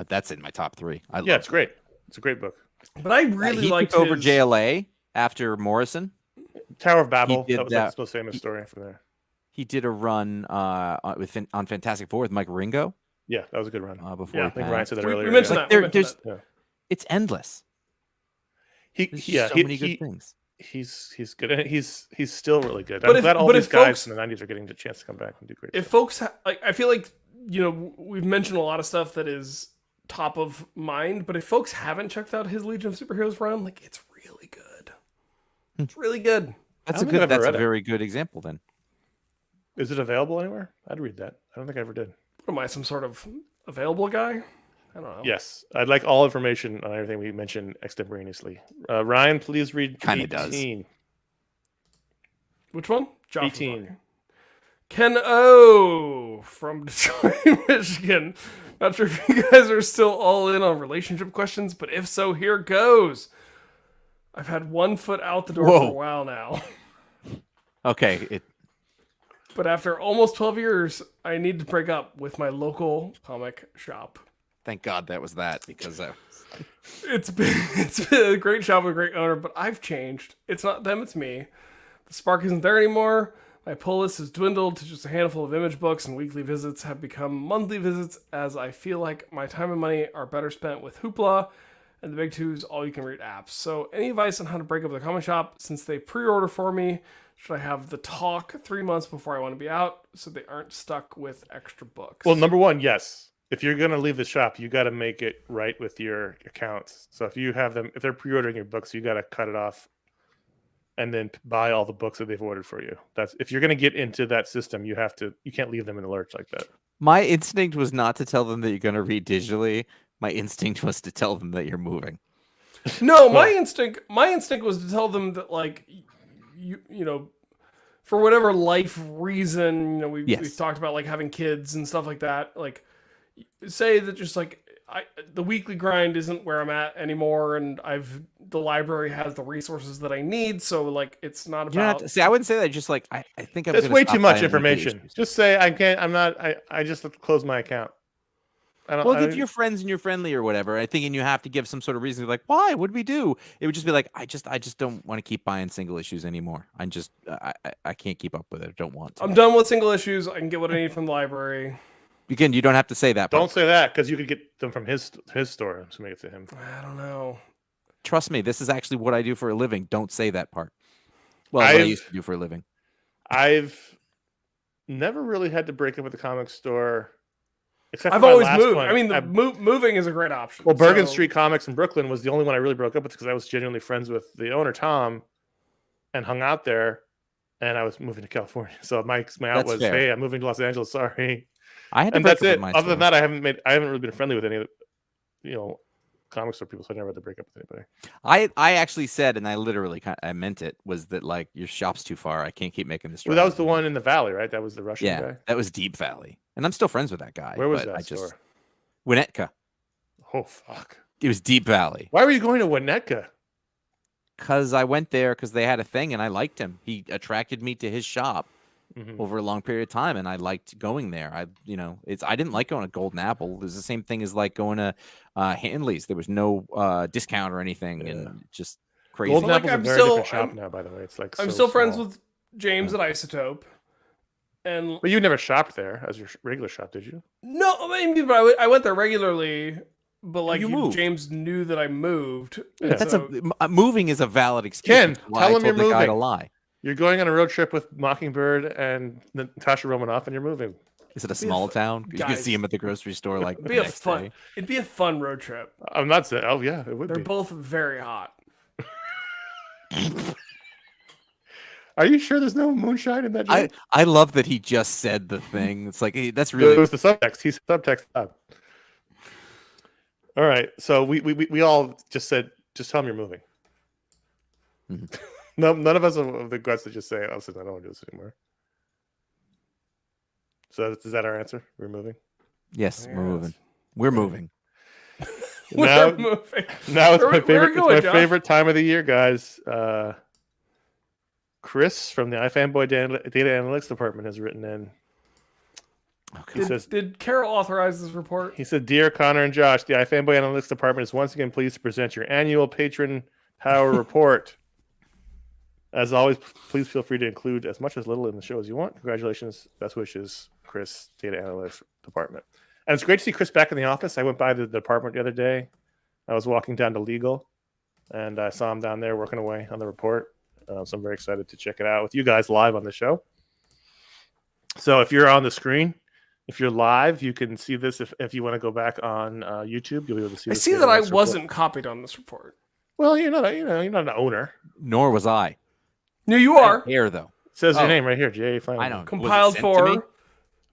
That's in my top 3. Yeah, it's great. It's a great book. But I really liked took over JLA after Morrison. Tower of Babel. Did That was like the most famous story from there. He did a run on Fantastic Four with Mike Ringo. Yeah, that was a good run. Before I think Ryan said that earlier. We mentioned that. It's endless. There's so many good things. He's good. And he's still really good. But I'm glad all these guys in the 90s are getting the chance to come back and do great if stuff. folks I feel like we've mentioned a lot of stuff that is top of mind, but if folks haven't checked out his Legion of Superheroes run, like, it's really good. It's really good. That's a very good example then. Is it available anywhere? I'd read that. I don't think I ever did. What am I, some sort of available guy? I don't know. Yes, I'd like all information on everything we mentioned extemporaneously. Ryan, please read 18. Which one? Josh 18. Ken O from Detroit, Michigan. Not sure if you guys are still all in on relationship questions, but if so, here goes. I've had one foot out the door for a while now. Okay. But after almost 12 years, I need to break up with my local comic shop. Thank God that was that, because it's been a great shop with a great owner, but I've changed. It's not them, it's me. The spark isn't there anymore. My pull list has dwindled to just a handful of image books, and weekly visits have become monthly visits, as I feel like my time and money are better spent with Hoopla and the big two's all-you-can-read apps. So any advice on how to break up with a comic shop since they pre-order for me? Should I have the talk 3 months before I want to be out so they aren't stuck with extra books? Well, number one, yes. If you're going to leave the shop, you got to make it right with your accounts. So if you have them, if they're pre-ordering your books, you got to cut it off and then buy all the books that they've ordered for you. That's if you're going to get into that system, you can't leave them in the lurch like that. My instinct was not to tell them that you're going to read digitally. My instinct was to tell them that you're moving. No, my instinct was to tell them that, like, you know, for whatever life reason, we've talked about, like, having kids and stuff like that. Like, say that just like the weekly grind isn't where I'm at anymore, and the library has the resources that I need. So, like, it's not about. I wouldn't say that. Just like I think I'm. That's way too much information. Just say I can't. I'm not. I just have to close my account. If you're friends and you're friendly or whatever, I think, and you have to give some sort of reason, like, why? What did we do? It would just be like, I just don't want to keep buying single issues anymore. I can't keep up with it. I don't want to. I'm done with single issues. I can get what I need from the library. Again, you don't have to say that. Don't say that, because you could get them from his store. I'm assuming it's to him. I don't know. Trust me, this is actually what I do for a living. Don't say that part. Well, what I used to do for a living. I've never really had to break up with the comic store. Except I've always moved. One. I mean, moving is a great option. Well, Bergen Street Comics in Brooklyn was the only one I really broke up with, because I was genuinely friends with the owner, Tom, and hung out there. And I was moving to California, so my out was, fair. Hey, I'm moving to Los Angeles. Sorry. I had to and break that's up it. with my Other store. than that, I haven't really been friendly with any of the, comic store people, so I never had to break up with anybody. I actually said, and I literally I meant it, was that, like, your shop's too far. I can't keep making this. Well, that was the one in the Valley, right? That was the Russian guy. That was Deep Valley, and I'm still friends with that guy. Where was that store? Winnetka. Oh, fuck. It was Deep Valley. Why were you going to Winnetka? Because I went there because they had a thing and I liked him. He attracted me to his shop over a long period of time, and I liked going there. I didn't like going to Golden Apple. It was the same thing as like going to Hanley's. There was no discount or anything, and just crazy. Golden Like, Apple's a I'm very still- different shop I'm- now, by the way. It's like I'm so still friends small. with James at Isotope, and But you never shopped there as your regular shop, did you? no, I mean, but I went there regularly. But like You moved. James knew that I moved. and Yeah. That's so- moving is a valid excuse. Ken, That's why tell I him you're told the guy to moving. lie. You're going on a road trip with Mockingbird and Natasha Romanoff, and you're moving. Is it a small town? You can guys, see him at the grocery store like It'd be a next fun. day. It'd be a fun road trip. I'm not saying. Oh yeah, it would They're be. both very hot. Are you sure there's no moonshine in that drink? I love that he just said the thing. It's like that's It really was the subtext. He's subtext up. All right, so we all just said, just tell him you're moving. Mhm. No, none of us have the guts to just say, "Oh, listen, I don't want to do this anymore." So is that our answer? We're moving. yes. We're Yes. moving. We're moving. Now- We're moving. Now it's Where- my where favorite. we going, It's my Josh? favorite time of the year, guys. Chris from the iFanboy data analytics department has written in. Okay. He says, Did Carol authorize this report? he said, "Dear Connor and Josh, the iFanboy analytics department is once again pleased to present your annual Patron Power Report. As always, please feel free to include as much as little in the show as you want. Congratulations, best wishes, Chris, data analytics department." And it's great to see Chris back in the office. I went by the department the other day. I was walking down to legal, and I saw him down there working away on the report. So I'm very excited to check it out with you guys live on the show. So if you're on the screen, if you're live, you can see this. If you want to go back on YouTube, you'll be able to see. I this see data that I analytics report. wasn't copied on this report. Well, you're not an owner. Nor was I. No, you are. Here though. It says your Oh. name right here, J. Flanagan. I know. Was it Compiled sent to me? for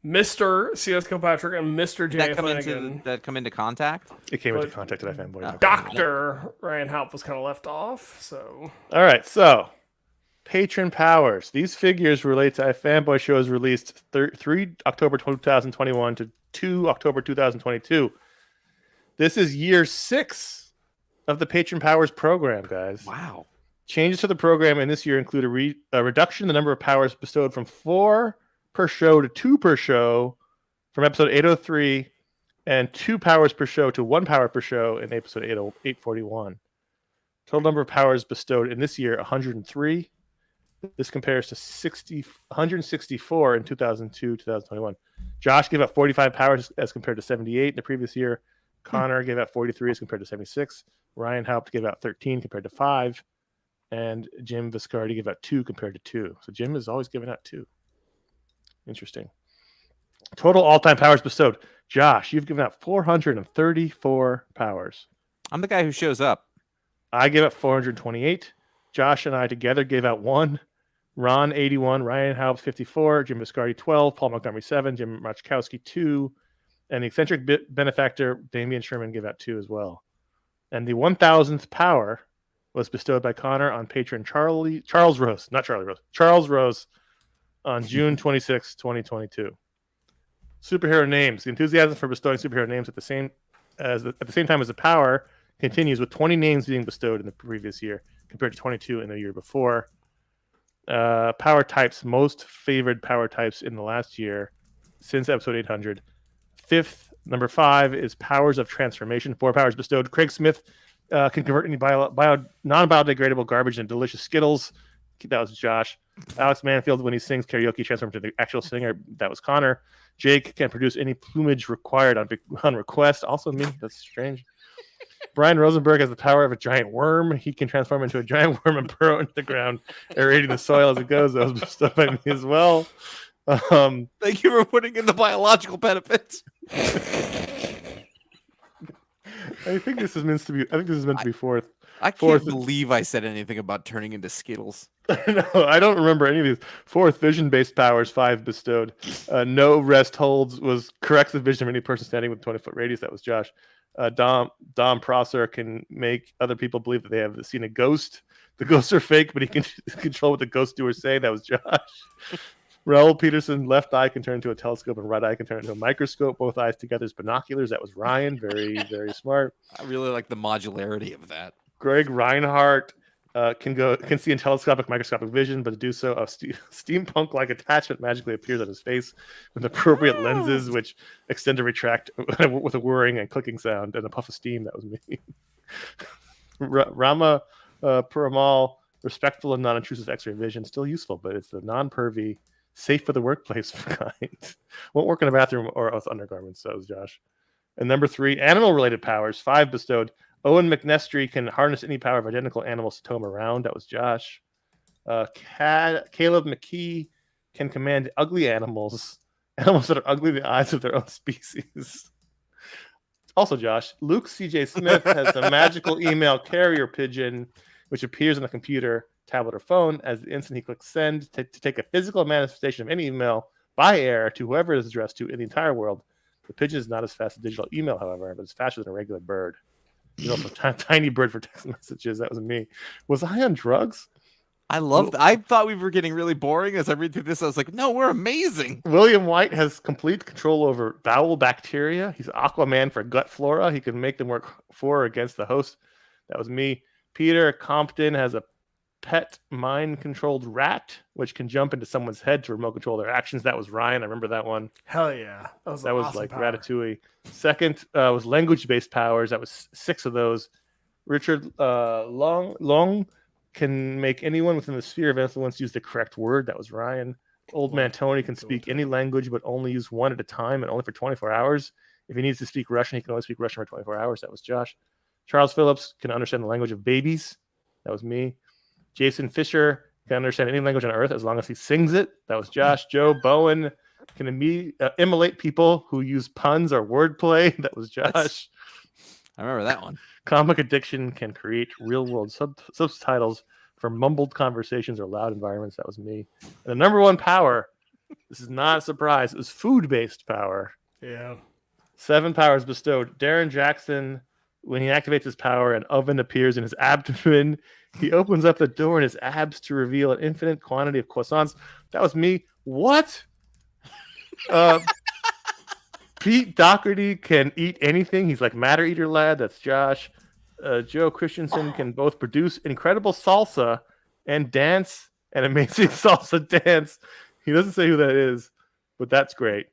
Mr. C.S. Kilpatrick and Mr. J. That Flanagan. come into contact. It came into But- contact at iFanboy. Dr. Ryan Haupt was kind of left off, so... All right, so patron powers. These figures relate to iFanboy shows released 3 October 2021 to 2 October 2022. This is year 6 of the Patron Powers program, guys. Wow. Changes to the program in this year include a reduction in the number of powers bestowed from 4 per show to 2 per show from episode 803, and 2 powers per show to 1 power per show in episode 841. Total number of powers bestowed in this year, 103. This compares to 164 in 2002, 2021. Josh gave out 45 powers as compared to 78 in the previous year. Connor gave out 43 as compared to 76. Ryan Haupt gave out 13 compared to 5. And Jim Viscardi gave out 2 compared to 2. So Jim is always giving out 2. Interesting. Total all-time powers bestowed. Josh, you've given out 434 powers. I'm the guy who shows up. I gave out 428. Josh and I together gave out 1. Ron, 81. Ryan Haupt, 54. Jim Viscardi, 12. Paul Montgomery, 7. Jim Machkowski, 2. And the eccentric benefactor, Damian Sherman, gave out 2 as well. And the 1,000th power was bestowed by Connor on patron Charles Rose on June 26, 2022. Superhero names. The enthusiasm for bestowing superhero names at the same time as the power continues, with 20 names being bestowed in the previous year compared to 22 in the year before. Power types. Most favored power types in the last year since episode 800. Number 5 is powers of transformation. 4 powers bestowed. Craig Smith can convert any non-biodegradable garbage into delicious Skittles. That was Josh. Alex Manfield, when he sings karaoke, transforms to the actual singer. That was Connor. Jake can produce any plumage required on request. Also me. That's strange. Brian Rosenberg has the power of a giant worm. He can transform into a giant worm and burrow into the ground, aerating the soil as it goes. That was stuff by me as well. Thank you for putting in the biological benefits. I think this is meant to be fourth. I can't Fourth- believe I said anything about turning into Skittles. No, I don't remember any of these. 4th, vision-based powers, 5 bestowed. No rest holds was corrects the vision of any person standing with 20-foot radius. That was Josh. Dom Prosser can make other people believe that they have seen a ghost. The ghosts are fake, but he can control what the ghost doers say. That was Josh. Raoul Peterson, left eye can turn into a telescope and right eye can turn into a microscope. Both eyes together is binoculars. That was Ryan. Very, very smart. I really like the modularity of that. Greg Reinhardt can see in telescopic microscopic vision, but to do so, a steampunk-like attachment magically appears on his face with appropriate lenses, which extend to retract with a whirring and clicking sound and a puff of steam. That was me. Rama Puramal, respectful and non-intrusive X-ray vision, still useful, but it's the non-pervy, safe for the workplace kind. Won't work in a bathroom or with undergarments, says Josh. And number 3, animal-related powers, 5 bestowed. Owen McNestry can harness any power of identical animals to tow him around. That was Josh. Caleb McKee can command ugly animals that are ugly in the eyes of their own species. Also Josh. Luke C.J. Smith has a magical email carrier pigeon, which appears on the computer, tablet, or phone as the instant he clicks send to take a physical manifestation of any email by air to whoever it is addressed to in the entire world. The pigeon is not as fast as digital email, however, but it's faster than a regular bird. He's also a tiny bird for text messages. That was me. Was I on drugs? I thought we were getting really boring. As I read through this, I was like, no, we're amazing. William White has complete control over bowel bacteria. He's Aquaman for gut flora. He can make them work for or against the host. That was me. Peter Compton has a pet mind-controlled rat, which can jump into someone's head to remote control their actions. That was Ryan. I remember that one. Hell yeah. That was awesome like power. Ratatouille. Second was language-based powers. That was 6 of those. Richard Long can make anyone within the sphere of influence use the correct word. That was Ryan. Old Man Tony can speak any language, but only use one at a time and only for 24 hours. If he needs to speak Russian, he can only speak Russian for 24 hours. That was Josh. Charles Phillips can understand the language of babies. That was me. Jason Fisher can understand any language on Earth as long as he sings it. That was Josh. Joe Bowen can immolate people who use puns or wordplay. That was Josh. I remember that one. Comic Addiction can create real-world subtitles for mumbled conversations or loud environments. That was me. And the number 1 power, this is not a surprise, is food-based power. Yeah. 7 powers bestowed. Darren Jackson, when he activates his power, an oven appears in his abdomen. He opens up the door in his abs to reveal an infinite quantity of croissants. That was me. What? Pete Doherty can eat anything. He's like Matter Eater Lad. That's Josh. Joe Christensen can both produce incredible salsa and dance an amazing salsa dance. He doesn't say who that is, but that's great.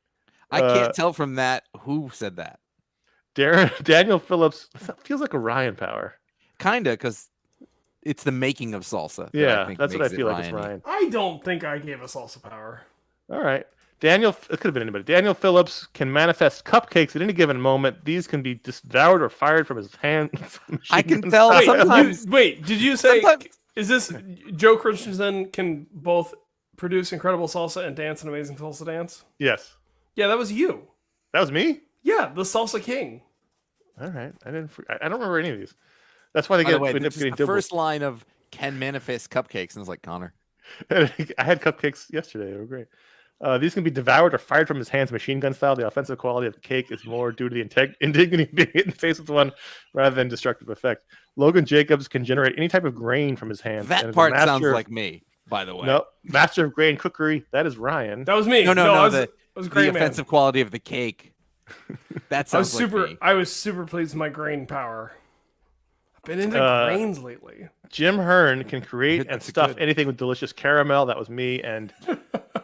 I can't tell from that who said that. Daniel Phillips feels like a Ryan power. Kinda, because it's the making of salsa. Yeah, that's what I feel like it's Ryan. I don't think I gave a salsa power. All right. It could have been anybody. Daniel Phillips can manifest cupcakes at any given moment. These can be devoured or fired from his hands. I can tell sometimes. Wait, did you say, is this Joe Christensen can both produce incredible salsa and dance an amazing salsa dance? Yes. Yeah, that was you. That was me? Yeah, the salsa king. All right. I don't remember any of these. That's why they end up getting the first line of can manifest cupcakes, and it's like Connor. I had cupcakes yesterday. They were great. These can be devoured or fired from his hands, machine gun style. The offensive quality of the cake is more due to the indignity of being hit in the face with one rather than destructive effect. Logan Jacobs can generate any type of grain from his hands. That part sounds like me, by the way. No, master of grain cookery. That is Ryan. That was me. No. The offensive quality of the cake. That sounds like me. I was super pleased with my grain power. I've been into grains lately. Jim Hearn can create and stuff anything with delicious caramel. That was me. And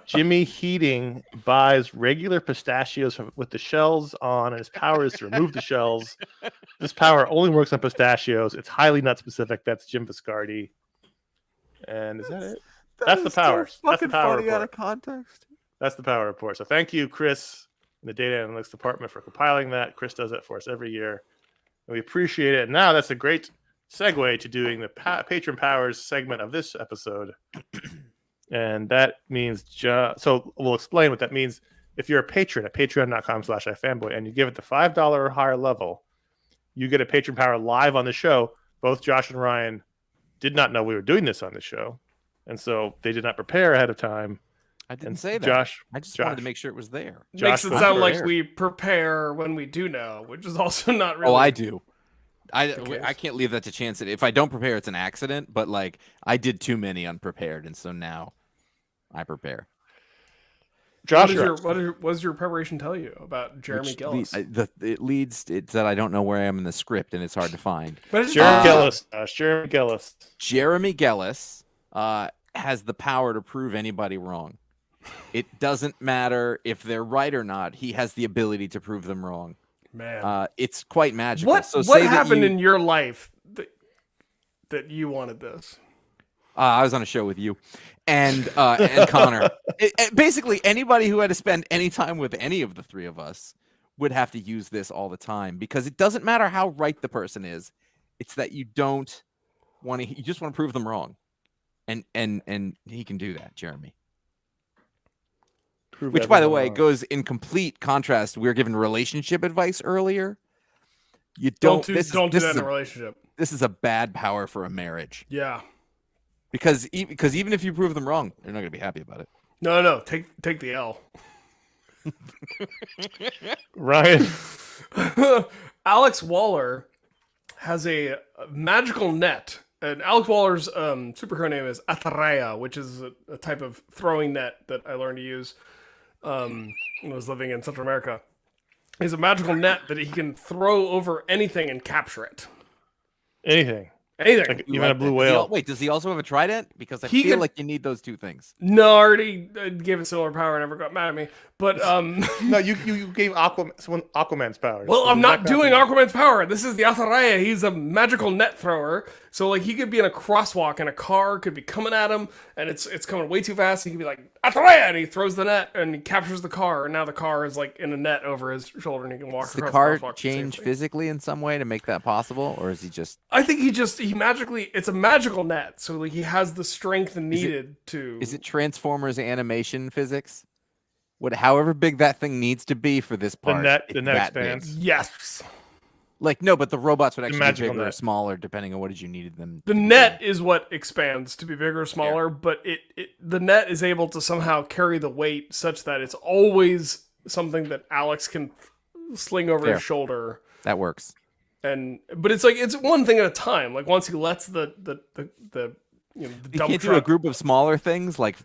Jimmy Heating buys regular pistachios with the shells on, and his power is to remove the shells. This power only works on pistachios. It's highly nut specific. That's Jim Viscardi. And is that it? That's the power. That's the power report. Out of context. That's the power report. So thank you, Chris, in the data analytics department, for compiling that. Chris does that for us every year, and we appreciate it. And now that's a great segue to doing the Patron Powers segment of this episode. And that means, so we'll explain what that means. If you're a patron at patreon.com/iFanboy and you give it the $5 or higher level, you get a Patron Power live on the show. Both Josh and Ryan did not know we were doing this on the show, and so they did not prepare ahead of time. I didn't say that. I just wanted to make sure it was there. Makes it sound like we prepare when we do know, which is also not really. Oh, I do. I can't leave that to chance. If I don't prepare, it's an accident. But like I did too many unprepared, and so now I prepare. Josh, what does your preparation tell you about Jeremy Gillis? It said I don't know where I am in the script, and it's hard to find. But Jeremy Gillis. Jeremy Gillis. Jeremy Gillis has the power to prove anybody wrong. It doesn't matter if they're right or not. He has the ability to prove them wrong. Man, it's quite magical. What happened in your life that you wanted this? I was on a show with you and Connor. Basically, anybody who had to spend any time with any of the three of us would have to use this all the time, because it doesn't matter how right the person is. It's that you don't want to. You just want to prove them wrong, and he can do that, Jeremy. Which, by the way, goes in complete contrast. We were given relationship advice earlier. You don't do that in a relationship. This is a bad power for a marriage. Yeah. Because even if you prove them wrong, they're not going to be happy about it. No, take the L. Ryan. Alex Waller has a magical net, and Alex Waller's superhero name is Ataraya, which is a type of throwing net that I learned to use when I was living in Central America. It's a magical net that he can throw over anything and capture it. Anything. Like even a blue whale. Does he also have a trident? Because I feel like you need those two things. No, I already gave it similar power and never got mad at me. But no, you gave Aquaman's powers. Well, I'm not doing Aquaman's power. This is the Ataraya. He's a magical net thrower. So like he could be in a crosswalk and a car could be coming at him and it's coming way too fast. He could be like Ataraya, and he throws the net and he captures the car, and now the car is like in a net over his shoulder and he can walk across the crosswalk. Does the car change physically in some way to make that possible, or is he just? I think he magically. It's a magical net, so like he has the strength needed to. Is it Transformers animation physics? However big that thing needs to be for this part, the net expands. Big. Yes. Like no, but the robots would actually be bigger or smaller depending on what you needed them. The net is what expands to be bigger or smaller, but the net is able to somehow carry the weight such that it's always something that Alex can sling over his shoulder. That works. But it's like it's one thing at a time. Like once he lets the you can't do a group of smaller things like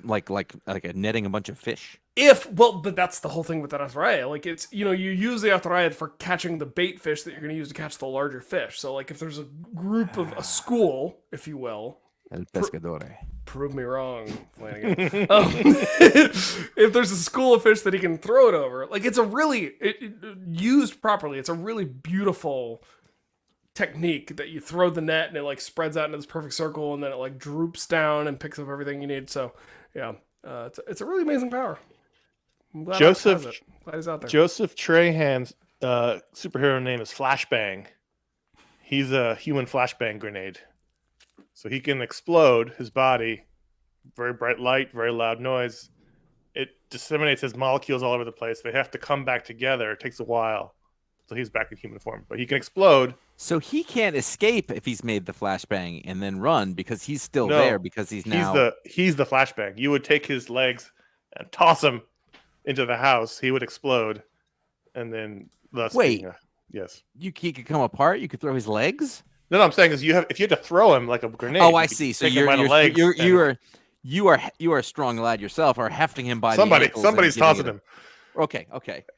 netting a bunch of fish. But that's the whole thing with the Ataraya. Like it's you use the Ataraya for catching the bait fish that you're going to use to catch the larger fish. So like if there's a group of a school, if you will, El pescadore. Prove me wrong, Flanagan. If there's a school of fish that he can throw it over, like it's a really used properly. It's a really beautiful technique that you throw the net and it like spreads out into this perfect circle and then it like droops down and picks up everything you need. So yeah, it's a really amazing power. I'm glad Joseph glad he's out there. Joseph Trahan's superhero name is Flashbang. He's a human flashbang grenade. So he can explode his body, very bright light, very loud noise. It disseminates his molecules all over the place. They have to come back together. It takes a while. So he's back in human form. But he can explode. So he can't escape if he's made the flashbang and then run because he's still there because he's now... He's the flashbang. You would take his legs and toss him into the house. He would explode. And then... Wait. Yes. He could come apart? You could throw his legs? No, I'm saying is if you had to throw him like a grenade. Oh, I see. So you are a strong lad yourself, or hefting him by somebody's tossing him. Okay.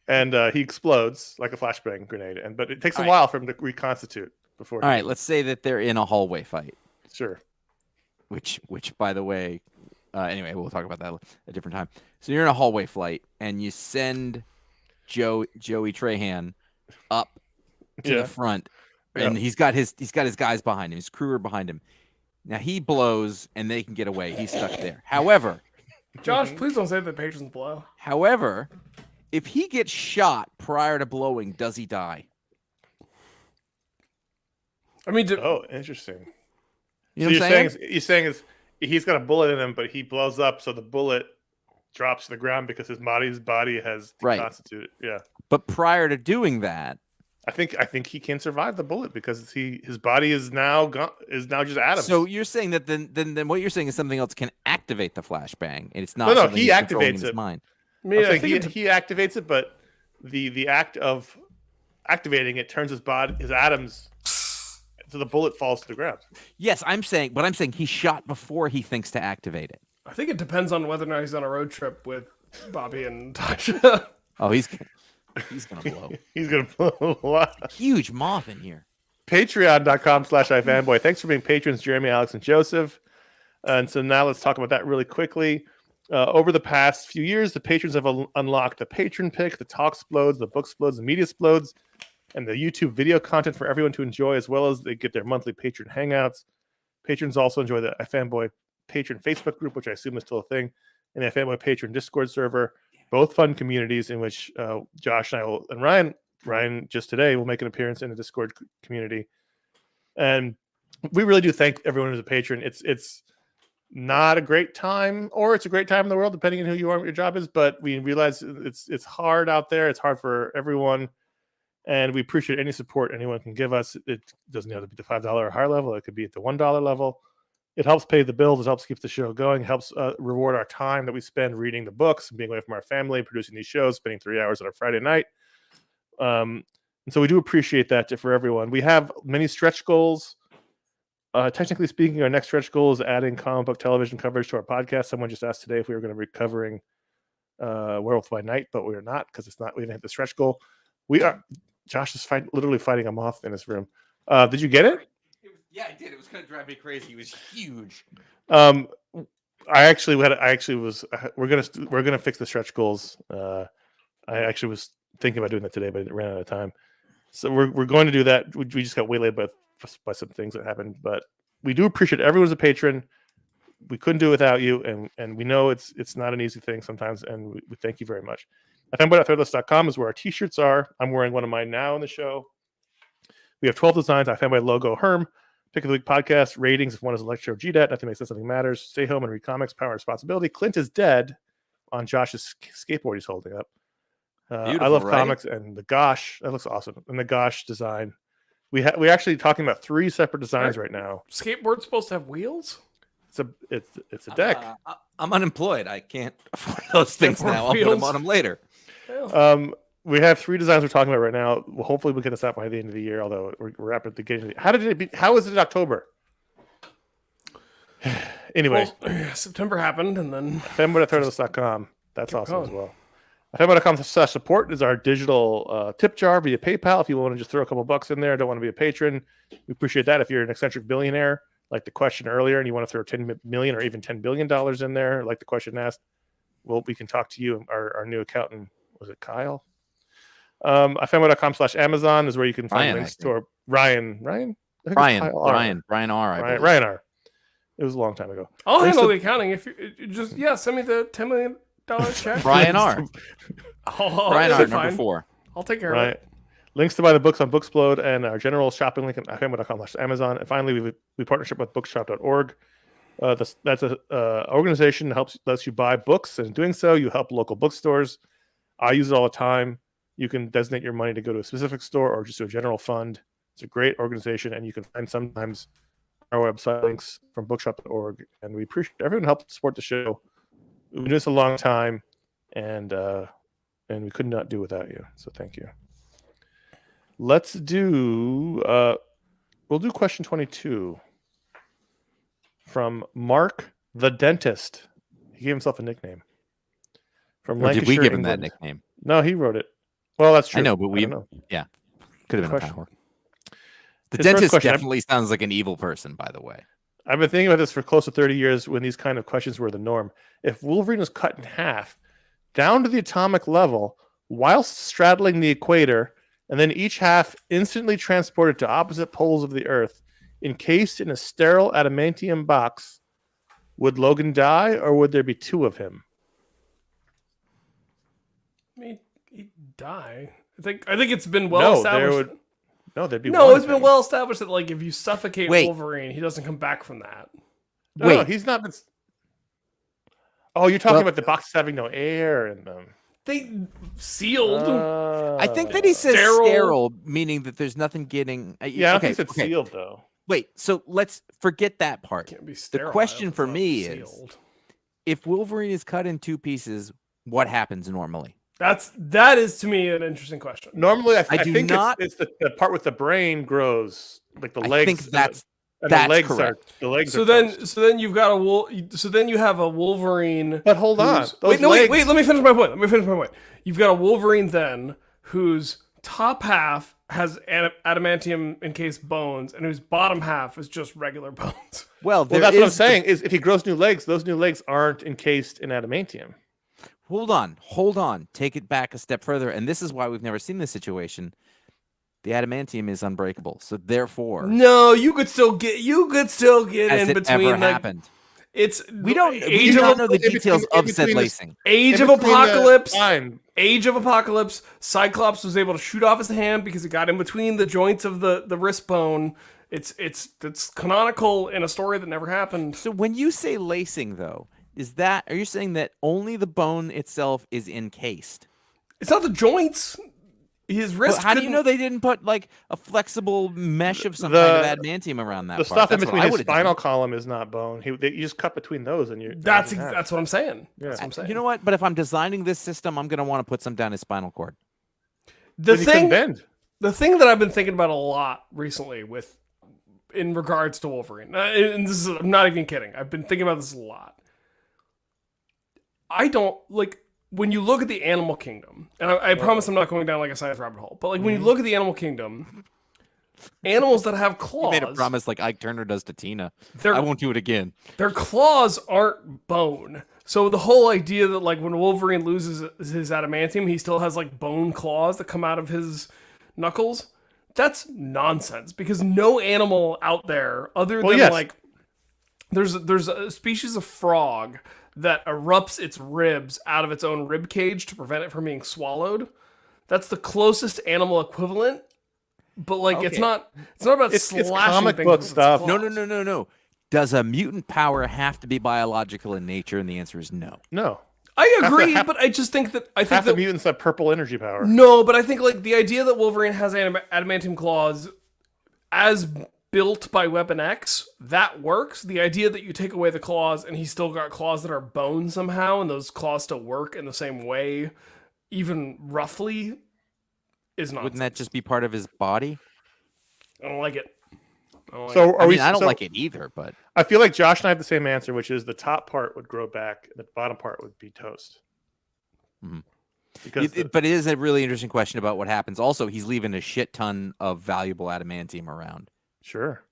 And he explodes like a flashbang grenade, but it takes a while for him to reconstitute before. All right, let's say that they're in a hallway fight. Sure. Which, by the way, anyway, we'll talk about that at a different time. So you're in a hallway fight, and you send Joey Trahan up to the front. And he's got his guys behind him. His crew are behind him. Now he blows, and they can get away. He's stuck there. However, Josh, please don't say the patrons blow. However, if he gets shot prior to blowing, does he die? I mean, interesting. You know what I'm saying? You're saying he's got a bullet in him, but he blows up, so the bullet drops to the ground because his body has deconstituted. Yeah. But prior to doing that, I think he can survive the bullet because his body is now just atoms. So you're saying that then what you're saying is something else can activate the flashbang, and it's not. No, he activates it. His mind. He activates it, but the act of activating it turns his atoms so the bullet falls to the ground. Yes, I'm saying he shot before he thinks to activate it. I think it depends on whether or not he's on a road trip with Bobby and Tasha. Oh, he's gonna blow. He's gonna blow a lot. Huge moth in here. Patreon.com/iFanboy. Thanks for being patrons, Jeremy, Alex, and Joseph. And so now let's talk about that really quickly. Over the past few years, the patrons have unlocked the Patron Pick, the Talk Explodes, the Book Explodes, the Media Explodes, and the YouTube video content for everyone to enjoy, as well as they get their monthly patron hangouts. Patrons also enjoy the iFanboy Patron Facebook group, which I assume is still a thing, and the iFanboy Patron Discord server, both fun communities in which Josh and I will, and Ryan just today will make an appearance in the Discord community. And we really do thank everyone who's a patron. It's not a great time, or it's a great time in the world, depending on who you are and what your job is. But we realize it's hard out there. It's hard for everyone. And we appreciate any support anyone can give us. It doesn't have to be the $5 or higher level. It could be at the $1 level. It helps pay the bills. It helps keep the show going. It helps reward our time that we spend reading the books and being away from our family, producing these shows, spending 3 hours on a Friday night. And so we do appreciate that for everyone. We have many stretch goals. Technically speaking, our next stretch goal is adding comic book television coverage to our podcast. Someone just asked today if we were going to be covering Werewolf by Night, but we are not, because it's not. We didn't hit the stretch goal. We are. Josh is literally fighting a moth in his room. Did you get it? Yeah, I did. It was going to drive me crazy. It was huge. We're gonna fix the stretch goals. I actually was thinking about doing that today, but it ran out of time. So we're going to do that. We just got waylaid by some things that happened, but we do appreciate everyone as a patron. We couldn't do it without you, and we know it's not an easy thing sometimes, and we thank you very much. iFanboy.threadless.com is where our t-shirts are. I'm wearing one of mine now in the show. We have 12 designs. iFanboy logo, Herm, Pick of the Week podcast, ratings. If one is Electro GDAT, nothing makes sense, nothing matters. Stay home and read comics, power and responsibility. Clint is dead on Josh's skateboard he's holding up. I love comics, and the Gosh, that looks awesome. And the Gosh design. We're actually talking about 3 separate designs right now. Skateboard's supposed to have wheels? It's a deck. I'm unemployed. I can't afford those things now. I'll put them on them later. We have 3 designs we're talking about right now. Well, hopefully we get this out by the end of the year, although we're rapidly getting. How is it in October? Anyway, September happened, and then iFanboy.threadless.com. That's awesome as well. iFanboy.com/support is our digital tip jar via PayPal. If you want to just throw a couple bucks in there, don't want to be a patron, we appreciate that. If you're an eccentric billionaire, like the question earlier, and you want to throw $10 million or even $10 billion in there, like the question asked, well, we can talk to you. Our new accountant, was it Kyle? iFanboy.com/Amazon is where you can find links to our Bryan R. Ryan R. It was a long time ago. I'll handle the accounting if you just send me the $10 million check. Bryan R. Bryan R. Number 4. I'll take care of it. Links to buy the books on Booksplode and our general shopping link at iFanboy.com/Amazon. And finally, we partnership with bookshop.org. That's an organization that lets you buy books, and in doing so, you help local bookstores. I use it all the time. You can designate your money to go to a specific store or just to a general fund. It's a great organization, and you can find sometimes our website links from bookshop.org. And we appreciate everyone who helped support the show. We've been doing this a long time, and we could not do without you. So thank you. Let's do. We'll do question 22 from Mark the Dentist. He gave himself a nickname. From Or did we Lancashire, give him that England. nickname? No, he wrote it. Well, that's true. I know, but we know. Yeah, could have been Question. a power. The His first dentist question, definitely sounds like an evil person, by the way. I've been thinking about this for close to 30 years when these kind of questions were the norm. If Wolverine was cut in half, down to the atomic level, whilst straddling the equator, and then each half instantly transported to opposite poles of the Earth, encased in a sterile adamantium box, would Logan die, or would there be 2 of him? I mean, he'd die. I think it's been well established. There'd be No, one it's been thing. well established that like if you suffocate Wait. Wolverine, he doesn't come back from that. No, he's not been. Oh, you're talking about the boxes having no air in them. They sealed. I think that he says sterile, meaning that there's nothing getting. Yeah, I think it's sealed though. Wait, so let's forget that part. Can't be The sterile question if for it's not me sealed. is, if Wolverine is cut in 2 pieces, what happens normally? That is to me an interesting question. Normally, I do think not- it's the part with the brain grows, like the I legs. think that's And That's the legs correct. So are then, toast. so then you've got so then you have a Wolverine. But hold on. who's- Those Wait, no, legs, wait. Let me finish my point. You've got a Wolverine then whose top half has adamantium encased bones, and whose bottom half is just regular bones. Well, Well, that's what I'm saying. Is if he grows new legs, those new legs aren't encased in adamantium. Hold on. Take it back a step further, and this is why we've never seen this situation. The adamantium is unbreakable, so therefore, No, you could still get has in it between. ever like, happened? It's We don't Age know of the details in of said between lacing. Age In of between the Apocalypse. line. Age of Apocalypse. Cyclops was able to shoot off his hand because it got in between the joints of the wrist bone. It's canonical in a story that never happened. So when you say lacing, though, are you saying that only the bone itself is encased? It's not the joints. His wrist. How do you couldn't- know they didn't put like a flexible mesh of some kind of adamantium around that? The part? stuff in That's what between I his would've done. spinal column is not bone. You just cut between those, and you're That's what I'm saying. Yeah. That's what I'm saying. You know what? But if I'm designing this system, I'm going to want to put some down his spinal cord. the Then you couldn't thing bend. the thing that I've been thinking about a lot recently in regards to Wolverine, and I'm not even kidding. I've been thinking about this a lot. I don't like when you look at the animal kingdom, and I promise I'm not going down like a science rabbit hole, but like when you look at the animal kingdom, animals that have You claws, made a promise like Ike Turner does to Tina. They're- I won't do it again. their claws aren't bone. So the whole idea that like when Wolverine loses his adamantium, he still has like bone claws that come out of his knuckles. That's nonsense because no animal out there other than yes. like there's a species of frog that erupts its ribs out of its own rib cage to prevent it from being swallowed. That's the closest animal equivalent. But like it's Okay. not about It's slashing comic things book with its stuff. claws. No. Does a mutant power have to be biological in nature? And the answer is no. No. I agree, half- but I just think that Half the mutants have purple energy power. No, but I think like the idea that Wolverine has adamantium claws as built by Weapon X, that works. The idea that you take away the claws and he's still got claws that are bone somehow and those claws still work in the same way, even roughly, is nonsense. Wouldn't that just be part of his body? I don't like it. I don't like So it. are I we? mean, I don't so like it either, but I feel like Josh and I have the same answer, which is the top part would grow back, and the bottom part would be toast. Mhm. Because but it is a really interesting question about what happens. Also, he's leaving a shit ton of valuable adamantium around. sure.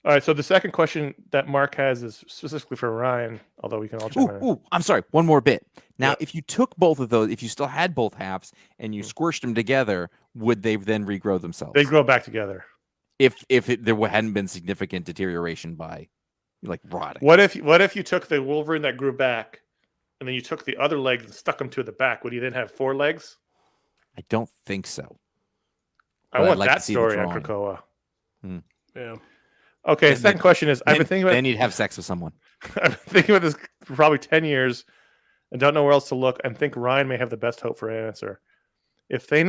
All right. So the second question that Mark has is specifically for Ryan, although we can all chime in. Ooh, I'm sorry. One more bit. Now, Yeah. if you took both of those, if you still had both halves and you squished them together, would they then regrow themselves? They grow back together. if there hadn't been significant deterioration by like rotting. What if you took the Wolverine that grew back, and then you took the other legs and stuck them to the back? Would he then have 4 legs? I don't think so. I But I'd want like to that see the story on drawing. Krakoa. Yeah. Okay. Then- Second question is: I've been thinking about Then he'd have sex with someone. I've been thinking about this for probably 10 years and don't know where else to look, and think Ryan may have the best hope for an answer. If in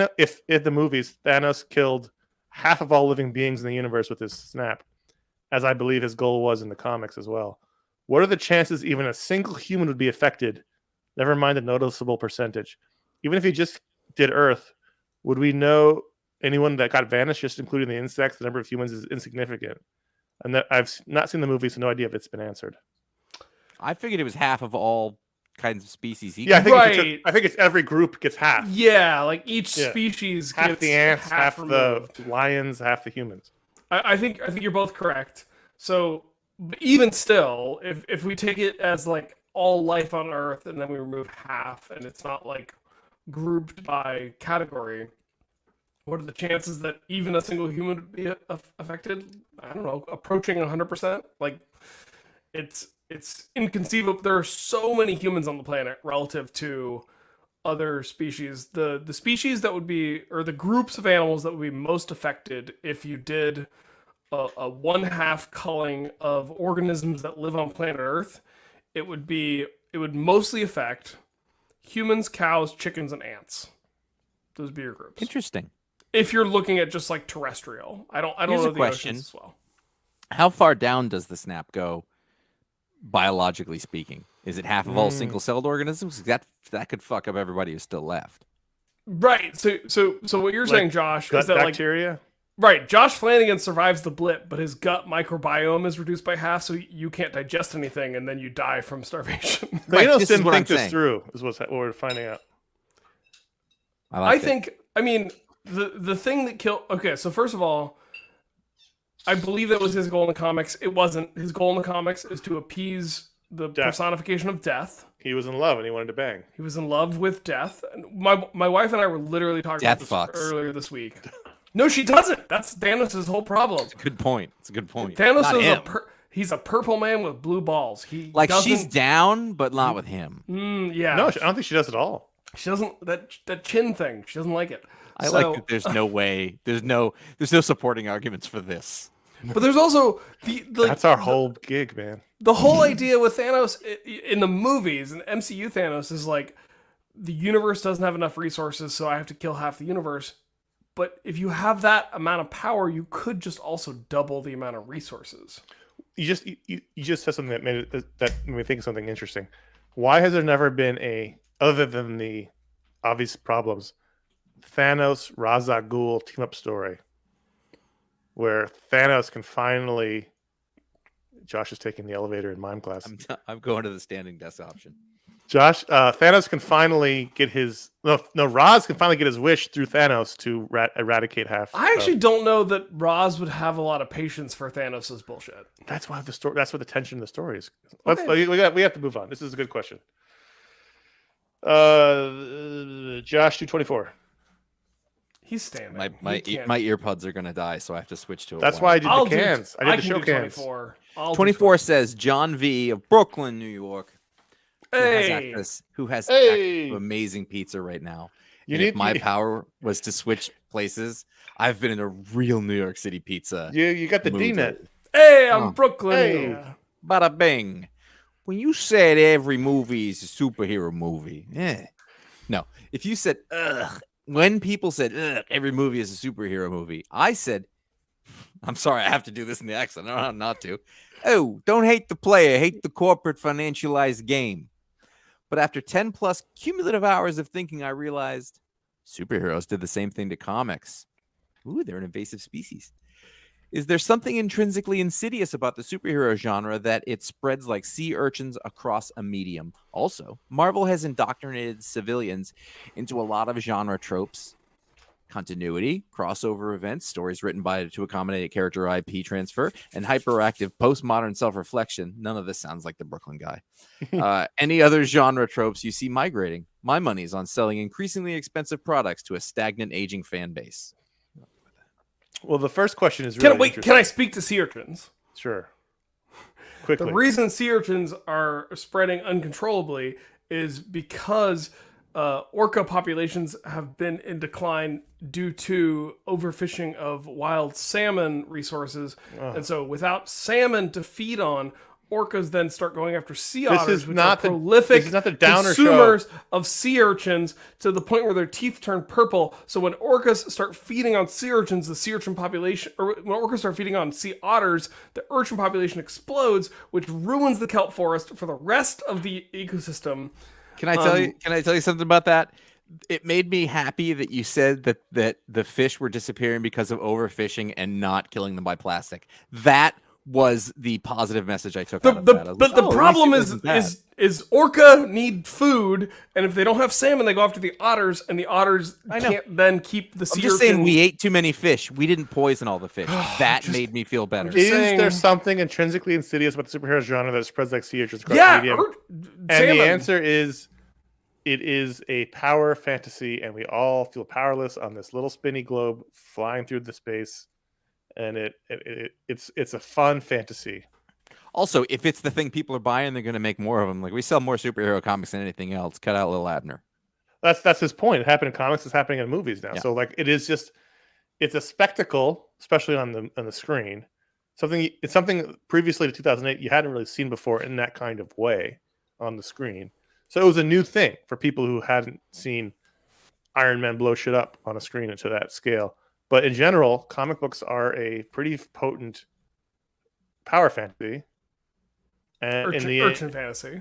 the movies Thanos killed half of all living beings in the universe with his snap, as I believe his goal was in the comics as well, what are the chances even a single human would be affected? Never mind a noticeable percentage. Even if he just did Earth, would we know anyone that got vanished, just including the insects? The number of humans is insignificant. And that I've not seen the movie, so no idea if it's been answered. I figured it was half of all kinds of species. Yeah, I think, Right. I think it's every group gets half. Yeah, like each Yeah. species Half gets the ants, half removed. the lions, half the humans. I think you're both correct. So but even still, if we take it as like all life on Earth and then we remove half and it's not like grouped by category, what are the chances that even a single human would be affected? I don't know, approaching 100%. Like it's inconceivable. There are so many humans on the planet relative to other species. The species that would be, or the groups of animals that would be most affected if you did a 1/2 culling of organisms that live on planet Earth, it would mostly affect humans, cows, chickens, and ants. Those would be your groups. Interesting. If you're looking at just like terrestrial, I don't Here's know a the question. oceans as well. How far down does the snap go, biologically speaking? Is it half of all single-celled organisms? That could fuck up everybody who's still left. Right. So what you're Like saying, Josh, Gut is that like bacteria? Right, Josh Flanagan survives the blip, but his gut microbiome is reduced by half, so you can't digest anything, and then you die from starvation. Thanos this is didn't what I'm think this saying. through, is what we're finding out. I think, I mean, the thing that killed... Okay, so first of all, I believe that was his goal in the comics. It wasn't. His goal in the comics is to appease the personification of death. He was in love and he wanted to bang. He was in love with death. My wife and I were literally talking about this earlier this week. No, she doesn't. That's Thanos' whole problem. It's a good point. It's a good point. Thanos is he's a purple man with blue balls. He she's down, but not with him. Yeah. No, I don't think she does at all. She doesn't. That chin thing. She doesn't like it. I like that. There's no way. There's no supporting arguments for this. But there's also that's our whole gig, man. The whole idea with Thanos in the movies and MCU Thanos is like the universe doesn't have enough resources, so I have to kill half the universe. But if you have that amount of power, you could just also double the amount of resources. You just said something that made me think of something interesting. Why has there never been other than the obvious problems, Thanos Ra's al Ghul team up story, where Thanos can finally... Josh is taking the elevator in mime class. I'm going to the standing desk option. Josh, Thanos can finally get his... No, Ra's can finally get his wish through Thanos to eradicate half. I actually don't know that Ra's would have a lot of patience for Thanos' bullshit. That's why that's what the tension of the story is. We have to move on. This is a good question. Josh, 224. He's standing. My earbuds are gonna die, so I have to switch to. That's why I did the cans. I did the show cans. 24 says John V of Brooklyn, New York. Who has access to amazing pizza right now. If my power was to switch places, I've been in a real New York City pizza. You got the D-net. Hey, I'm Brooklyn. Hey. Bada bing. When you said every movie is a superhero movie, no. If you said ugh, when people said ugh, every movie is a superhero movie, I said, I'm sorry, I have to do this in the accent. I don't know how not to. Oh, don't hate the player, hate the corporate financialized game. But after 10 plus cumulative hours of thinking, I realized superheroes did the same thing to comics. Ooh, they're an invasive species. Is there something intrinsically insidious about the superhero genre that it spreads like sea urchins across a medium? Also, Marvel has indoctrinated civilians into a lot of genre tropes. Continuity, crossover events, stories written to accommodate a character IP transfer, and hyperactive postmodern self-reflection. None of this sounds like the Brooklyn guy. Any other genre tropes you see migrating? My money's on selling increasingly expensive products to a stagnant, aging fan base. Well, the first question is really interesting. Can I speak to sea urchins? Sure. Quickly. The reason sea urchins are spreading uncontrollably is because orca populations have been in decline due to overfishing of wild salmon resources. And so without salmon to feed on, orcas then start going after sea otters, which are prolific consumers of sea urchins to the point where their teeth turn purple. So when orcas start feeding on sea urchins, the sea urchin population, or when orcas start feeding on sea otters, the urchin population explodes, which ruins the kelp forest for the rest of the ecosystem. Can I tell you something about that? It made me happy that you said that the fish were disappearing because of overfishing and not killing them by plastic. That was the positive message I took out of that. But the problem is orca need food, and if they don't have salmon, they go after the otters, and the otters can't then keep the sea urchin. I'm just saying we ate too many fish. We didn't poison all the fish. That made me feel better. Is there something intrinsically insidious about the superhero genre that spreads like sea urchins across the medium? And the answer is, it is a power fantasy, and we all feel powerless on this little spinny globe flying through the space. And it's a fun fantasy. Also, if it's the thing people are buying, they're going to make more of them. Like, we sell more superhero comics than anything else. Cut out Lil Abner. That's his point. It happened in comics. It's happening in movies now. Yeah. So like, it's a spectacle, especially on the screen. It's something previously to 2008 you hadn't really seen before in that kind of way on the screen. So it was a new thing for people who hadn't seen Iron Man blow shit up on a screen to that scale. But in general, comic books are a pretty potent power fantasy. And urchin fantasy.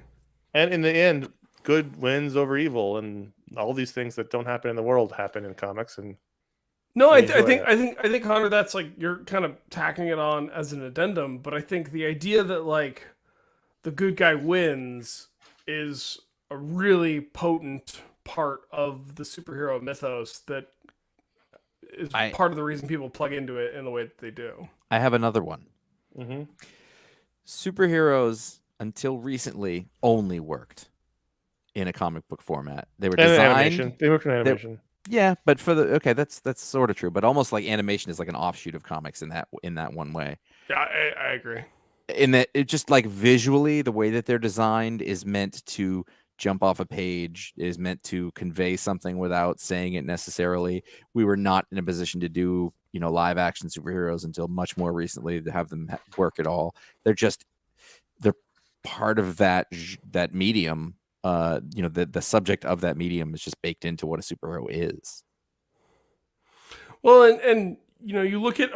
And in the end, good wins over evil, and all these things that don't happen in the world happen in comics. And No, I enjoy think Connor, that's like you're kind of tacking it on as an addendum, but I think the idea that like the good guy wins is a really potent part of the superhero mythos that is part of the reason people plug into it in the way that they do. I have another one. Mm-hmm. Superheroes until recently only worked in a comic book format. They were And designed. animation. They worked in animation. Yeah, but that's sort of true. But almost like animation is like an offshoot of comics in that one way. Yeah, I agree. In that it just like visually, the way that they're designed is meant to jump off a page, is meant to convey something without saying it necessarily. We were not in a position to do, live action superheroes until much more recently to have them work at all. They're part of that medium. The subject of that medium is just baked into what a superhero is. Well, and you look at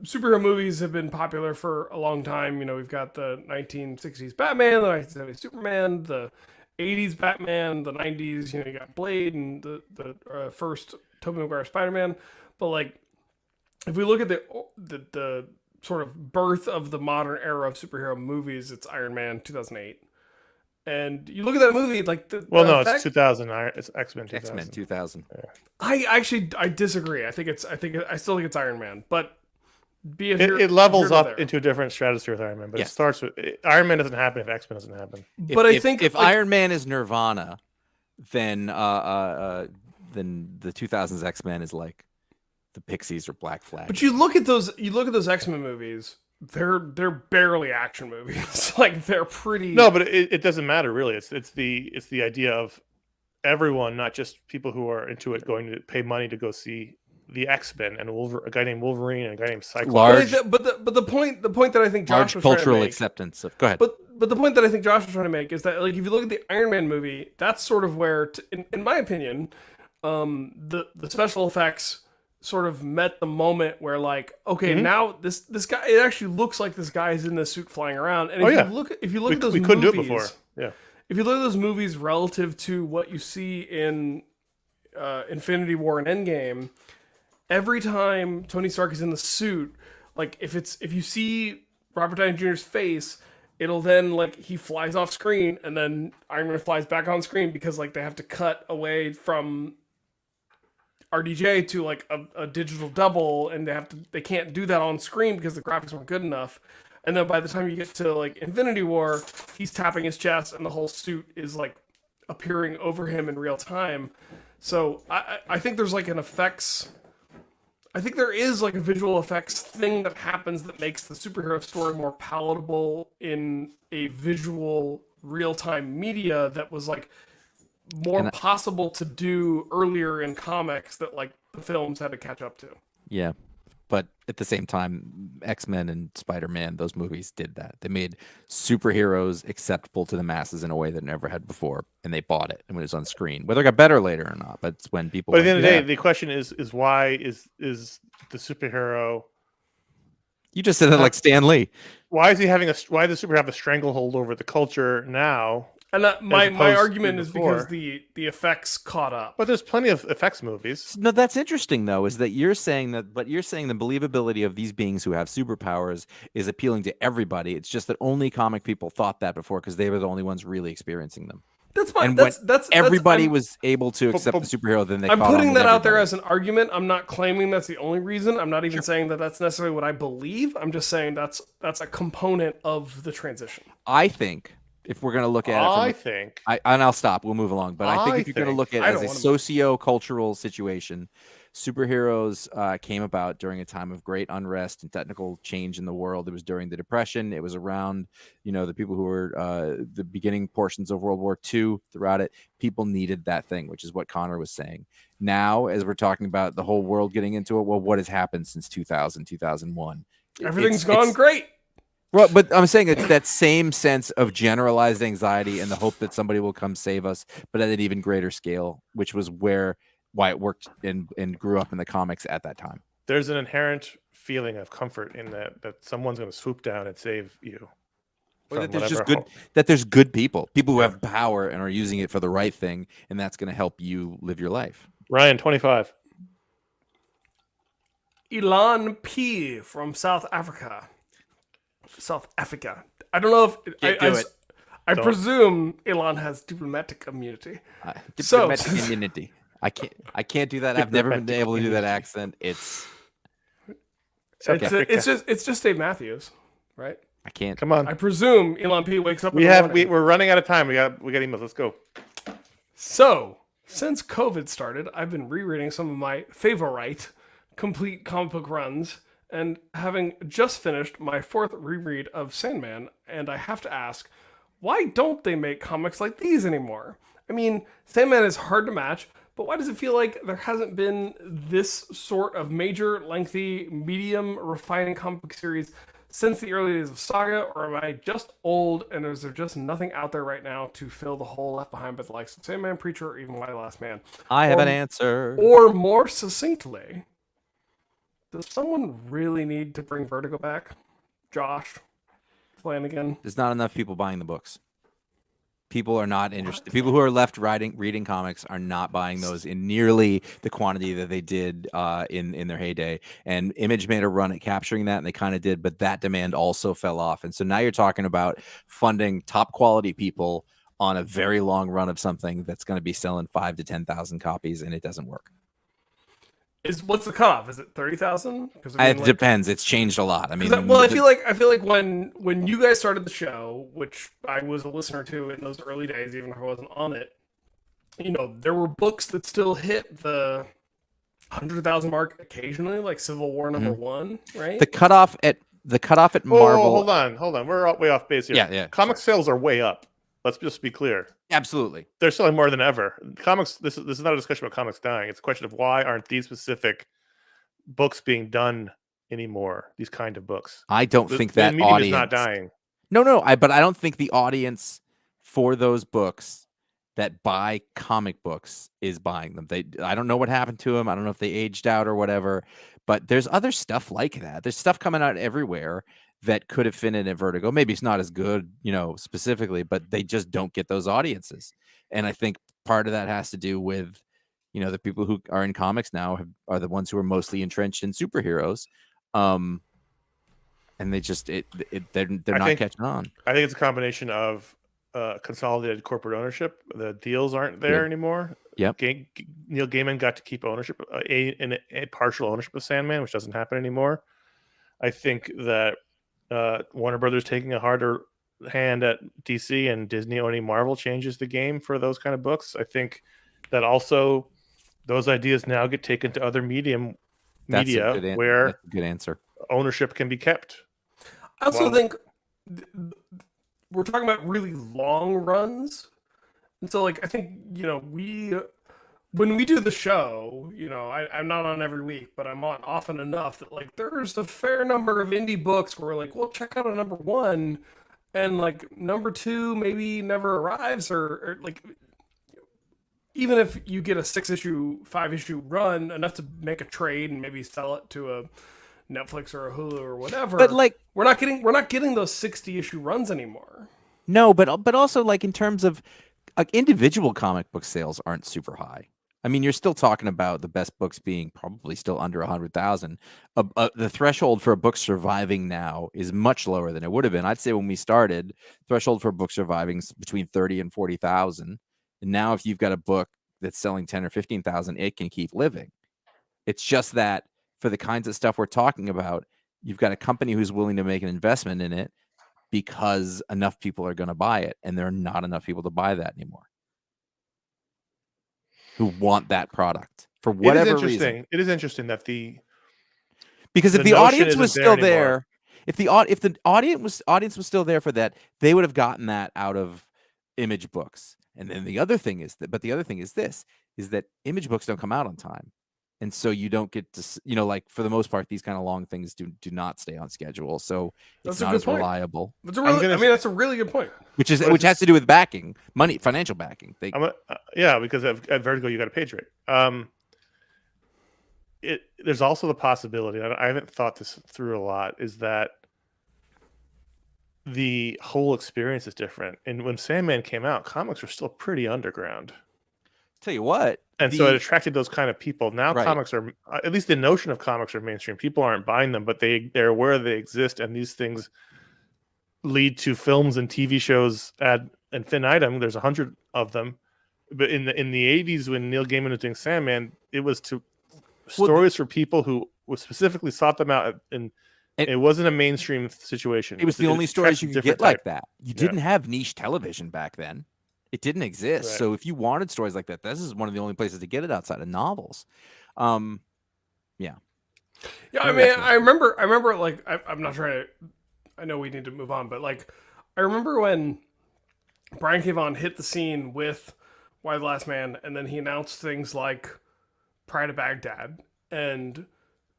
superhero movies have been popular for a long time. We've got the 1960s Batman, the 1970s Superman, the 80s Batman, the 90s. You got Blade and the first Tobey Maguire Spider-Man. But like, if we look at the sort of birth of the modern era of superhero movies, it's Iron Man 2008. And you look at that movie, like it's 2000. It's X-Men 2000. X-Men 2000. Yeah. I disagree. I still think it's Iron Man, but it levels up into a different stratosphere with Iron Man. But It starts with Iron Man doesn't happen if X-Men doesn't happen. But I think if Iron Man is Nirvana, then the 2000s X-Men is like the Pixies or Black Flag. But you look at those X-Men movies. They're barely action movies. Like they're pretty. No, but it doesn't matter really. It's the idea of everyone, not just people who are into it, going to pay money to go see the X-Men and a guy named Wolverine and a guy named Cyclops. But the point that I think Josh was cultural trying to make, acceptance of. Go ahead. But the point that I think Josh was trying to make is that like if you look at the Iron Man movie, that's sort of where, in my opinion, the special effects sort of met the moment where like, okay, now this guy, it actually looks like this guy is in this suit flying around. And if you look at those we movies, couldn't do it before. Yeah. If you look at those movies relative to what you see in Infinity War and Endgame, every time Tony Stark is in the suit, like if you see Robert Downey Jr.'s face, it'll then like he flies off screen and then Iron Man flies back on screen because like they have to cut away from RDJ to like a digital double, and they can't do that on screen because the graphics weren't good enough. And then by the time you get to like Infinity War, he's tapping his chest and the whole suit is like appearing over him in real time. So I think there's like an effects. I think there is like a visual effects thing that happens that makes the superhero story more palatable in a visual real-time media that was like more possible to do earlier in comics that like the films had to catch up to. Yeah. But at the same time, X-Men and Spider-Man, those movies did that. They made superheroes acceptable to the masses in a way that never had before, and they bought it, and when it was on screen. Whether it got better later or not, but it's when people. But at the end of the day, the question is why is the superhero? You just said that like Stan Lee. Why is he having why does the superhero have a stranglehold over the culture now? And my argument is because the effects caught up. But there's plenty of effects movies. No, that's interesting though, is that you're saying the believability of these beings who have superpowers is appealing to everybody. It's just that only comic people thought that before because they were the only ones really experiencing them. That's fine. And that's everybody was able to accept the superhero. Then they. I'm putting that out there as an argument. I'm not claiming that's the only reason. I'm not even saying that that's necessarily what I believe. I'm just saying that's a component of the transition. I think. If we're going to look at it, and I'll stop. We'll move along. But I think if you're going to look at it as a socio-cultural situation, superheroes came about during a time of great unrest and technical change in the world. It was during the Depression. It was around, the people who were the beginning portions of World War II. Throughout it, people needed that thing, which is what Connor was saying. Now, as we're talking about the whole world getting into it, well, what has happened since 2000, 2001? Everything's gone great. Well, but I'm saying it's that same sense of generalized anxiety and the hope that somebody will come save us, but at an even greater scale, which was why it worked and grew up in the comics at that time. There's an inherent feeling of comfort in that someone's going to swoop down and save you. Or that there's good people who have power and are using it for the right thing, and that's going to help you live your life. Ryan, 25. Elon P from South Africa. South Africa. I don't know if Can't do it. I Don't. presume Elon has diplomatic immunity. Diplomatic immunity. I can't do that. I've never been able to do that accent. It's It's just Dave Matthews, right? I can't. Come on. I presume Elon P wakes up. We're running out of time. We got emails. Let's go. So since COVID started, I've been rereading some of my favorite complete comic book runs, and having just finished my 4th reread of Sandman, and I have to ask, why don't they make comics like these anymore? I mean, Sandman is hard to match, but why does it feel like there hasn't been this sort of major, lengthy, medium, refining comic book series since the early days of Saga, or am I just old and is there just nothing out there right now to fill the hole left behind by the likes of Sandman, Preacher, or even Why the Last Man? I have an answer. Or more succinctly, does someone really need to bring Vertigo back? Josh Flanagan? There's not enough people buying the books. People are not interested. People who are left reading comics are not buying those in nearly the quantity that they did in their heyday. And Image made a run at capturing that, and they kind of did, but that demand also fell off. And so now you're talking about funding top quality people on a very long run of something that's going to be selling 5,000 to 10,000 copies, and it doesn't work. What's the cutoff? Is it 30,000? It depends. It's changed a lot. I mean, I feel like when you guys started the show, which I was a listener to in those early days, even if I wasn't on it, there were books that still hit the 100,000 mark occasionally, like Civil War #1, right? The cutoff at Marvel. Hold on. We're way off base here. Yeah. Comic sales are way up. Let's just be clear. Absolutely. They're selling more than ever. Comics. This is not a discussion about comics dying. It's a question of why aren't these specific books being done anymore? These kind of books. I don't think that medium audience is not dying. No. But I don't think the audience for those books that buy comic books is buying them. I don't know what happened to them. I don't know if they aged out or whatever. But there's other stuff like that. There's stuff coming out everywhere that could have fit in at Vertigo. Maybe it's not as good, specifically, but they just don't get those audiences. And I think part of that has to do with, the people who are in comics now are the ones who are mostly entrenched in superheroes. And they just, they're not catching on. I think it's a combination of consolidated corporate ownership. The deals aren't there anymore. Yep. Neil Gaiman got to keep ownership, a partial ownership of Sandman, which doesn't happen anymore. I think that Warner Brothers taking a harder hand at DC and Disney owning Marvel changes the game for those kind of books. I think that also those ideas now get taken to other media where that's a good answer. Ownership can be kept. I also think we're talking about really long runs. And so, I think, when we do the show, I'm not on every week, but I'm on often enough that, there's a fair number of indie books where we're like, well, check out a #1, and, #2 maybe never arrives, or even if you get a 6-issue, 5-issue run, enough to make a trade and maybe sell it to a Netflix or a Hulu or whatever. But, we're not getting those 60-issue runs anymore. No, but also, in terms of individual comic book sales aren't super high. I mean, you're still talking about the best books being probably still under 100,000. The threshold for a book surviving now is much lower than it would have been. I'd say when we started, threshold for a book surviving is between 30 and 40,000. And now, if you've got a book that's selling 10 or 15,000, it can keep living. It's just that for the kinds of stuff we're talking about, you've got a company who's willing to make an investment in it because enough people are going to buy it, and there are not enough people to buy that anymore who want that product for whatever reason. It is interesting that because if the audience was still there, if the audience was still there for that, they would have gotten that out of Image books. And then the other thing is that Image books don't come out on time. And so you don't get to, for the most part, these kind of long things do not stay on schedule. So it's not as reliable. That's a really good point. Which has to do with backing, money, financial backing. Because at Vertigo you got a page rate. There's also the possibility, I haven't thought this through a lot, is that the whole experience is different. And when Sandman came out, comics were still pretty underground. Tell you what. And so it attracted those kind of people. Now Right. comics are, at least the notion of comics are mainstream. People aren't buying them, but they're aware they exist, and these things lead to films and TV shows ad infinitum. There's 100 of them. But in the 80s, when Neil Gaiman was doing Sandman, it was to stories for people who specifically sought them out, and it wasn't a mainstream situation. It was the only stories you could get like that. You Yeah. didn't have niche television back then. It didn't exist. Right. So if you wanted stories like that, this is one of the only places to get it outside of novels. Yeah, I mean, I remember like I'm not trying to. I know we need to move on, but like I remember when Brian K. Vaughan hit the scene with Why the Last Man, and then he announced things like Pride of Baghdad, and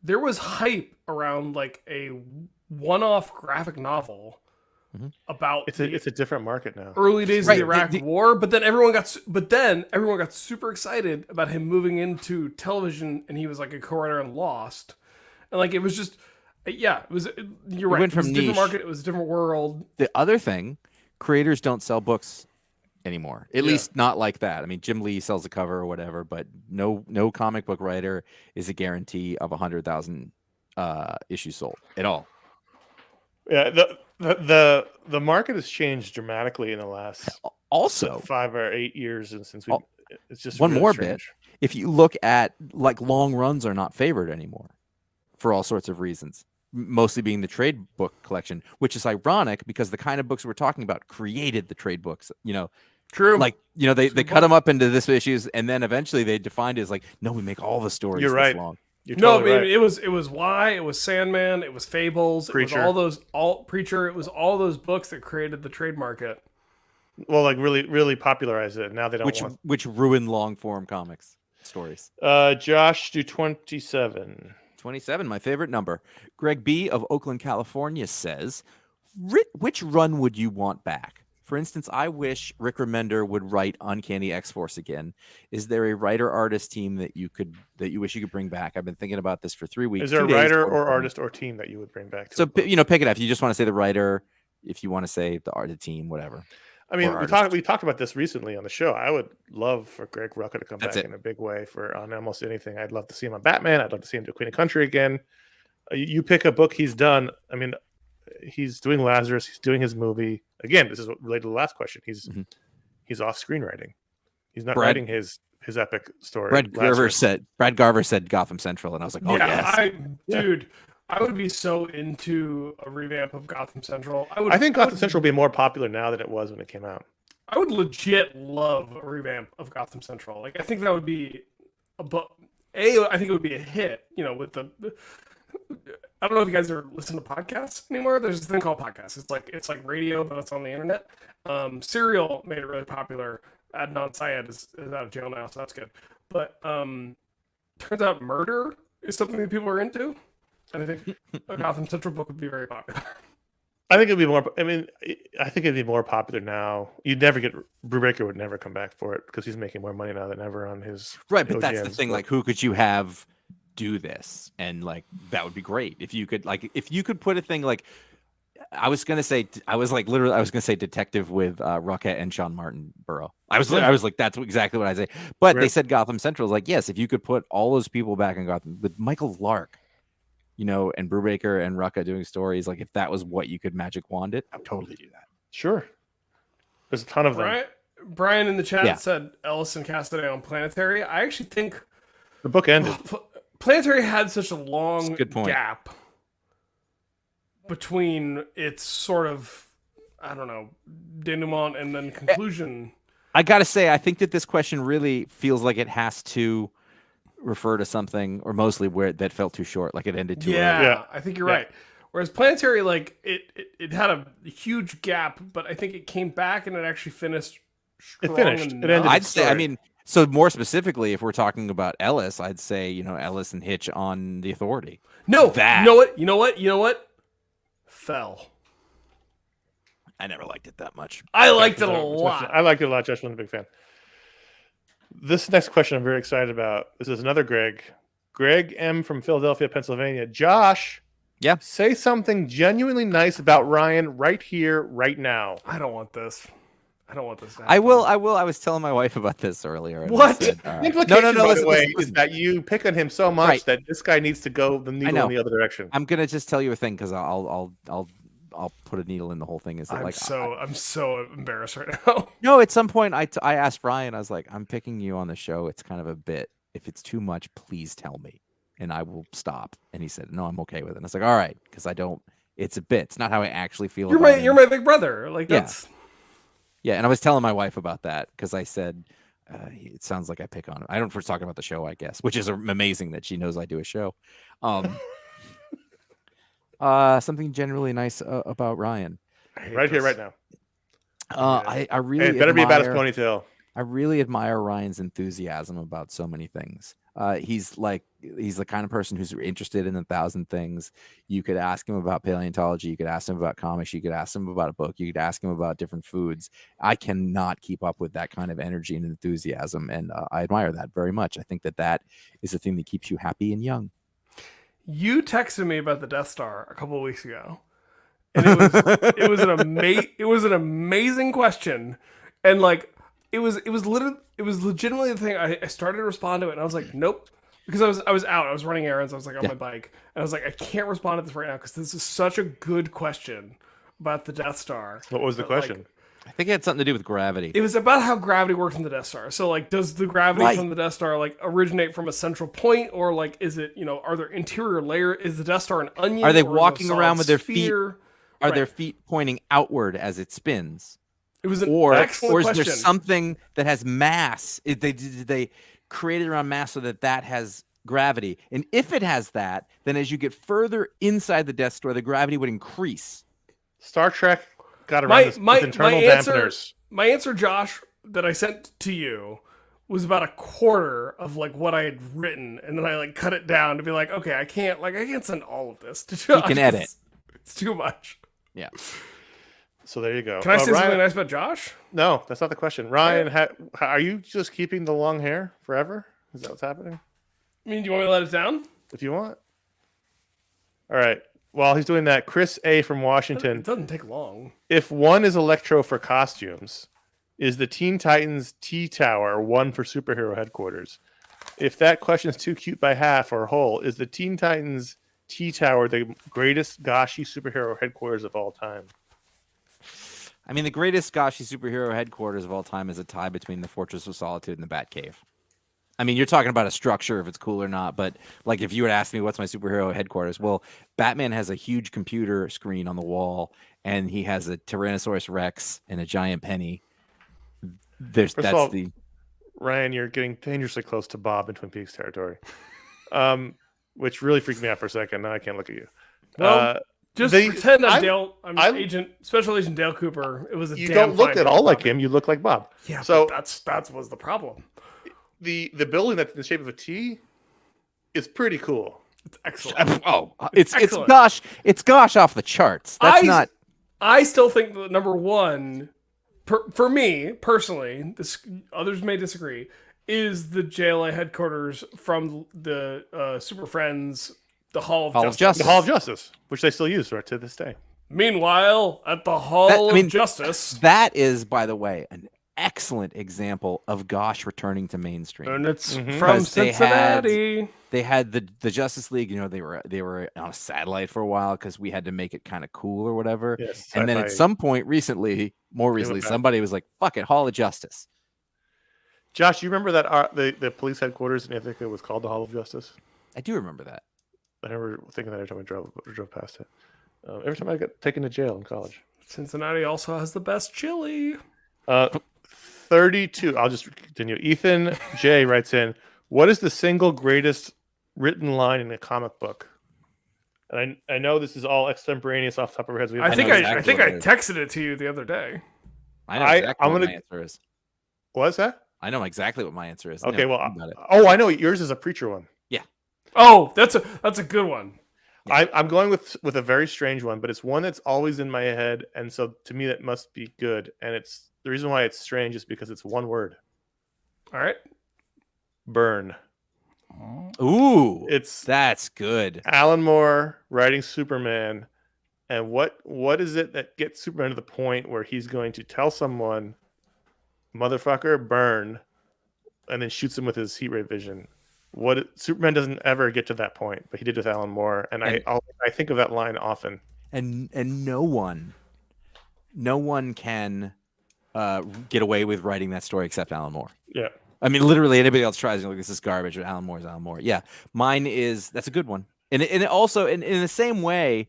there was hype around like a one-off graphic novel about it's a different market now. early days Right, of the Iraq War. But then everyone got super excited about him moving into television, and he was like a co-writer on Lost, and like it was just you're right. went It was from a different niche. market. It was a different world. The other thing, creators don't sell books anymore. At least not like that. I mean, Jim Lee sells a cover or whatever, but no comic book writer is a guarantee of 100,000 issues sold at all. Yeah, the market has changed dramatically in the last Also, 5 or 8 years, and since it's just one really more strange. bit. If you look at like long runs are not favored anymore for all sorts of reasons, mostly being the trade book collection, which is ironic because the kind of books we're talking about created the trade books, True. Like, they cut them up into this issues, and then eventually they defined it as like, no, we make all the stories You're this right. long. You're No, totally I right. mean, it was Why, it was Sandman, it was Fables, Preacher. it was all Preacher, it was all those books that created the trade market. Well, like really popularized it. Now they don't want. Which ruined long form comics stories. Josh, do 27. 27, my favorite number. Greg B. of Oakland, California says, which run would you want back? For instance, I wish Rick Remender would write Uncanny X-Force again. Is there a writer-artist team that you wish you could bring back? I've been thinking about this for 3 weeks. Is there 2 a days, writer 4 or days. artist or team that you would bring back? So pick it up. If you just want to say the writer, if you want to say the team, whatever. I mean, or we talked about this recently on the show. I would love for Greg Rucka to come That's back it. in a big way on almost anything. I'd love to see him on Batman. I'd love to see him do Queen of Country again. You pick a book he's done. I mean, he's doing Lazarus. He's doing his movie. Again, this is related to the last question. He's off screenwriting. He's not writing his epic story. Brad Garver said Gotham Central, and I was like, oh yes. Dude, I would be so into a revamp of Gotham Central. I think Gotham Central will be more popular now than it was when it came out. I would legit love a revamp of Gotham Central. Like, I think that would be I think it would be a hit. With the. I don't know if you guys are listening to podcasts anymore. There's this thing called podcasts. It's like radio, but it's on the internet. Serial made it really popular. Adnan Syed is out of jail now, so that's good. But turns out murder is something that people are into, and I think a Gotham Central book would be very popular. I think it'd be more. I mean, I think it'd be more popular now. You'd never get Brubaker would never come back for it because he's making more money now than ever on his Right, but that's the OGNs, thing. but- Like, who could you have do this? And like, that would be great if you could put a thing like. I was gonna say detective with Rucka and Sean Martin Burrow. I was like, that's exactly what I say. But they said Gotham Central is like, yes, if you could put all those people back in Gotham with Michael Lark, and Brubaker and Rucka doing stories, like if that was what you could magic wand it, I would totally do that. Sure. There's a ton of them. Brian in the chat said Ellis and Castanet on Planetary. I actually think The book ended. Planetary had such a long Good point. gap between its sort of, I don't know, denouement and then conclusion. I gotta say, I think that this question really feels like it has to refer to something, or mostly where that felt too short, like it ended too early. Yeah. I think you're right. Whereas Planetary, like it had a huge gap, but I think it came back and it actually finished strong. It finished. enough. It ended. I'd say, I mean, so more specifically, if we're talking about Ellis, I'd say, Ellis and Hitch on The Authority. No, that. You know what? Fell. I never liked it that much. I liked it a lot. I liked it a lot. Josh wasn't a big fan. This next question I'm very excited about. This is another Greg. Greg M. from Philadelphia, Pennsylvania. Josh. Yeah. Say something genuinely nice about Ryan right here, right now. I don't want this. I don't want this to happen. I will. I was telling my wife about this earlier. and I What? said, The implication, by the way, is that you pick on him so much Right. that this guy needs to go the needle in the other direction. I'm gonna just tell you a thing because I'll put a needle in the whole thing. Is that I'm so embarrassed right now. No, at some point I asked Brian. I was like, I'm picking you on the show. It's kind of a bit. If it's too much, please tell me, and I will stop. And he said, no, I'm okay with it. And I was like, all right, because I don't. It's a bit. It's not how I actually feel. You're my big brother. Like that's. Yeah, and I was telling my wife about that because I said it sounds like I pick on him. I don't first talk about the show, I guess, which is amazing that she knows I do a show. Something generally nice about Ryan. Right here, right now. I really it better be about his ponytail. I really admire Ryan's enthusiasm about so many things. He's the kind of person who's interested in 1,000 things. You could ask him about paleontology. You could ask him about comics. You could ask him about a book. You could ask him about different foods. I cannot keep up with that kind of energy and enthusiasm, and I admire that very much. I think that is the thing that keeps you happy and young. You texted me about the Death Star a couple of weeks ago, and it was an amazing question, and like. It was legitimately the thing. I started to respond to it, and I was like, nope, because I was out. I was running errands. I was like on my bike, and I was like, I can't respond to this right now because this is such a good question about the Death Star. What was the question? I think it had something to do with gravity. It was about how gravity works in the Death Star. So like, does the gravity from the Death Star like originate from a central point, or like is it are there interior layer? Is the Death Star an onion? Are they walking around with their feet? Are their feet pointing outward as it spins? It was an or excellent is question. there something that has mass? Did they create it around mass so that has gravity? And if it has that, then as you get further inside the Death Star, the gravity would increase. Star Trek got around this with internal dampeners. My answer, Josh, that I sent to you was about a quarter of like what I had written, and then I like cut it down to be like, okay, I can't send all of this to Josh. You can edit. It's too much. Yeah. So there you go. Can I say Ryan, something nice about Josh? No, that's not the question. Ryan, are you just keeping the long hair forever? Is that what's happening? I mean, do you want me to let it down? If you want. All right. While he's doing that, Chris A. from Washington. It doesn't take long. If one is Electro for costumes, is the Teen Titans T-Tower one for superhero headquarters? If that question is too cute by half or whole, is the Teen Titans T-Tower the greatest Gashi superhero headquarters of all time? I mean, the greatest Gashi superhero headquarters of all time is a tie between the Fortress of Solitude and the Batcave. I mean, you're talking about a structure, if it's cool or not, but like if you would ask me what's my superhero headquarters, well, Batman has a huge computer screen on the wall, and he has a Tyrannosaurus Rex and a giant penny. Ryan, you're getting dangerously close to Bob in Twin Peaks territory, which really freaked me out for a second. Now I can't look at you. Well, just pretend I'm Dale. I'm Special Agent Dale Cooper. It was a. You don't look at all like him. You look like Bob. Yeah. So that was the problem. The building that's in the shape of a T is pretty cool. It's excellent. It's excellent. It's gosh off the charts. I still think that number one, for me personally, others may disagree, is the JLA headquarters from the Super Friends. The Hall of Justice. The Hall of Justice, which they still use right to this day. Meanwhile, at the Hall of Justice. That is, by the way, an excellent example of Gosh returning to mainstream. And it's from Cincinnati. They had the Justice League, they were on a satellite for a while because we had to make it kind of cool or whatever. Yes, and then at some point more recently, somebody was like, fuck it, Hall of Justice. Josh, you remember that the police headquarters in Ithaca was called the Hall of Justice? I do remember that. I remember thinking that every time I drove past it. Every time I got taken to jail in college. Cincinnati also has the best chili. 32. I'll just continue. Ethan J writes in, what is the single greatest written line in a comic book? And I know this is all extemporaneous off the top of our heads. I think I texted it to you the other day. I know exactly what my answer is. What's that? I know exactly what my answer is. Okay, I know yours is a preacher one. Yeah. Oh, that's a good one. Yeah. I'm going with a very strange one, but it's one that's always in my head, and so to me that must be good. And it's the reason why it's strange is because it's one word. All right. Burn. Ooh, that's good. Alan Moore writing Superman, and what is it that gets Superman to the point where he's going to tell someone motherfucker, burn, and then shoots him with his heat ray vision. Superman doesn't ever get to that point, but he did with Alan Moore, and I think of that line often. And no one can get away with writing that story except Alan Moore. Yeah. I mean, literally anybody else tries to like, this is garbage, but Alan Moore is Alan Moore. Yeah. Mine is, that's a good one. And it also, in the same way,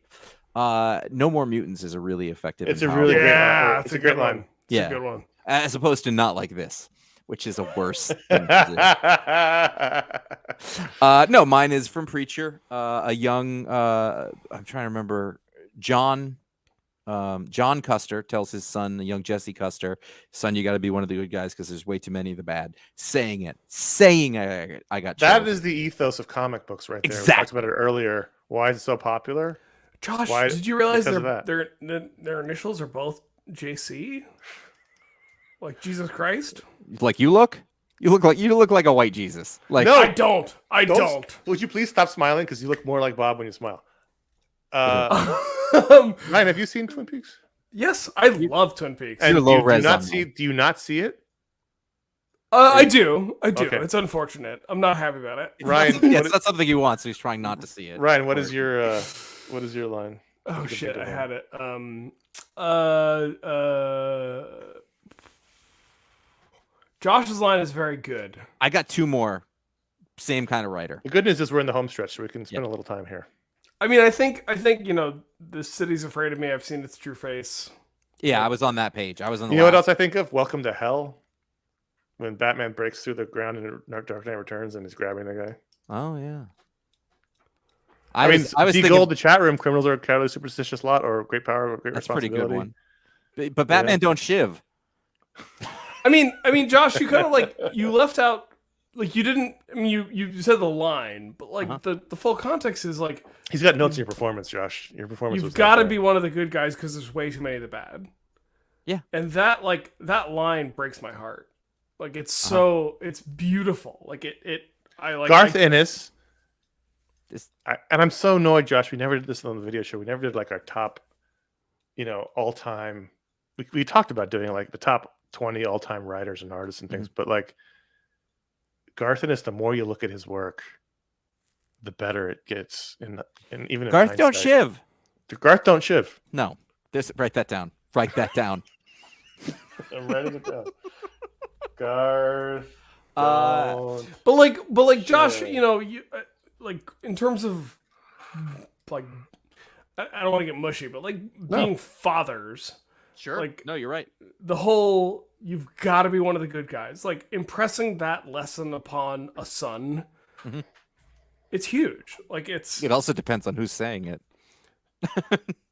No More Mutants is a really effective. It's a really great line. It's a great line. It's a good one. As opposed to Not Like This, which is a worse thing to do. No, mine is from Preacher. A young, I'm trying to remember, John Custer tells his son, the young Jesse Custer, son, you got to be one of the good guys because there's way too many of the bad. Saying it. I got that chilled. is the ethos of comic books right there. Exactly. We talked about it earlier. Why is it so popular? Josh, did you realize their initials are both JC? Like Jesus Christ? Like you look like a white Jesus. Like No, I don't. Would you please stop smiling because you look more like Bob when you smile? Ryan, have you seen Twin Peaks? Yes, I love Twin Peaks. And low do res you not see it? I do. Okay. It's unfortunate. I'm not happy about it. Ryan, yes, that's something he wants, so he's trying not to see it. Ryan, what is your line? Oh shit, I had it. Josh's line is very good. I got two more. Same kind of writer. The good news is we're in the home stretch, so we can spend a little time here. I mean, I think the city's afraid of me. I've seen its true face. Yeah, I was on that page. I was on the You know what else I think of? Welcome to Hell. When Batman breaks through the ground in Dark Knight Returns and he's grabbing the guy. Oh yeah. I mean, was D thinking Gold, the chat room, criminals are a cowardly, superstitious lot, or great power, or great that's a pretty responsibility. good one. But Batman don't shiv. I mean, Josh, you kind of like you left out like you didn't. I mean, you said the line, but like the full context is like he's got notes in your performance, Josh. Your performance. You've got to be one of the good guys because there's way too many of the bad. Yeah, and that line breaks my heart. Like it's so it's beautiful. Like I like Garth Ennis. And I'm so annoyed, Josh. We never did this on the video show. We never did like our top, all time. We talked about doing like the top 20 all time writers and artists and things, but like Garth Ennis, the more you look at his work, the better it gets. And even in Garth don't shiv. Garth don't shiv. No, write that down. Write that down. I'm writing it down. Garth. But like Josh, you like in terms of like I don't want to get mushy, but like being fathers. Sure. Like no, you're right. The whole you've got to be one of the good guys. Like impressing that lesson upon a son. Mm-hmm. It's huge. Like it also depends on who's saying it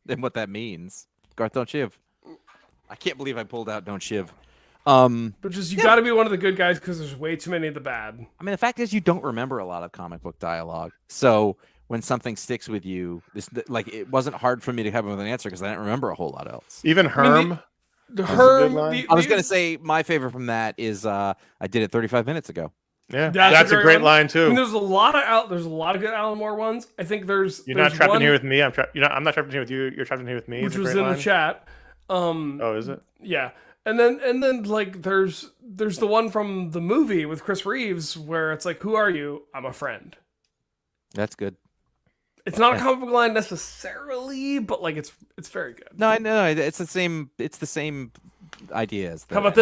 and what that means. Garth don't shiv. I can't believe I pulled out don't shiv. But just you got to be one of the good guys because there's way too many of the bad. I mean, the fact is you don't remember a lot of comic book dialogue. So when something sticks with you, it wasn't hard for me to come up with an answer because I didn't remember a whole lot else. Even Herm. I was going to say my favorite from that is I did it 35 minutes ago. Yeah, that's a great line too. I mean, there's a lot of good Alan Moore ones. I think there's. You're not trapped in here with me. I'm not trapped in here with you. You're trapped in here with me. Which was in the chat. Oh, is it? Yeah. And then like there's the one from the movie with Chris Reeves where it's like, who are you? I'm a friend. That's good. It's not a comic book line necessarily, but like it's very good. No, I know it's the same idea as that. How about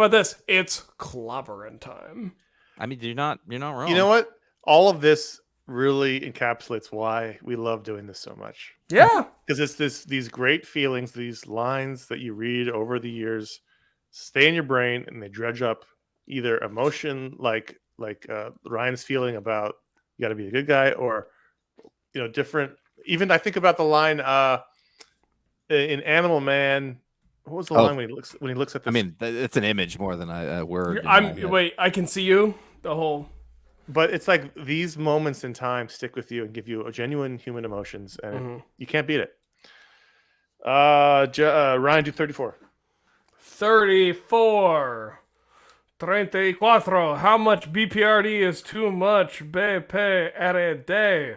this? It's clobbering time. I mean, you're not wrong. You know what? All of this really encapsulates why we love doing this so much. Yeah. Because it's these great feelings, these lines that you read over the years stay in your brain and they dredge up either emotion like Ryan's feeling about you got to be a good guy, or different. Even I think about the line in Animal Man. What was the line when he looks at this? I mean, it's an image more than a word. Wait, I can see you. The whole. But it's like these moments in time stick with you and give you a genuine human emotions, and you can't beat it. Ryan, do 34. 34. 34. How much BPRD is too much? BP a day.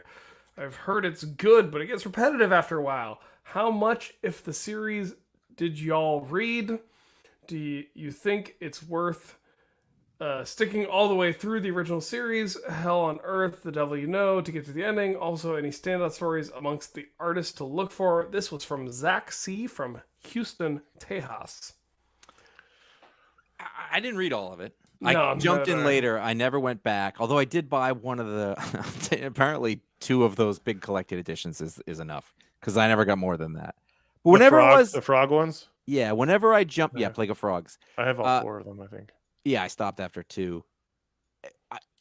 I've heard it's good, but it gets repetitive after a while. How much, if the series did y'all read? Do you think it's worth sticking all the way through the original series, Hell on Earth, The Devil You Know, to get to the ending? Also, any standout stories amongst the artists to look for? This was from Zach C. from Houston, Tejas. I didn't read all of it. No, I jumped in later. I never went back. Although I did buy one of the. Apparently, 2 of those big collected editions is enough because I never got more than that. But whenever it was the frog ones, yeah. Whenever I jumped, yeah, Plague of Frogs. I have all 4 of them. I think. Yeah, I stopped after 2.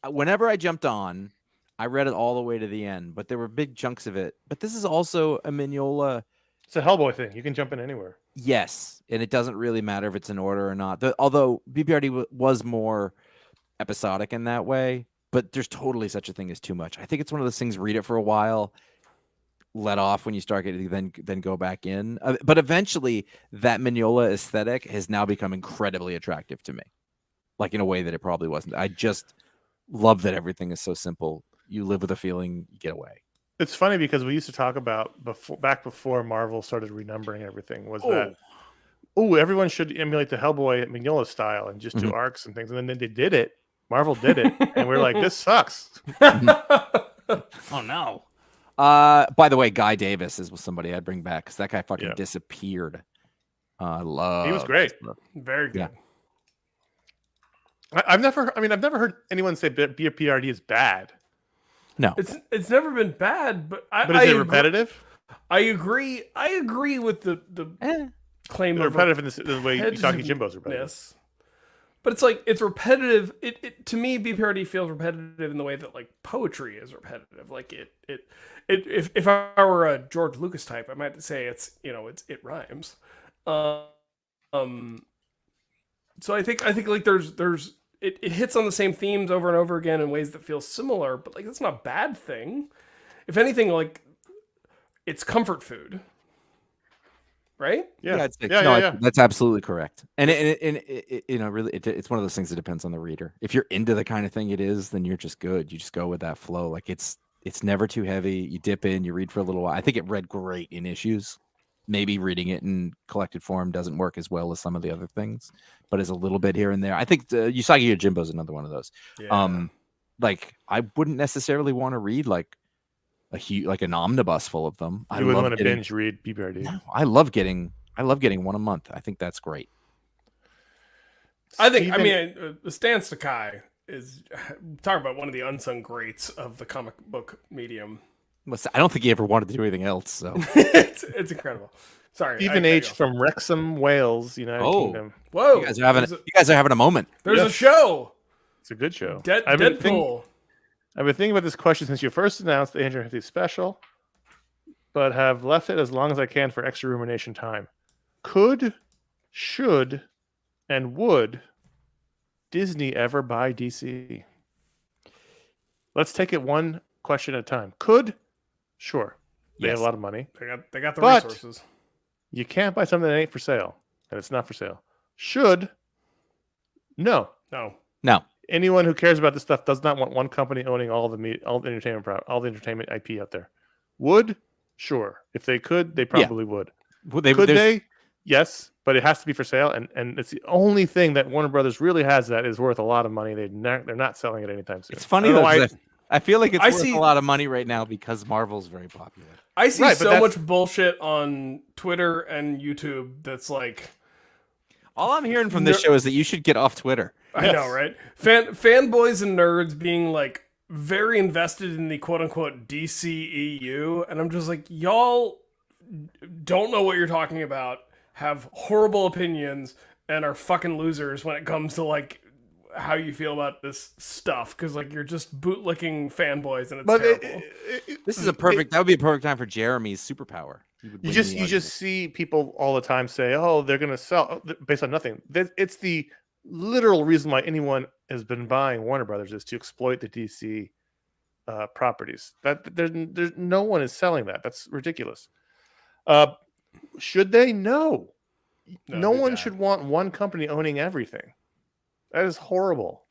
Whenever I jumped on, I read it all the way to the end, but there were big chunks of it. But this is also a Mignola. It's a Hellboy thing. You can jump in anywhere. Yes, and it doesn't really matter if it's in order or not. Although BPRD was more episodic in that way, but there's totally such a thing as too much. I think it's one of those things. Read it for a while, let off when you start getting, then go back in. But eventually, that Mignola aesthetic has now become incredibly attractive to me, like in a way that it probably wasn't. I just love that everything is so simple. You live with a feeling, you get away. It's funny because we used to talk about back before Marvel started renumbering everything was that everyone should emulate the Hellboy Mignola style and just do arcs and things. And then they did it. Marvel did it, and we're like, this sucks. Oh no. By the way, Guy Davis is somebody I'd bring back because that guy fucking disappeared. I love. He was great. Very good. Yeah. I've never heard anyone say BPRD is bad. No, it's never been bad, but is it repetitive? I agree with the claim of repetitive in the way Usagi Jimbo's repetitive. But it's like it's repetitive. It to me, BPRD feels repetitive in the way that like poetry is repetitive. Like if I were a George Lucas type, I might say it rhymes. So I think like there's it hits on the same themes over and over again in ways that feel similar, but like that's not a bad thing. If anything, like it's comfort food, right? Yeah. Yeah. That's absolutely correct. And it's one of those things that depends on the reader. If you're into the kind of thing it is, then you're just good. You just go with that flow. Like it's never too heavy. You dip in, you read for a little while. I think it read great in issues. Maybe reading it in collected form doesn't work as well as some of the other things, but is a little bit here and there. I think Usagi Yojimbo is another one of those. Yeah. Like I wouldn't necessarily want to read like an omnibus full of them. You wouldn't want to binge read BPRD. No, I love getting one a month. I think that's great. Stan Sakai is talk about one of the unsung greats of the comic book medium. I don't think he ever wanted to do anything else. So it's incredible. Sorry, Stephen H. from Wrexham, Wales, United Kingdom. Whoa, you guys are having a moment. There's a show. It's a good show. Deadpool. I've been thinking about this question since you first announced the 850 special, but have left it as long as I can for extra rumination time. Could, should, and would Disney ever buy DC? Let's take it one question at a time. Could, sure. They have a lot of money. They got the resources. You can't buy something that ain't for sale, and it's not for sale. Should, no. Anyone who cares about this stuff does not want one company owning all the entertainment IP out there. Would, sure. If they could, they probably would. Could they? Yes, but it has to be for sale, and it's the only thing that Warner Brothers really has that is worth a lot of money. They're not selling it anytime soon. It's funny I feel like it's worth a lot of money right now because Marvel's very popular. I see so much bullshit on Twitter and YouTube that's like... All I'm hearing from this show is that you should get off Twitter. I know, right? Fanboys and nerds being like very invested in the quote-unquote DCEU, and I'm just like, y'all don't know what you're talking about, have horrible opinions, and are fucking losers when it comes to like how you feel about this stuff, because like you're just bootlicking fanboys and it's terrible. That would be a perfect time for Jeremy's superpower. You just see people all the time say, "Oh, they're going to sell based on nothing." It's the literal reason why anyone has been buying Warner Brothers is to exploit the DC properties. That there's no one is selling that. That's ridiculous. Should they? No one should want one company owning everything. That is horrible.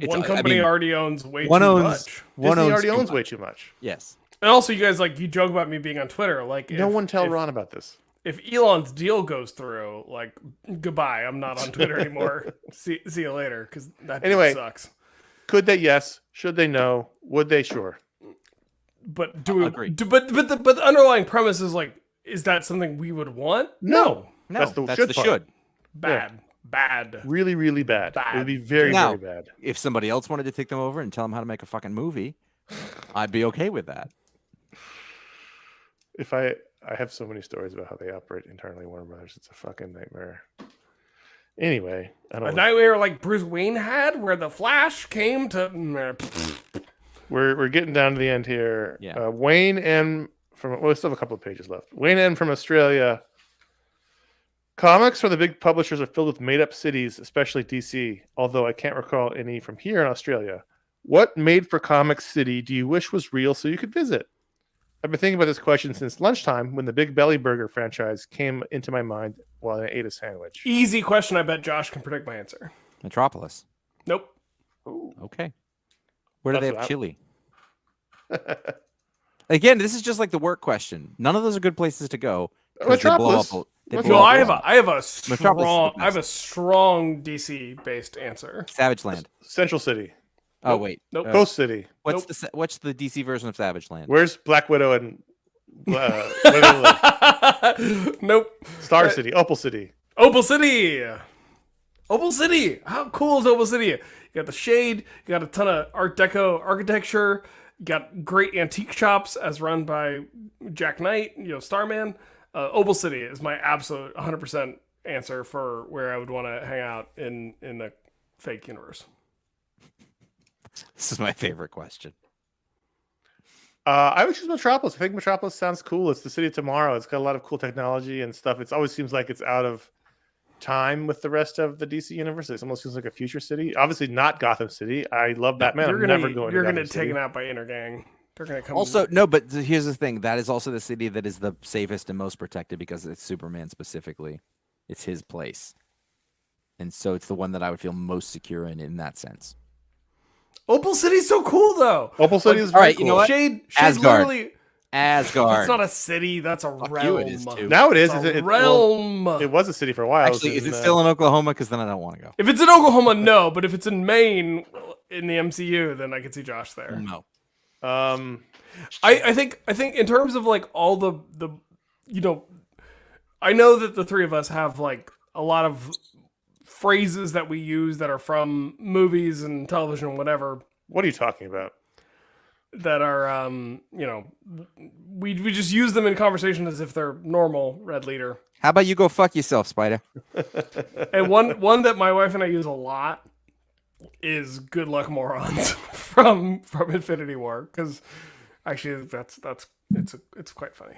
One company already owns way too much. Disney already owns way too much. Yes. And also, you guys you joke about me being on Twitter. Like, no one tell Ron about this. if Elon's deal goes through, like, goodbye. I'm not on Twitter anymore. See you later, because that Anyway. sucks. Could they? Yes. Should they? No. Would they? Sure. But do we? Agree. But the underlying premise is like, is that something we would want? No, That's the that's should the part. should. Bad. Really, really bad. Bad. It would be very, Now- very bad. If somebody else wanted to take them over and tell them how to make a fucking movie, I'd be okay with that. If I have so many stories about how they operate internally, Warner Brothers. It's a fucking nightmare. Anyway, I A don't. nightmare like Bruce Wayne had, where the Flash came to. We're getting down to the end here. Yeah. Wayne M from we still have a couple of pages left. Wayne M from Australia. Comics from the big publishers are filled with made-up cities, especially DC. Although I can't recall any from here in Australia. What made-for-comics city do you wish was real so you could visit? I've been thinking about this question since lunchtime when the Big Belly Burger franchise came into my mind while I ate a sandwich. Easy question. I bet Josh can predict my answer. Metropolis. Nope. Okay. Where do they That's have chili? Again, this is just like the work question. None of those are good places to go. 'Cause they blow Metropolis. up. They No, blow No, up I a have lot. a Metropolis is the strong DC based answer. Savage Land. Central City. Oh wait. Nope. Coast City. What's the DC version of Savage Land? Where's Black Widow and where do they live? Nope. Star City. Opal City. Opal City. Opal City. How cool is Opal City? You got the shade. You got a ton of Art Deco architecture. You got great antique shops as run by Jack Knight, Starman. Opal City is my absolute 100% answer for where I would want to hang out in the fake universe. This is my favorite question. I would choose Metropolis. I think Metropolis sounds cool. It's the city of tomorrow. It's got a lot of cool technology and stuff. It always seems like it's out of time with the rest of the DC universe. It almost feels like a future city. Obviously not Gotham City. I love Batman. I'm never going You're to gonna Gotham take City. it out by Intergang. They're gonna come. Also, no, but here's the thing. That is also the city that is the safest and most protected because it's Superman specifically. It's his place. And so it's the one that I would feel most secure in that sense. Opal City's so cool though. Opal City is all very right, cool. you know what? Shade Asgard. literally. Asgard. That's not a city. That's a Fuck realm. you, it is too. Now it is. It's It's a realm. it was a city for a while. Actually, is it still in Oklahoma? Because then I don't want to go. If it's in Oklahoma, no. But if it's in Maine, in the MCU, then I could see Josh there. No. I think in terms of like all the I know that the three of us have like a lot of phrases that we use that are from movies and television, whatever, What are you talking about? that are we just use them in conversation as if they're normal. Red leader. How about you go fuck yourself, Spider? And one that my wife and I use a lot is "good luck, morons" from Infinity War, because actually it's quite funny.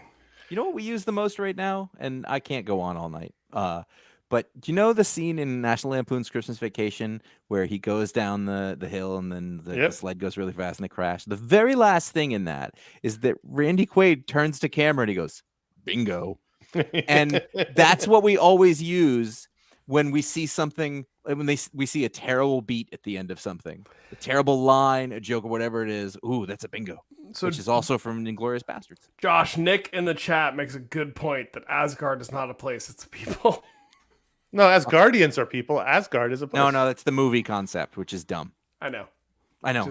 You know what we use the most right now? And I can't go on all night. But do you know the scene in National Lampoon's Christmas Vacation where he goes down the hill and then the sled goes really fast and they crash? The very last thing in that is that Randy Quaid turns to camera and he goes, "Bingo." And that's what we always use when we see something, when we see a terrible beat at the end of something, a terrible line, a joke, or whatever it is. Ooh, that's a bingo. So Which is also from Inglourious Bastards. Josh, Nick in the chat makes a good point that Asgard is not a place, it's people. No, Asgardians are people. Asgard is a place. No, that's the movie concept, which is dumb. I know. I know.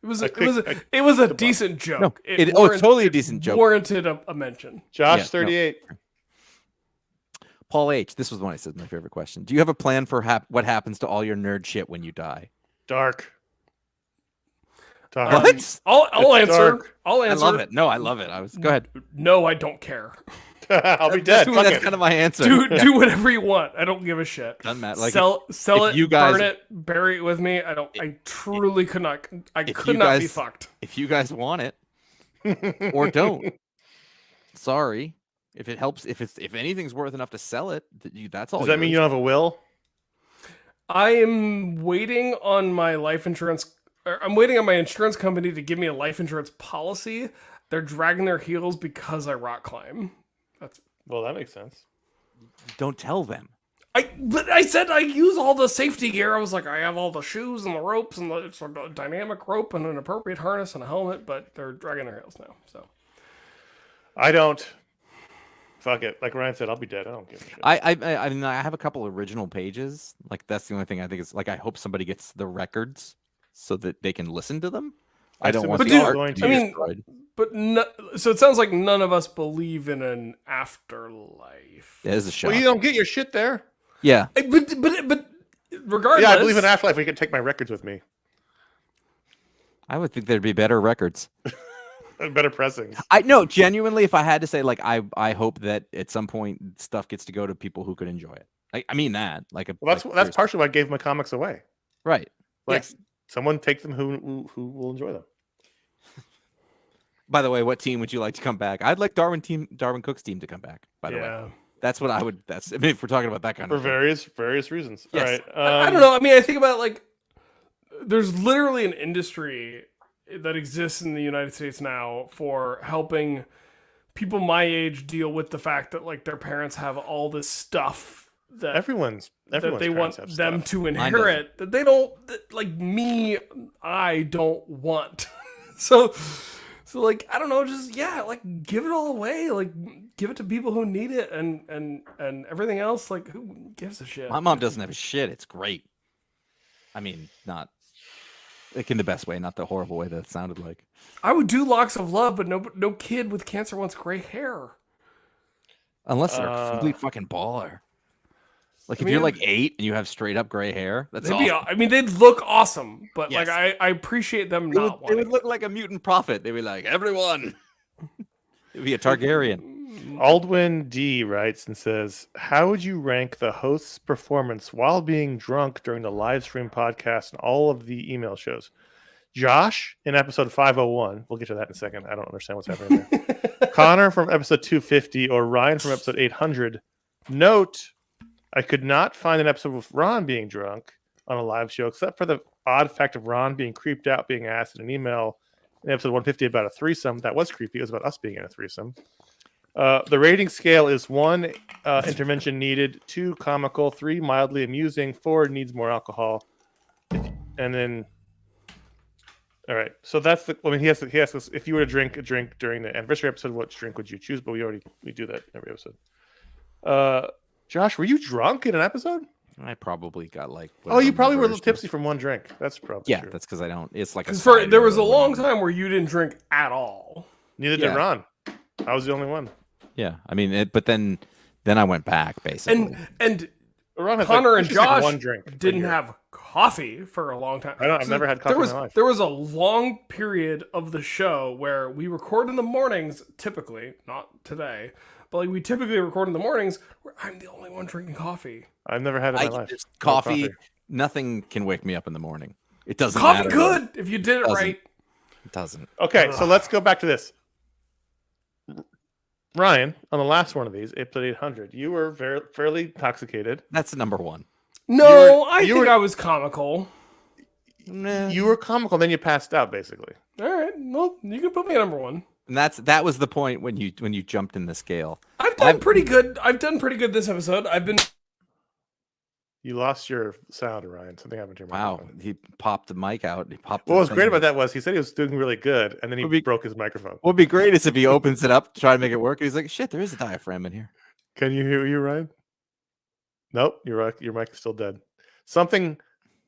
It was a decent joke. No, it's totally a decent joke. Warranted a mention. Josh, Yeah, 38. Paul H. This was the one I said my favorite question. Do you have a plan for what happens to all your nerd shit when you die? Dark. What? I'll It's answer. dark. I'll I answer. love it. No, I love it. Go ahead. No, I don't care. I'll be dead. Fuck That's it. kind of my answer. Do whatever you want. I don't give a shit. Doesn't matter. Like, sell if it, you guys- burn it, bury it with me. I truly could not. I if could you not be guys- fucked. If you guys want it, or don't. Sorry. If it helps, if anything's worth enough to sell it, that's all. Does that mean you don't have a will? I am waiting on my life insurance. I'm waiting on my insurance company to give me a life insurance policy. They're dragging their heels because I rock climb. Well, that makes sense. Don't tell them. But I said I use all the safety gear. I was like, I have all the shoes and the ropes and it's a dynamic rope and an appropriate harness and a helmet. But they're dragging their heels now. So I don't. fuck it. Like Ryan said, I'll be dead. I don't give a shit. I mean, I have a couple original pages. Like that's the only thing I think is like I hope somebody gets the records so that they can listen to them. I don't want the art to be destroyed. But so it sounds like none of us believe in an afterlife. It is a shock. Well, you don't get your shit there. Yeah. But regardless. Yeah, I believe in afterlife. We can take my records with me. I would think there'd be better records. Better pressings. I know, genuinely, if I had to say, like, I hope that at some point stuff gets to go to people who could enjoy it. I mean that. That's partially why I gave my comics away. Right. Like someone take them who will enjoy them. By the way, what team would you like to come back? I'd like Darwin Cook's team to come back. By the way, that's what I would. I mean, if we're talking about that kind of various reasons. Yes. All right. I don't know. I mean, I think about like there's literally an industry that exists in the United States now for helping people my age deal with the fact that like their parents have all this stuff that everyone's that they want them stuff. to inherit that they don't like me. I don't want. So like I don't know, just like give it all away, like give it to people who need it, and everything else, like who gives a shit? My mom doesn't have a shit. It's great. I mean, not like in the best way, not the horrible way that it sounded like. I would do Locks of Love, but no kid with cancer wants gray hair. Unless they're a complete fucking baller. Like if you're like 8 and you have straight up gray hair, that's awesome. I mean, they'd look awesome, but like I appreciate them not wanting. They would look like a mutant prophet. They'd be like, everyone. It'd be a Targaryen. Aldwin D writes and says, how would you rank the host's performance while being drunk during the live stream podcast and all of the email shows? Josh in episode 501. We'll get to that in a second. I don't understand what's happening there. Connor from episode 250 or Ryan from episode 800. Note, I could not find an episode with Ron being drunk on a live show, except for the odd fact of Ron being creeped out, being asked in an email in episode 150 about a threesome. That was creepy. It was about us being in a threesome. The rating scale is 1, intervention needed, 2, comical, 3, mildly amusing, 4, needs more alcohol. And then, all right. So that's the, I mean, he asked us, if you were to drink a drink during the anniversary episode, what drink would you choose? But we do that in every episode. Josh, were you drunk in an episode? I probably got like. Oh, you probably were a little tipsy from one drink. That's probably true. That's because I don't. It's like there was a long time where you didn't drink at all. Neither did Ron. I was the only one. Yeah, I mean, but then I went back basically. And Ron has Connor and Josh one drink didn't have coffee for a long time. I've never had coffee in my life. There was a long period of the show where we record in the mornings, typically, not today. But like we typically record in the mornings where I'm the only one drinking coffee. I've never had it in my life. Coffee, nothing can wake me up in the morning. It doesn't Coffee matter. could if you did it right. It doesn't. Okay, so let's go back to this. Ryan, on the last one of these, episode 800, you were fairly intoxicated. That's number 1. No, I think I was comical. Nah. You were comical, then you passed out, basically. All right, well, you can put me at number 1. And that was the point when you jumped in the scale. I've done pretty good. I've done pretty good this episode. You lost your sound, Ryan. Something happened to your microphone. Wow, he popped the mic out. What was great about that was he said he was doing really good, and then he broke his microphone. What would be great is if he opens it up to try to make it work, and he's like, shit, there is a diaphragm in here. Can you hear you, Ryan? Nope, your mic is still dead. Something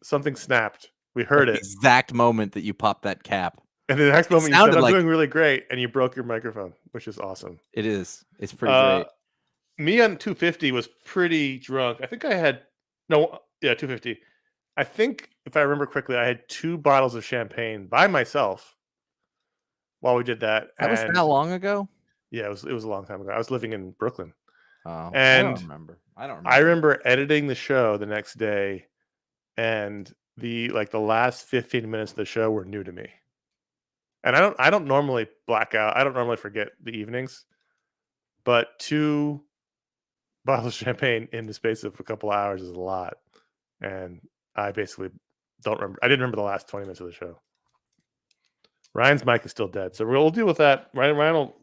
snapped. We heard it. Exact moment that you popped that cap. And the next moment you said, I'm doing really great, and you broke your microphone, which is awesome. It is. It's pretty great. Me on 250 was pretty drunk. I think I had 250. I think, if I remember correctly, I had 2 bottles of champagne by myself while we did that. That was that long ago? Yeah, it was a long time ago. I was living in Brooklyn. Oh, and I don't remember. I remember editing the show the next day, and the last 15 minutes of the show were new to me. And I don't normally black out. I don't normally forget the evenings, but 2 bottles of champagne in the space of a couple hours is a lot. And I basically don't remember. I didn't remember the last 20 minutes of the show. Ryan's mic is still dead, so we'll deal with that. Ryan will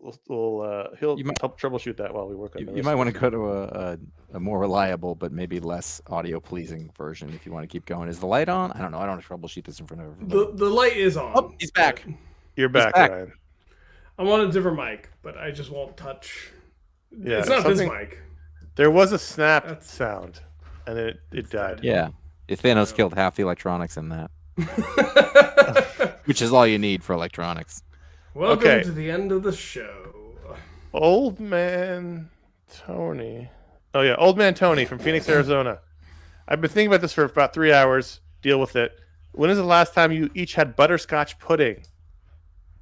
he'll help troubleshoot that while we work on it. You might want to go to a more reliable but maybe less audio pleasing version if you want to keep going. Is the light on? I don't know. I don't troubleshoot this in front of everybody. The light is on. Oh, he's back. You're back, Ryan. I'm on a different mic, but I just won't touch Yeah, it's not this something- mic. There was a snap That's- sound, and it died. Yeah. Thanos killed half the electronics in that, which is all you need for electronics. Welcome Okay. to the end of the show. Old Man Tony. Oh yeah, Old Man Tony from Phoenix, Arizona. I've been thinking about this for about 3 hours. Deal with it. When is the last time you each had butterscotch pudding?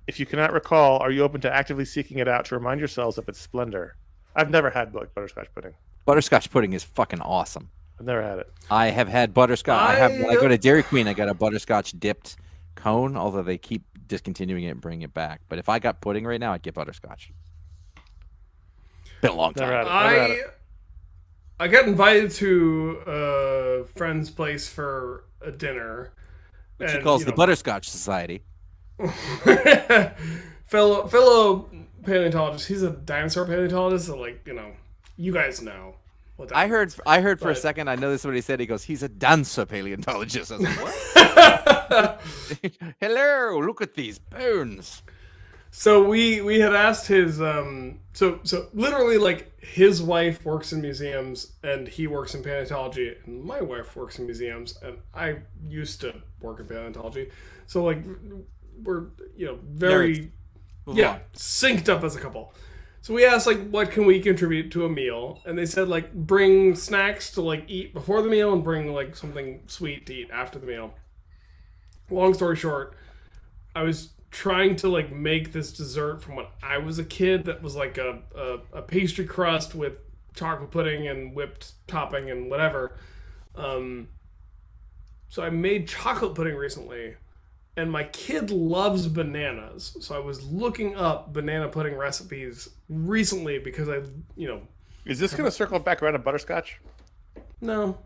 If you cannot recall, are you open to actively seeking it out to remind yourselves of its splendor? I've never had butterscotch pudding. Butterscotch pudding is fucking awesome. I've never had it. I have had butterscotch. When I go to Dairy Queen, I got a butterscotch dipped cone, although they keep discontinuing it and bringing it back. But if I got pudding right now, I'd get butterscotch. Been a long time. Never had it. I got invited to a friend's place for a dinner. Which she calls the Butterscotch Society. fellow paleontologist. He's a dinosaur paleontologist, so you guys know what that I heard for a But- second, I know this is what he said. He goes, he's a dancer paleontologist. I was like, what? Hello, look at these bones. So we had asked his so literally his wife works in museums and he works in paleontology, and my wife works in museums and I used to work in paleontology. So we're very synced up as a couple. So we asked what can we contribute to a meal, and they said bring snacks to eat before the meal and bring something sweet to eat after the meal. Long story short, I was trying to make this dessert from when I was a kid that was a pastry crust with chocolate pudding and whipped topping and whatever. So I made chocolate pudding recently, and my kid loves bananas. So I was looking up banana pudding recipes recently because Is this going to circle back around to butterscotch? no.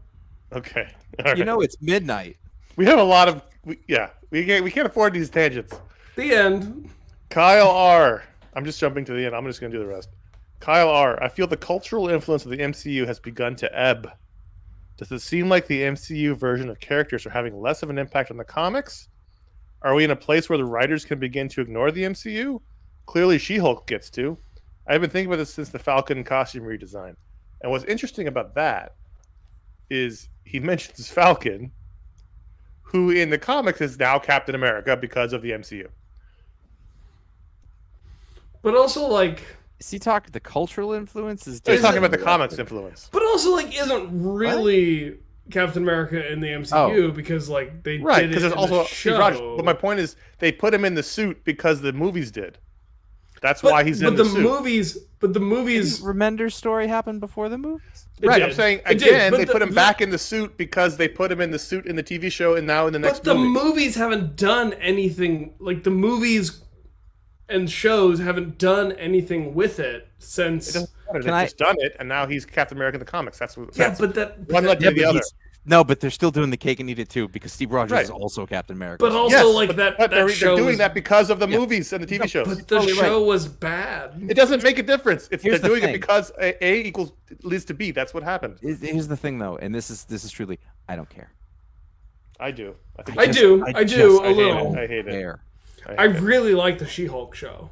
Okay. All right. It's midnight. We have a lot of we can't afford these tangents. The end. Kyle R. I'm just jumping to the end. I'm just going to do the rest. Kyle R. I feel the cultural influence of the MCU has begun to ebb. Does it seem like the MCU version of characters are having less of an impact on the comics? Are we in a place where the writers can begin to ignore the MCU? Clearly She-Hulk gets to. I've been thinking about this since the Falcon costume redesign. And what's interesting about that is he mentions Falcon, who in the comics is now Captain America because of the MCU. But also Is he talking the cultural influences? He's talking about the comics influence. but also isn't really Captain America in the MCU because they Right, did it because there's in also the Steve show. Rogers. But my point is, they put him in the suit because the movies did. That's why he's in the suit. But the movies, Didn't Remender's story happen before the movies? it Right, did. I'm saying It did, again, but they put him back in the suit because they put him in the suit in the TV show and now in the next But the movie. movies haven't done anything. The movies and shows haven't done anything with it since. It doesn't matter. Can They've I- just done it, and now he's Captain America in the comics. That's what. Yeah, That's, but that. one led to the other. No, but they're still doing the cake and eat it too because Steve Rogers Right. is also Captain America. But also Yes, but that they're show doing was, that because of the movies and the TV shows. But the totally right. show was bad. It doesn't make a difference. It's Here's they're the doing it thing. because A equals leads to B. That's what happened. Here's the thing, though, and this is truly, I don't care. I do. think I it's- do a I hate little. it. I hate it. Care. I really like the She-Hulk show.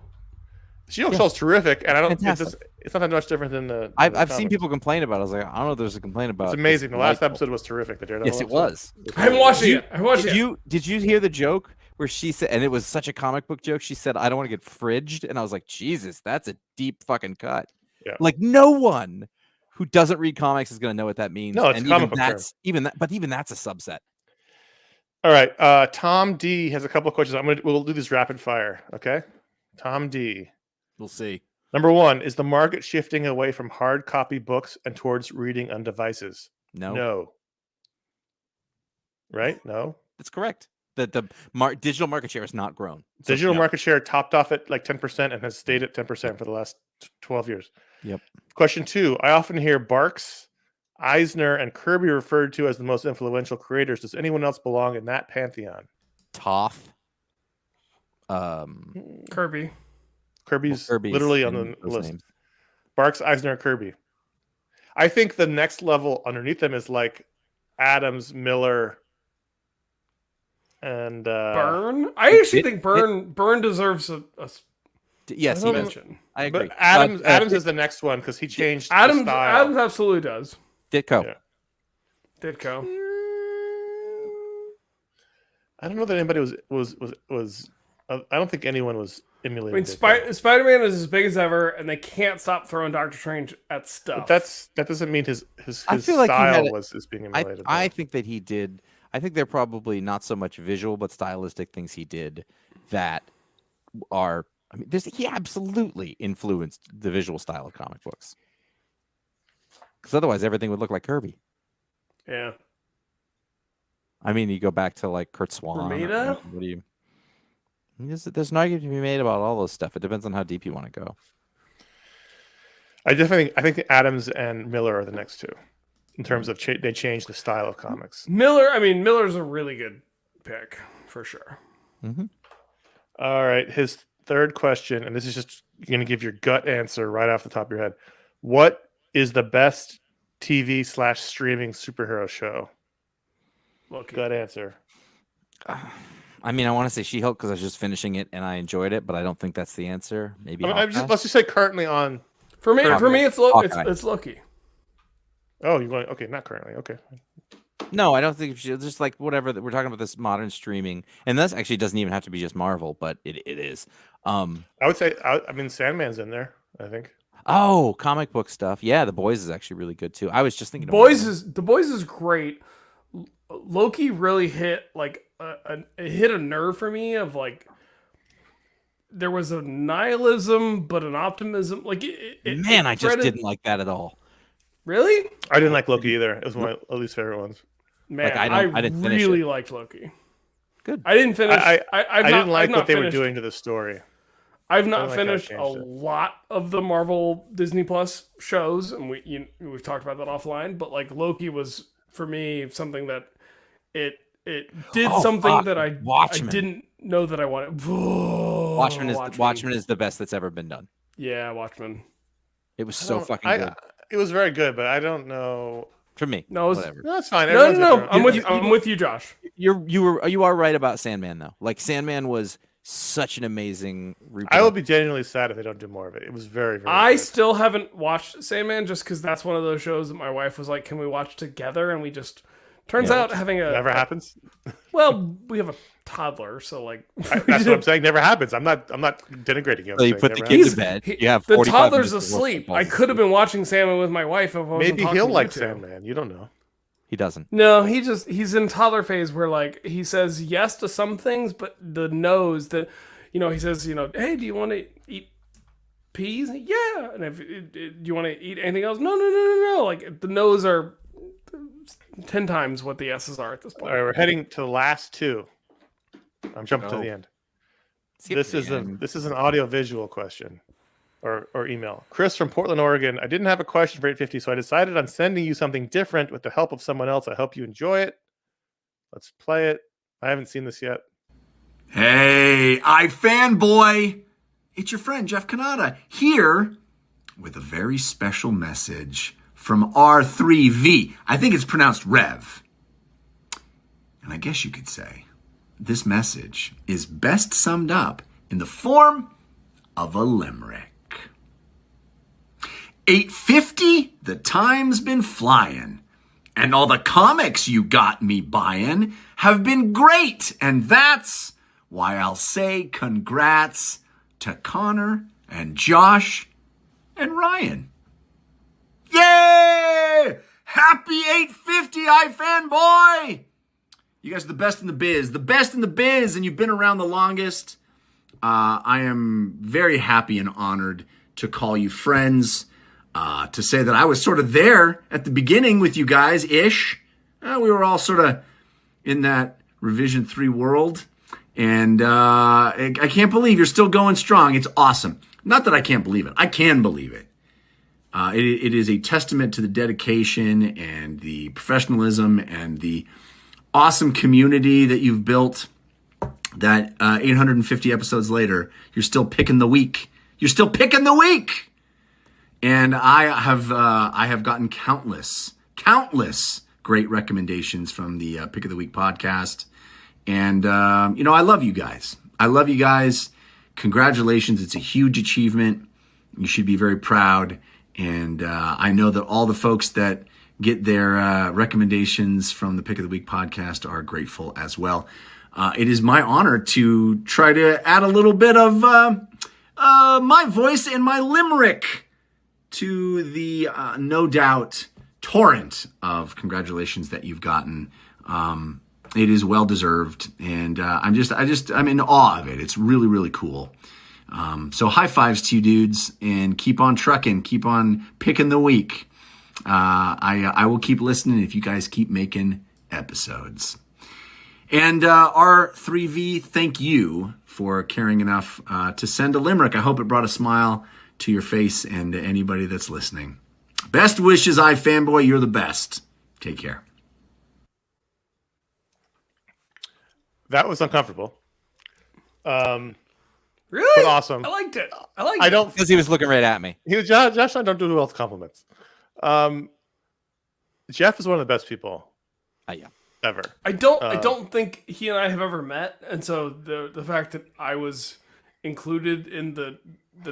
She-Hulk show's terrific, and I don't. Fantastic. It's not that much different than the. I've seen people complain about it. I was like, I don't know if there's a complaint about It's amazing. The last delightful. episode was terrific. The Daredevil Yes, it episode. was. I haven't watched it yet. I watched it. Did you hear the joke where she said, and it was such a comic book joke? She said, "I don't want to get fridged," and I was like, Jesus, that's a deep fucking cut. Yeah. Like no one who doesn't read comics is going to know what that means. No, it's and a comic even book that's even that, but even that's a subset. All right. Tom D has a couple of questions. We'll do this rapid fire. Okay. Tom D. We'll see. Number one, is the market shifting away from hard copy books and towards reading on devices? No. Right? No. That's correct. The digital market share has not grown. So, Digital yeah. market share topped off at 10% and has stayed at 10% for the last 12 years. Yep. Question two, I often hear Barks, Eisner, and Kirby referred to as the most influential creators. Does anyone else belong in that pantheon? Toth. Kirby. Kirby's Kirby's literally on in the those list. names. Barks, Eisner, and Kirby. I think the next level underneath them is Adams, Miller, and Byrne. I actually think Byrne deserves a Yes, he does. I agree. But Adams is the next one because he changed the style. Adams absolutely does. Ditko. Yeah. Ditko. I don't know that anybody was. I don't think anyone was emulating. I mean, Spider-Man is as big as ever, and they can't stop throwing Doctor Strange at stuff. But that doesn't mean his I feel like style is being I emulated. think that he did. I think they're probably not so much visual, but stylistic things he did that are. I mean, he absolutely influenced the visual style of comic books. Because otherwise, everything would look like Kirby. Yeah. I mean, you go back to like Kurt Swan. Romita? What do you? There's an argument to be made about all those stuff. It depends on how deep you want to go. I think Adams and Miller are the next two, in terms of they changed the style of comics. Miller's a really good pick for sure. Mm-hmm. All right, his third question, and this is just you're going to give your gut answer right off the top of your head. What is the best TV/streaming superhero show? Loki. Gut answer. I mean, I want to say She-Hulk because I was just finishing it and I enjoyed it, but I don't think that's the answer. Maybe let's just say currently on. For me, it's Loki. Oh, you want okay? Not currently. Okay. No, I don't think just like whatever we're talking about this modern streaming, and that actually doesn't even have to be just Marvel, but it is. I would say I mean Sandman's in there. I think. Oh, comic book stuff. Yeah, The Boys is actually really good too. I was just thinking. The Boys is great. Loki really hit like hit a nerve for me of like there was a nihilism but an optimism. Like I just didn't like that at all. Really? I didn't like Loki either. It was one of my least favorite ones. Man, like, I didn't really liked Loki. Good. I didn't finish. I didn't like what they were finished. doing to the story. I've not finished a lot of the Marvel Disney Plus shows, and we've talked about that offline. But like Loki was for me something that it did something that I didn't know that I wanted. Whoa, Watchmen is the best that's ever been done. Yeah, Watchmen. It was so fucking good. It was very good, but I don't know. For me, whatever. No, it's fine. No. I'm with you, Josh. You are right about Sandman though. Like Sandman was such an amazing. I will be genuinely sad if they don't do more of it. It was very, very. I good. still haven't watched Sandman just because that's one of those shows that my wife was like, "Can we watch together?" And we just turns out having never happens. Well, we have a toddler, so like that's what I'm saying. Never happens. I'm not denigrating him. So you put the kids to bed. You have the toddler's asleep. I could have been watching Sandman with my wife if I wasn't maybe he'll like Sandman. You don't know. He doesn't. No, he's in toddler phase where like he says yes to some things, but the no's that he says hey, do you want to eat peas? Yeah, and if do you want to eat anything else? No. Like the no's are 10 times what the yeses are at this point. All right, we're heading to the last two. I'm jumping to the end. This is an audio visual question or email. Chris from Portland, Oregon. I didn't have a question for 850, so I decided on sending you something different with the help of someone else. I hope you enjoy it. Let's play it. I haven't seen this yet. Hey, iFanboy. It's your friend Jeff Kanata here with a very special message from R3V. I think it's pronounced Rev. And I guess you could say this message is best summed up in the form of a limerick. 850, the time's been flying, and all the comics you got me buying have been great, and that's why I'll say congrats to Connor and Josh and Ryan. Yay! Happy 850, iFanboy! You guys are the best in the biz, and you've been around the longest. I am very happy and honored to call you friends, to say that I was sort of there at the beginning with you guys-ish. We were all sort of in that Revision 3 world, and I can't believe you're still going strong. It's awesome. Not that I can't believe it. I can believe it. It is a testament to the dedication and the professionalism and the awesome community that you've built that 850 episodes later, you're still picking the week. You're still picking the week. And I have gotten countless great recommendations from the Pick of the Week podcast. And, I love you guys. congratulations. It's a huge achievement. You should be very proud. And I know that all the folks that get their recommendations from the Pick of the Week podcast are grateful as well. It is my honor to try to add a little bit of my voice and my limerick to the no doubt torrent of congratulations that you've gotten. It is well deserved, and I'm in awe of it. It's really, really cool. So high fives to you dudes, and keep on trucking, keep on picking the week. I will keep listening if you guys keep making episodes. And R3V, thank you for caring enough to send a limerick. I hope it brought a smile to your face and to anybody that's listening. Best wishes, iFanboy. You're the best. Take care. That was uncomfortable. Really? But awesome. I liked it. I don't because he was looking right at me. He was Josh. I don't do well with compliments. Jeff is one of the best people. Yeah. Ever. I don't think he and I have ever met, and so the fact that I was included in the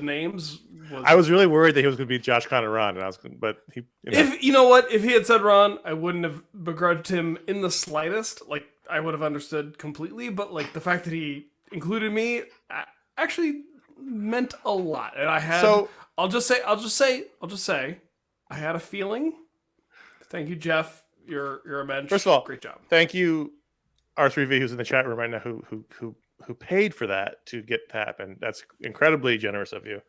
names was. I was really worried that he was going to be Josh Connor Ron, and but he. If you know what, if he had said Ron, I wouldn't have begrudged him in the slightest. Like I would have understood completely, but like the fact that he included me actually meant a lot, and I had. So I'll just say, I had a feeling. Thank you, Jeff. You're a mensch. First of all, great job. Thank you, R3V, who's in the chat room right now, who paid for that to get to happen. That's incredibly generous of you.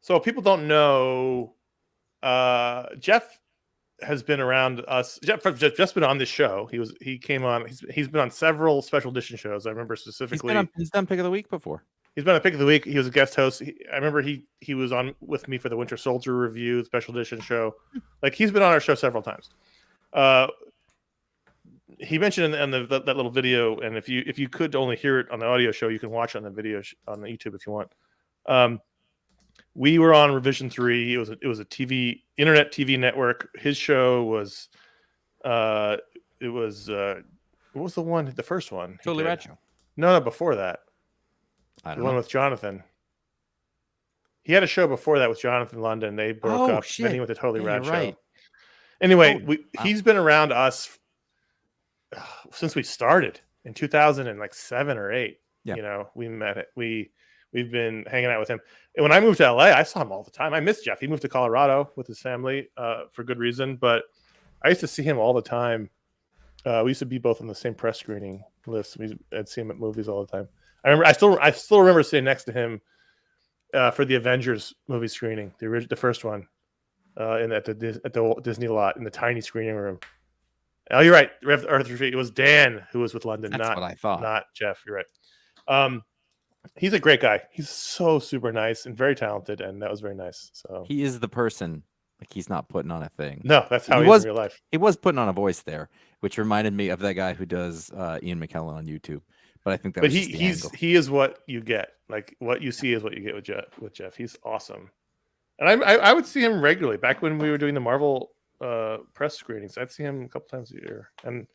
So people don't know, Jeff has been around us. Jeff's been on this show. He came on. He's been on several special edition shows. I remember specifically. He's done Pick of the Week before. He's been on Pick of the Week. He was a guest host. I remember he was on with me for the Winter Soldier review, special edition show. Like he's been on our show several times. He mentioned in that little video, and if you could only hear it on the audio show, you can watch it on the video on the YouTube if you want. We were on Revision 3. It was a internet TV network. His show was what was the one? The first one. Totally Retro. No, before that. I don't the know. one with Jonathan. He had a show before that with Jonathan London. They broke up. Shit. Then he went to Totally Rad show. Right. Anyway, he's been around us since we started in 2007 or 8. Yeah. You know, we met it. We've been hanging out with him. And when I moved to LA, I saw him all the time. I miss Jeff. He moved to Colorado with his family for good reason, but I used to see him all the time. We used to be both on the same press screening list. I'd see him at movies all the time. I still remember sitting next to him for the Avengers movie screening, the first one, at the Disney lot in the tiny screening room. Oh, you're right. It was Dan who was with London. That's what I thought. Not Jeff. You're right. He's a great guy. He's so super nice and very talented, and that was very nice. So he is the person. Like he's not putting on a thing. No, that's how he is in real life. He was putting on a voice there, which reminded me of that guy who does Ian McKellen on YouTube. But I think that. But he is what you get. Like what you see is what you get with Jeff. He's awesome, and I would see him regularly. Back when we were doing the Marvel press screenings, I'd see him a couple times a year, and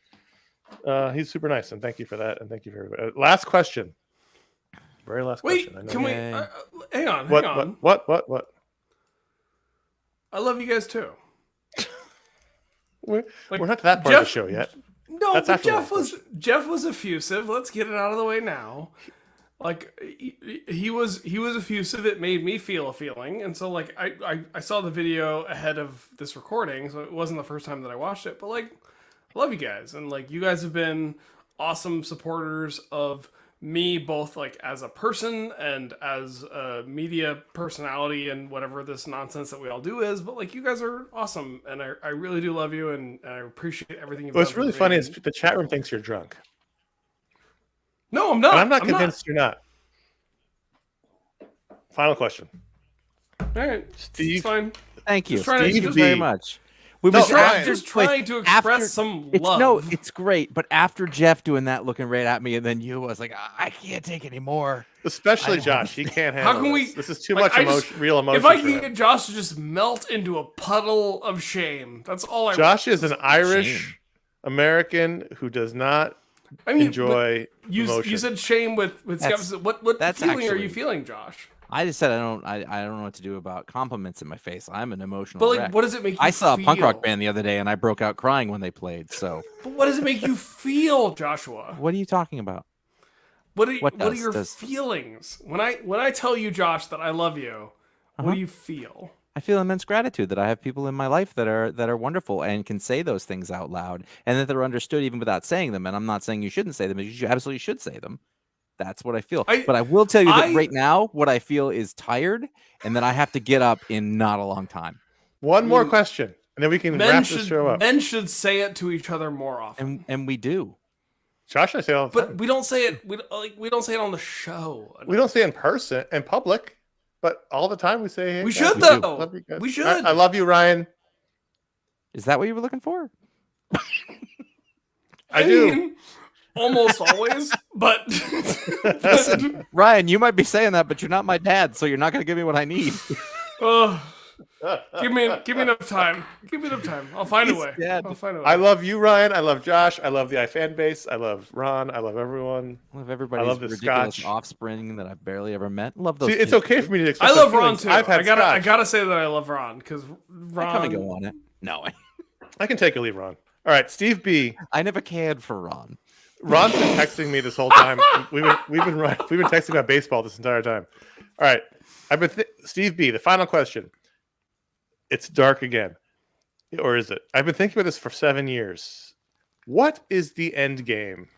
he's super nice. And thank you for that. And thank you for everybody. Last question. Very last question. Wait, can we hang on? What? I love you guys too. We're not to that part of the show yet. No, but Jeff was effusive. Let's get it out of the way now. Like he was effusive. It made me feel a feeling, and so like I saw the video ahead of this recording, so it wasn't the first time that I watched it. But like, I love you guys, and like you guys have been awesome supporters of me, both like as a person and as a media personality and whatever this nonsense that we all do is. But like you guys are awesome, and I really do love you, and I appreciate everything you've done. What's really funny is the chat room thinks you're drunk. No, I'm not. And I'm not convinced you're not. Final question. All right, Steve. It's fine. Thank you, Steve Steve, very much. We were just trying to express some love. No, it's great. But after Jeff doing that, looking right at me, and then you, I was like, I can't take any more. Especially Josh. He can't handle How can this. we? This is too much real emotion. If I can get Josh to just melt into a puddle of shame, that's all I. Josh is an Irish American who does not enjoy you emotion. said shame with skepticism. What feeling are you feeling, Josh? I just said I don't know what to do about compliments in my face. I'm an emotional But like, wreck. what does it make you I saw feel? a punk rock band the other day and I broke out crying when they played. So But what does it make you feel, Joshua? what are you talking about? What are your feelings? When I tell you, Josh, that I love you, what do you feel? I feel immense gratitude that I have people in my life that are wonderful and can say those things out loud, and that they're understood even without saying them. And I'm not saying you shouldn't say them; you absolutely should say them. That's what I feel. But I will tell you that right now, what I feel is tired, and that I have to get up in not a long time. One more question, and then we can wrap this show up. Men should say it to each other more often, and we do. Josh, I say all the time. But we don't say it. We don't say it on the show. We don't say it in person, in public. But all the time we say, hey, we guys, should though. We should. I love you, Ryan. Is that what you were looking for? I do. Almost always, but Ryan, you might be saying that, but you're not my dad, so you're not going to give me what I need. Give me enough time. Give me enough time. I'll find a way. I'll find a way. I love you, Ryan. I love Josh. I love the iFanbase. I love Ron. I love everyone. I love everybody's I love the ridiculous Scotch offspring that I've barely ever met. Love those. See, it's okay for me to express I love Ron feelings. too. I gotta say that I love Ron because Ron. I come and go on it. No, I can take or leave Ron. All right, Steve B. I never cared for Ron. Ron's been texting me this whole time. We've been texting about baseball this entire time. All right, Steve B. The final question. It's dark again, or is it? I've been thinking about this for 7 years. What is the end game?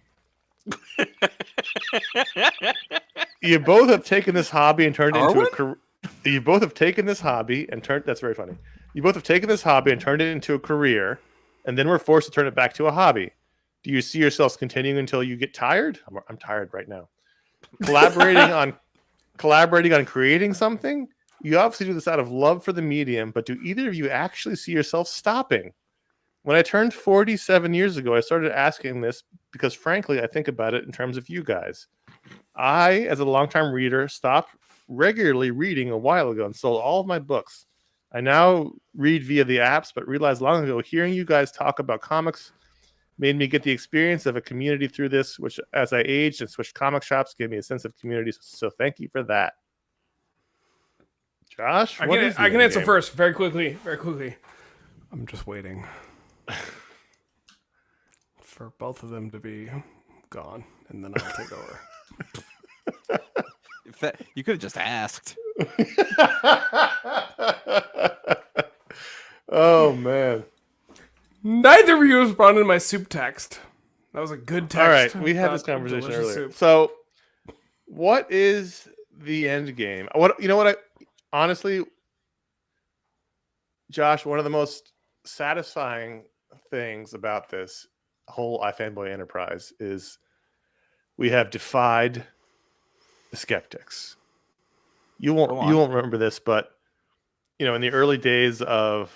You both have taken this hobby and turned it into a career. You both have taken this hobby and turned. That's very funny. You both have taken this hobby and turned it into a career, and then we're forced to turn it back to a hobby. Do you see yourselves continuing until you get tired? I'm tired right now. Collaborating on creating something. You obviously do this out of love for the medium, but do either of you actually see yourself stopping? When I turned 47 years ago, I started asking this because, frankly, I think about it in terms of you guys. I, as a longtime reader, stopped regularly reading a while ago and sold all of my books. I now read via the apps, but realized long ago hearing you guys talk about comics made me get the experience of a community through this, which, as I aged and switched comic shops, gave me a sense of community. So thank you for that. Josh, I can answer first very quickly. I'm just waiting for both of them to be gone, and then I'll take over. You could have just asked. Oh man! Neither of you responded to my soup text. That was a good text. All right, we had this conversation earlier. Soup. So, what is the end game? Honestly, Josh, one of the most satisfying things about this whole iFanboy enterprise is we have defied the skeptics. You won't remember this, but in the early days of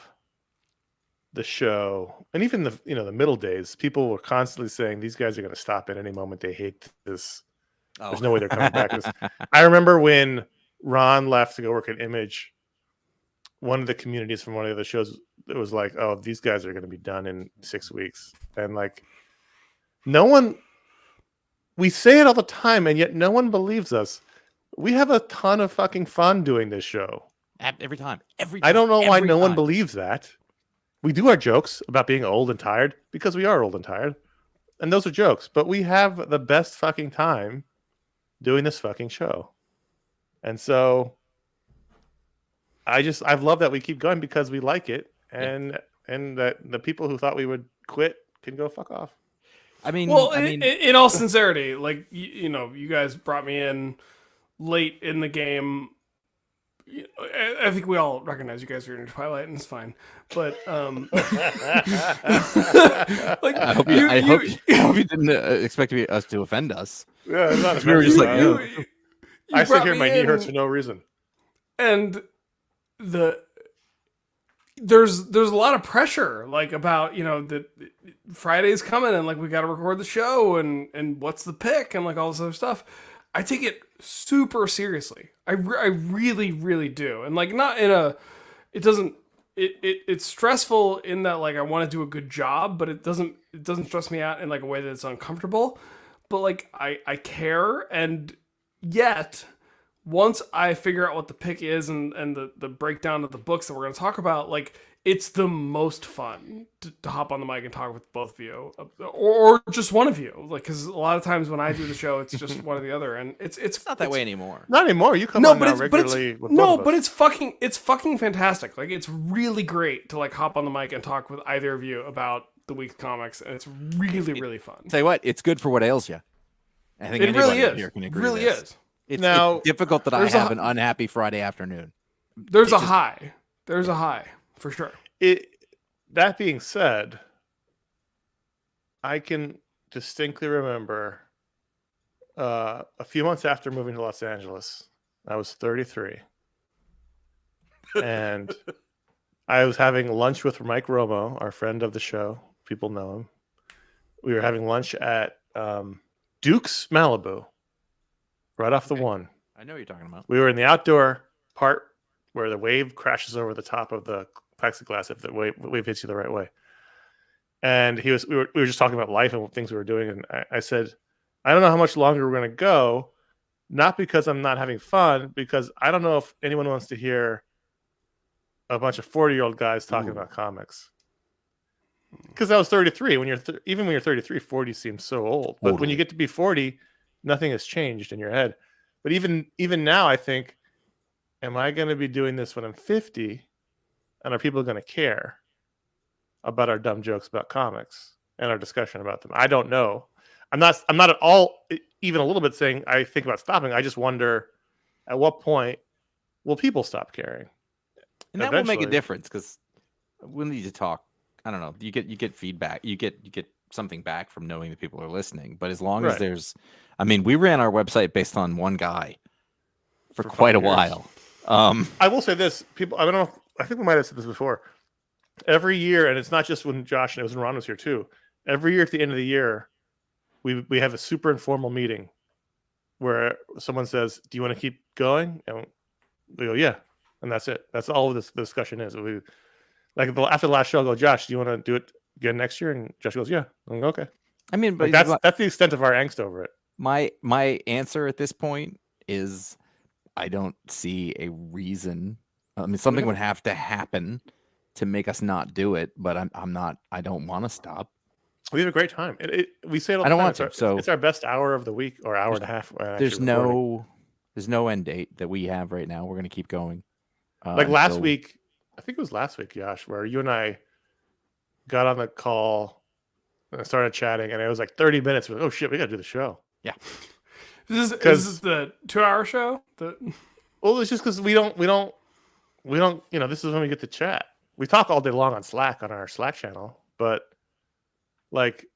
the show, and even the middle days, people were constantly saying these guys are going to stop at any moment. They hate this. Oh. There's no way they're coming back. I remember when Ron left to go work at Image, one of the communities from one of the other shows, it was like, oh, these guys are going to be done in 6 weeks. And like, we say it all the time, and yet no one believes us. We have a ton of fucking fun doing this show. Every time. I don't know why no one believes that. We do our jokes about being old and tired because we are old and tired. And those are jokes, but we have the best fucking time doing this fucking show. And so I've loved that we keep going because we like it, and that the people who thought we would quit can go fuck off. I mean, in all sincerity, like you guys brought me in late in the game. I think we all recognize you guys are in Twilight, and it's fine. But like, I hope you didn't expect us to offend us. Yeah, it's not we were just like, I sit here, my knee hurts for no reason. And there's a lot of pressure, like about that Friday's coming and like we got to record the show and what's the pick and like all this other stuff. I take it super seriously. I really, really do. And like not in a, it doesn't, it's stressful in that like I want to do a good job, but it doesn't stress me out in like a way that's uncomfortable. But like I care, and yet once I figure out what the pick is and the breakdown of the books that we're going to talk about, like it's the most fun to hop on the mic and talk with both of you, or just one of you. Like, because a lot of times when I do the show, it's just one or the other, and it's not that way anymore. Not anymore. You come on now regularly. But it's fucking fantastic. Like, it's really great to like hop on the mic and talk with either of you about the week's comics, and it's really fun. Tell you what, it's good for what ails you. I think it really is. Here can agree really with this. is. It's difficult that I have an unhappy Friday afternoon. There's a high. There's a high for sure. That being said, I can distinctly remember a few months after moving to Los Angeles, I was 33, and I was having lunch with Mike Romo, our friend of the show. People know him. We were having lunch at Duke's Malibu, right off the one. I know what you're talking about. We were in the outdoor part where the wave crashes over the top of the plexiglass if the wave hits you the right way. And we were just talking about life and what things we were doing. And I said, I don't know how much longer we're going to go, not because I'm not having fun, because I don't know if anyone wants to hear a bunch of 40-year-old guys talking about comics. Because I was 33. Even when you're 33, 40 seems so old. But when you get to be 40, nothing has changed in your head. But even now, I think, am I going to be doing this when I'm 50? And are people going to care about our dumb jokes about comics and our discussion about them? I don't know. I'm not at all, even a little bit, saying I think about stopping. I just wonder, at what point will people stop caring? And that will make a difference, because we need to talk. I don't know. You get feedback. You get something back from knowing that people are listening. But as long as there's, I mean, we ran our website based on one guy for quite a while. I will say this, people. I don't know. I think we might have said this before. Every year, and it's not just when Josh and it was when Ron was here too. Every year at the end of the year, we have a super informal meeting where someone says, "Do you want to keep going?" And we go, "Yeah," and that's it. That's all this discussion is. We after the last show, I'll go, "Josh, do you want to do it again next year?" And Josh goes, "Yeah." I'm like, okay. I mean, but that's the extent of our angst over it. My answer at this point is, I don't see a reason. I mean, something would have to happen to make us not do it, but I'm not. I don't want to stop. We have a great time. We say it all the time. I don't want to. So it's our best hour of the week, or hour and a half. There's no end date that we have right now. We're going to keep going. Like last week, I think it was last week, Josh, where you and I got on the call and started chatting, and it was like 30 minutes. We're like, oh shit, we got to do the show. Yeah. Is this the 2-hour show? Well, it's just because we don't. This is when we get to chat. We talk all day long on Slack, on our Slack channel, but like,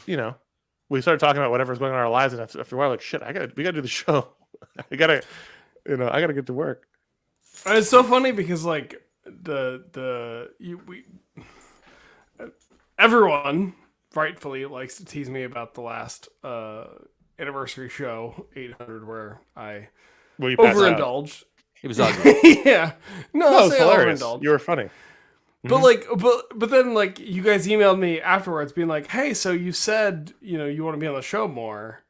we started talking about whatever's going on in our lives, and after a while, like, shit, we gotta do the show. I gotta get to work. And it's so funny because like everyone rightfully likes to tease me about the last anniversary show 800 where I overindulged. It was ugly. Yeah, no, it was hilarious. You were funny. But but then like you guys emailed me afterwards being like, hey, so you said, you want to be on the show more.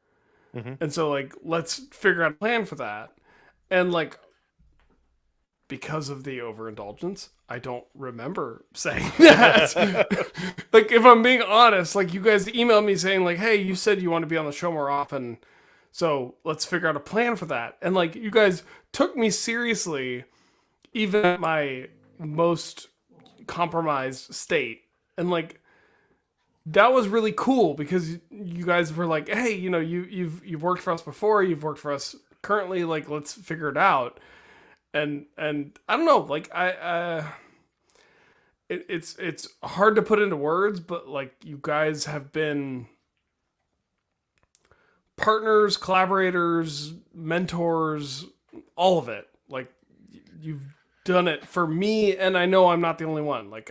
And so like, let's figure out a plan for that. And like, because of the overindulgence, I don't remember saying that. Like, if I'm being honest, like you guys emailed me saying like, hey, you said you want to be on the show more often. So let's figure out a plan for that. And like, you guys took me seriously, even at my most compromised state. And like, that was really cool because you guys were like, hey, you've worked for us before, you've worked for us currently, like, let's figure it out. And I don't know, like, it's hard to put into words, but like, you guys have been partners, collaborators, mentors, all of it. Like, you've done it for me, and I know I'm not the only one. Like,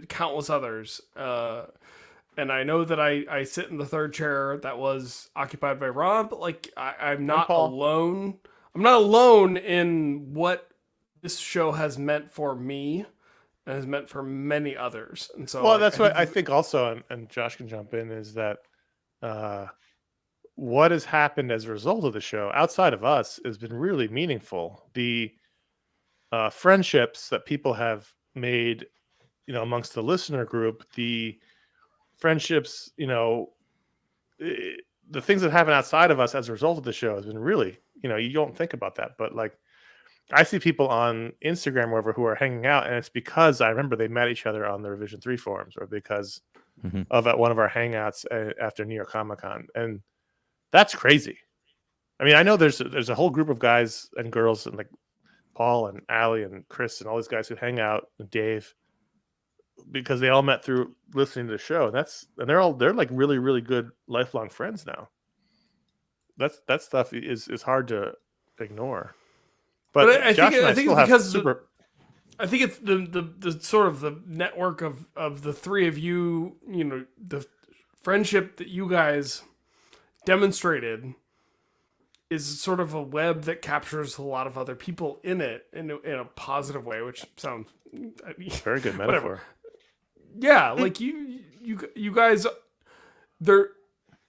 countless others. And I know that I sit in the third chair that was occupied by Ron, but like, I'm not alone. I'm not alone in what this show has meant for me and is meant for many others. And so, well, that's what I think also, and Josh can jump in, is that what has happened as a result of the show outside of us has been really meaningful. The friendships that people have made, amongst the listener group, the friendships, the things that happen outside of us as a result of the show has been really, you don't think about that, but like I see people on Instagram or wherever who are hanging out, and it's because I remember they met each other on the Revision 3 forums, or because of at one of our hangouts after New York Comic Con, and that's crazy. I mean, I know there's a whole group of guys and girls, and like Paul and Allie and Chris and all these guys who hang out, and Dave, because they all met through listening to the show. And they're like really, really good lifelong friends now. That stuff is hard to ignore. But I Josh think, and I think still it's have because I think it's the sort of the network of the three of you, the friendship that you guys demonstrated is sort of a web that captures a lot of other people in it in a positive way, which sounds very good metaphor. Yeah, like you guys,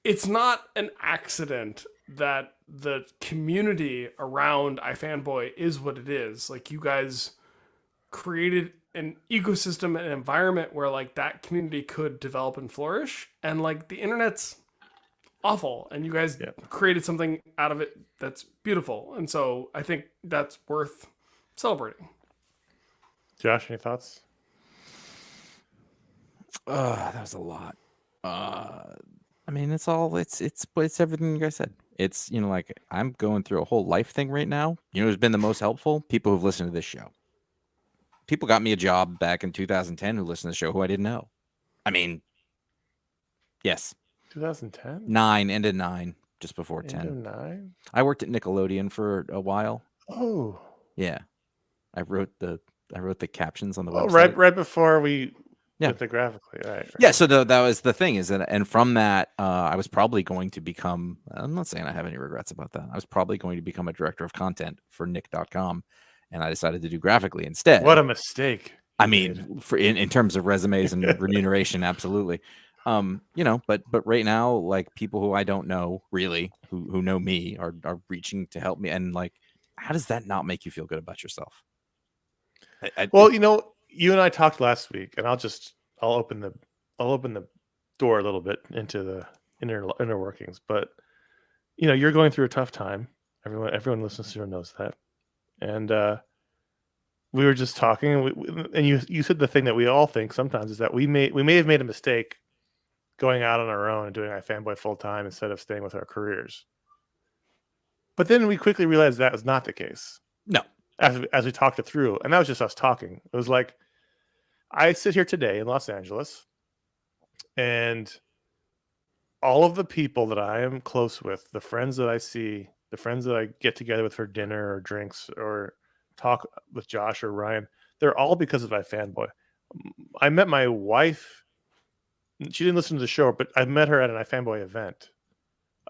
it's not an accident that the community around iFanboy is what it is. Like, you guys created an ecosystem, an environment where like that community could develop and flourish, and like the internet's awful, and you guys created something out of it that's beautiful, and so I think that's worth celebrating. Josh, any thoughts? That was a lot. I mean, it's everything you guys said. It's, like, I'm going through a whole life thing right now. Who's been the most helpful? People who've listened to this show. People got me a job back in 2010 who listened to the show who I didn't know. I mean, yes. 2010? 9, ended 9, just before 10. 9? I worked at Nickelodeon for a while. Oh. Yeah. I wrote the captions on the website. Right before we did the graphically. Right. Yeah, so that was the thing, is that, and from that, I was probably going to become, I'm not saying I have any regrets about that. I was probably going to become a director of content for Nick.com, and I decided to do graphically instead. What a mistake. I mean, in terms of resumes and remuneration, absolutely. But right now, like, people who I don't know really, who know me, are reaching to help me, and like, how does that not make you feel good about yourself? Well, you and I talked last week, and I'll open the door a little bit into the inner workings. But you're going through a tough time. Everyone listens to you knows that, and we were just talking, and you said the thing that we all think sometimes is that we may have made a mistake going out on our own and doing iFanboy full time instead of staying with our careers. But then we quickly realized that was not the case. No. As we talked it through, and that was just us talking. It was like, I sit here today in Los Angeles, and all of the people that I am close with, the friends that I see, the friends that I get together with for dinner or drinks or talk with Josh or Ryan, they're all because of iFanboy. I met my wife. She didn't listen to the show, but I met her at an iFanboy event.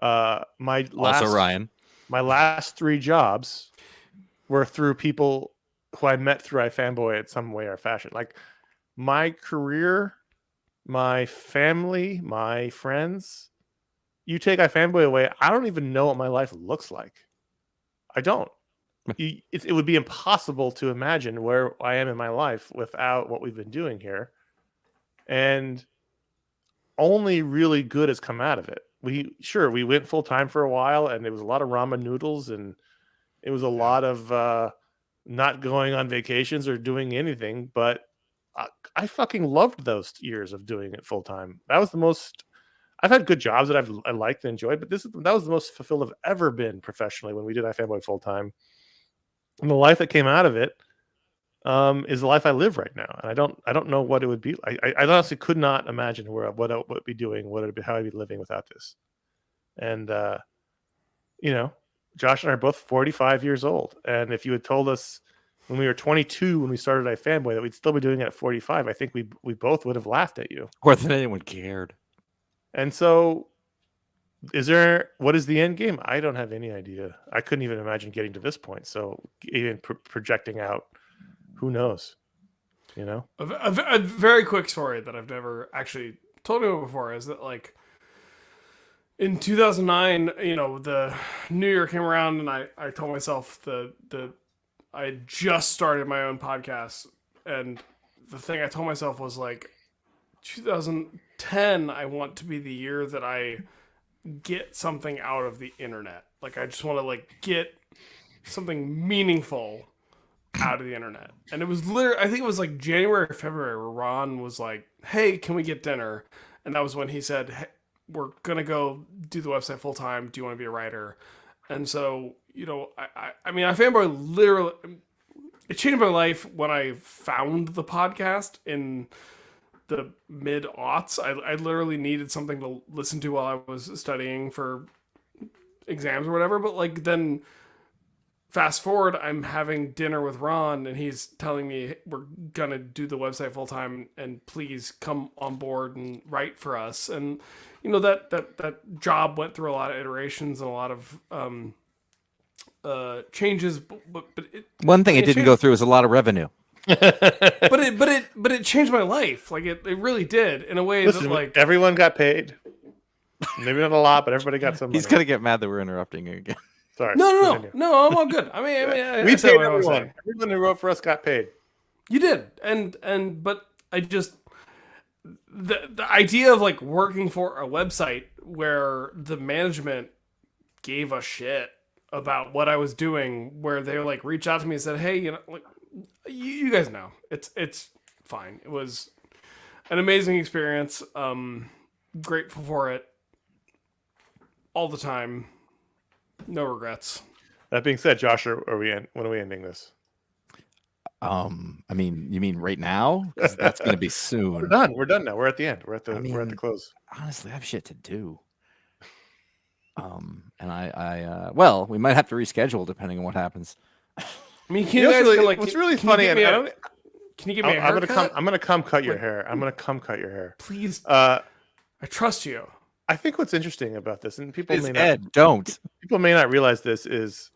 Ryan. My last 3 jobs were through people who I met through iFanboy in some way or fashion. Like, my career, my family, my friends, you take iFanboy away, I don't even know what my life looks like. I don't. It would be impossible to imagine where I am in my life without what we've been doing here. And only really good has come out of it. We went full time for a while, and it was a lot of ramen noodles, and it was a lot of not going on vacations or doing anything. But I fucking loved those years of doing it full time. That was the most. I've had good jobs that I liked and enjoyed, but that was the most fulfilled I've ever been professionally when we did iFanboy full time. And the life that came out of it is the life I live right now, and I don't know what it would be. I honestly could not imagine what I would be doing, how I'd be living without this. And Josh and I are both 45 years old, and if you had told us when we were 22 when we started iFanboy that we'd still be doing it at 45, I think we both would have laughed at you. More than anyone cared. And so, what is the end game? I don't have any idea. I couldn't even imagine getting to this point. So even projecting out, who knows? You know, a very quick story that I've never actually told you before is that like in 2009, the new year came around and I told myself I had just started my own podcast, and the thing I told myself was like 2010, I want to be the year that I get something out of the internet. Like I just want to like get something meaningful out of the internet. And it was literally, I think it was like January or February where Ron was like, hey, can we get dinner? And that was when he said, hey, we're going to go do the website full time. Do you want to be a writer? And so, I mean, iFanboy literally, it changed my life when I found the podcast in the mid-aughts. I literally needed something to listen to while I was studying for exams or whatever. But like then fast forward, I'm having dinner with Ron and he's telling me we're going to do the website full time and please come on board and write for us. And, that job went through a lot of iterations and a lot of changes. But one thing it didn't go through was a lot of revenue. but it changed my life. Like it really did in a way that like everyone got paid. Maybe not a lot, but everybody got some money. He's gonna get mad that we're interrupting you again. Sorry. No, I'm all good. I mean, we paid everyone. Everyone who wrote for us got paid. You did, but I just the idea of like working for a website where the management gave a shit about what I was doing, where they like reached out to me and said, hey, like you guys know it's fine. It was an amazing experience. Grateful for it all the time. No regrets. That being said, Josh, when are we ending this? I mean, you mean right now? Because that's going to be soon. We're done. We're done now. We're at the end. We're at the close. Honestly, I have shit to do. And well, we might have to reschedule depending on what happens. I mean, can you guys like? What's really funny? Can you give me a haircut? I'm gonna come cut your hair. I'm gonna come cut your hair. Please. I trust you. I think what's interesting about this, and people may not realize this, is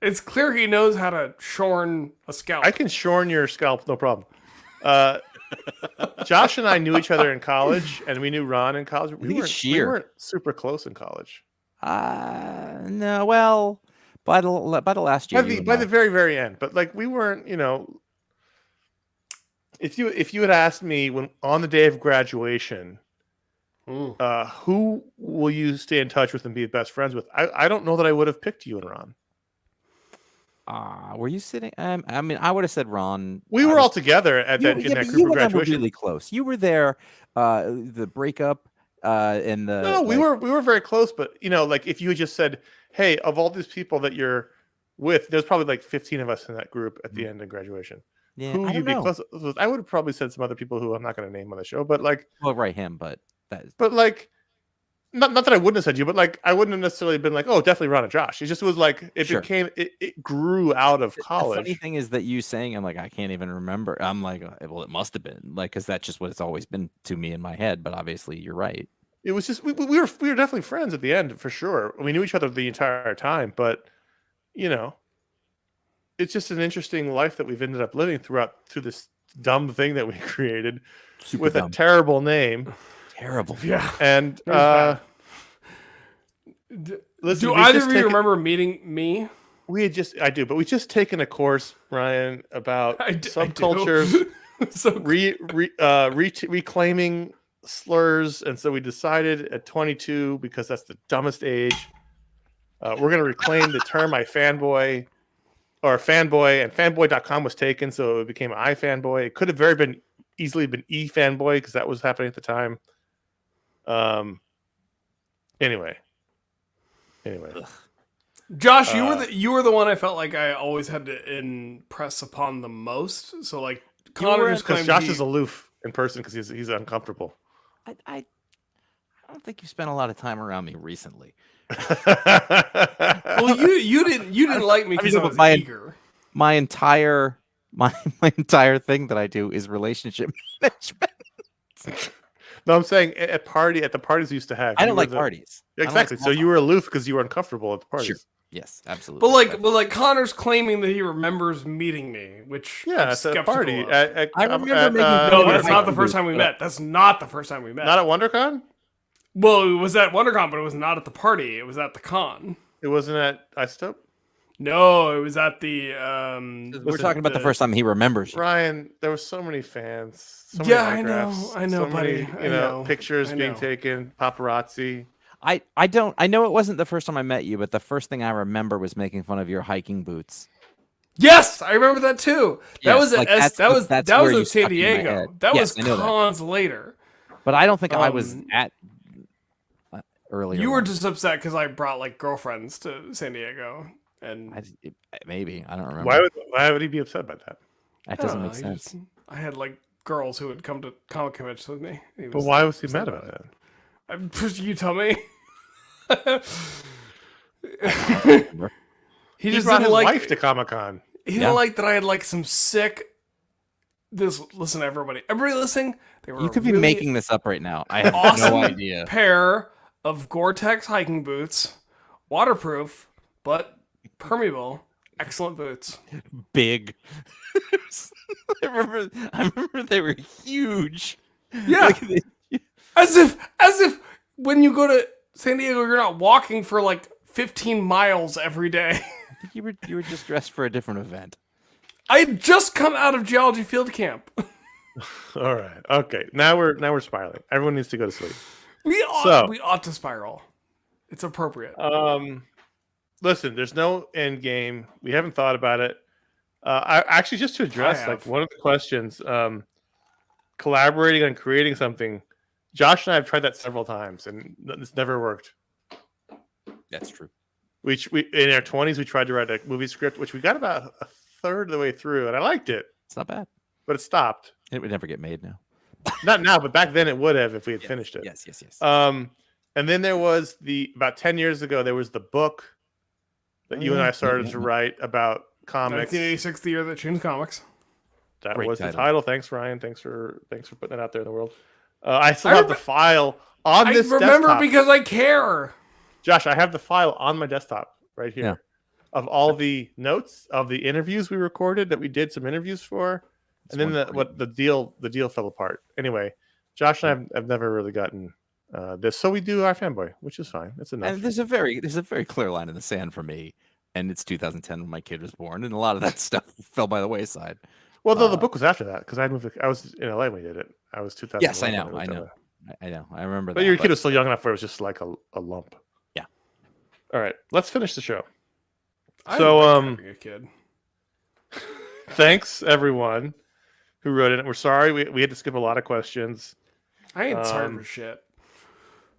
it's clear he knows how to shorn a scalp. I can shorn your scalp, no problem. Josh and I knew each other in college, and we knew Ron in college. We weren't super close in college. No, well, by the last year, by the very, very end. But like we weren't, if you had asked me when on the day of graduation, who will you stay in touch with and be best friends with? I don't know that I would have picked you and Ron. Were you sitting? I mean, I would have said Ron. We were all together at that group of graduation. Really close. You were there. The breakup. And the no, we were very close. But like if you had just said, "Hey, of all these people that you're with, there's probably like 15 of us in that group at the end of graduation." Yeah, who would you be close with? I would have probably said some other people who I'm not going to name on the show, but like, well, right, him, but like. Not that I wouldn't have said you, but like I wouldn't have necessarily been like, oh, definitely Ron and Josh. It just was like it grew out of college. The funny thing is that you saying, I'm like, I can't even remember. I'm like, well, it must have been like, because that's just what it's always been to me in my head. But obviously, you're right. It was just we were definitely friends at the end for sure. We knew each other the entire time, but it's just an interesting life that we've ended up living through this dumb thing that we created with a terrible name. Terrible. Yeah. And listen, do either of you remember meeting me? I do, but we just taken a course, Ryan, about subcultures, reclaiming slurs, and so we decided at 22, because that's the dumbest age, we're going to reclaim the term iFanboy or fanboy, and fanboy.com was taken, so it became iFanboy. It could have easily been eFanboy because that was happening at the time. Anyway. Josh, you were the one I felt like I always had to impress upon the most. So like Connor just because Josh is aloof in person because he's uncomfortable. I don't think you spent a lot of time around me recently. Well, you didn't like me because I was eager. My entire thing that I do is relationship management. No, I'm saying at the parties we used to have. I you don't were like parties. I don't like Exactly. small So you were aloof because you were uncomfortable at the parties. Sure. Yes, absolutely. But like Connor's claiming that he remembers meeting me, which Yeah, I'm at the skeptical party. of. I remember making No, fun of that's not the hiking first time we boots, met. That's not the first time we met. Not at WonderCon. Well, it was at WonderCon, but it was not at the party. It was at the con. It wasn't at iStope. No, it was at the. We're talking about the first time he remembers. Ryan, there were so many fans. So many Yeah, I know, autographs, so buddy. many, I know, pictures I being know. taken, paparazzi. I know it wasn't the first time I met you, but the first thing I remember was making fun of your hiking boots. Yes, I remember that too. That Yes, was at like, that was that's that where was you in San stuck in my Diego. head. That Yes, was I know that. cons later. But I don't think I was at earlier. You were ones. just upset because I brought like girlfriends to San Diego, and Maybe I don't remember. Why would he be upset by that? That I doesn't don't make know, sense. I had like girls who would come to comic conventions with me. But why was he mad about that? You tell me. He He just brought didn't his like. wife to Comic-Con. He didn't like that I had like some sick. Listen, everybody listening. They were You could be really making this up right now. I have awesome no idea. pair of Gore-Tex hiking boots, waterproof but permeable, excellent boots. Big. I remember they were huge. Yeah, Like, as if when you go to San Diego, you're not walking for like 15 miles every day. you were just dressed for a different event. I had just come out of geology field camp. All right. Okay. Now we're spiraling. Everyone needs to go to sleep. We ought to spiral. It's appropriate. Listen, there's no end game. We haven't thought about it. I actually just to address like one of the questions, collaborating on creating something. Josh and I have tried that several times, and it's never worked. That's true. We in our 20s we tried to write a movie script, which we got about a third of the way through, and I liked it, It's not bad. but it stopped. It would never get made now. Not now, but back then it would have if we had Yes, finished it. Yes. And then there was about 10 years ago, there was the book that you and I started to write about comics. 1986, the year that changed comics. That Great was title. the title. Thanks, Ryan. Thanks for putting that out there in the world. I still have the file on this remember desktop. because I care. Josh, I have the file on my desktop right here Yeah. of all the notes of the interviews we recorded that we did some interviews for, and then the deal fell apart. Anyway, Josh and I have never really gotten this, so we do iFanboy, which is fine. It's enough. And there's a very clear line in the sand for me. And it's 2010 when my kid was born, and a lot of that stuff fell by the wayside. Well, though the book was after that because I moved. I was in LA when we did it. I was 2000. Yes, I know. I remember But that. your kid was still young enough where it was just like a lump. Yeah. All right, let's finish the show. I So, like having a kid. Thanks everyone who wrote in. We're sorry we had to skip a lot of questions. I ain't sorry for shit.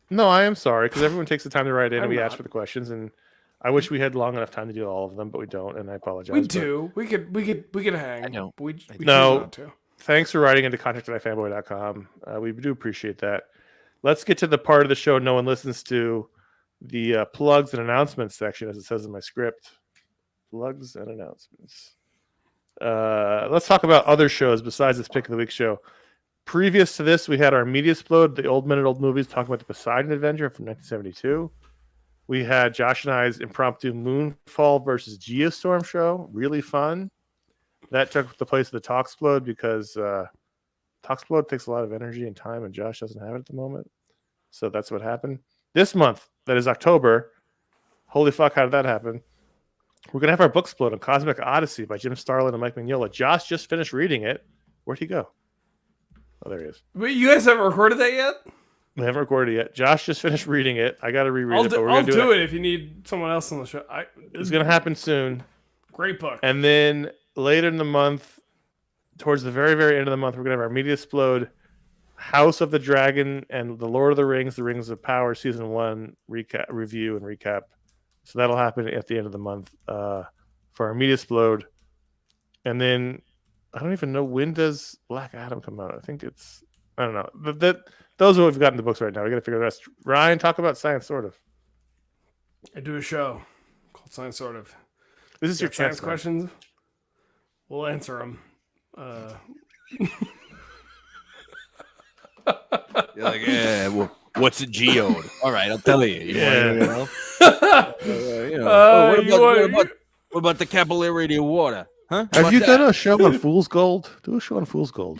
No, I am sorry because everyone takes the time to write in and I'm we not. ask for the questions, and I wish we had long enough time to do all of them, but we don't, and I apologize. We but do. We could hang. I know. But we No. choose not to. Thanks for writing into contact@ifanboy.com. We do appreciate that. Let's get to the part of the show no one listens to, the plugs and announcements section, as it says in my script. Plugs and announcements. Let's talk about other shows besides this Pick of the Week show. Previous to this, we had our Media Explode, the old minute old movies, talking about the Poseidon Adventure from 1972. We had Josh and I's impromptu Moonfall versus Geostorm show. Really fun. That took the place of the Talksplode because Talksplode takes a lot of energy and time, and Josh doesn't have it at the moment. So that's what happened. This month, that is October. Holy fuck, how did that happen? We're going to have our book explode on Cosmic Odyssey by Jim Starlin and Mike Mignola. Josh just finished reading it. Where'd he go? Oh, there he is. Wait, you guys haven't recorded that yet? We haven't recorded it yet. Josh just finished reading it. I got to reread it, but we're I'll going to do it if you need someone else on the show. It's going to happen soon. Great book. And then later in the month, towards the very, very end of the month, we're going to have our Media Explode, House of the Dragon, and The Lord of the Rings of Power Season 1 review and recap. So that'll happen at the end of the month for our Media Explode. And then I don't even know when does Black Adam come out. I think it's, I don't know. Those are what we've got in the books right now. We got to figure the rest. Ryan, talk about Science Sort of. I do a show called Science Sort of. This is your science chance. questions. We'll answer them. You're like, yeah, well, what's a geode? All right, I'll tell you. What about the capillarity of water? Huh? Have you done a show on Fool's Gold? Do a show on Fool's Gold.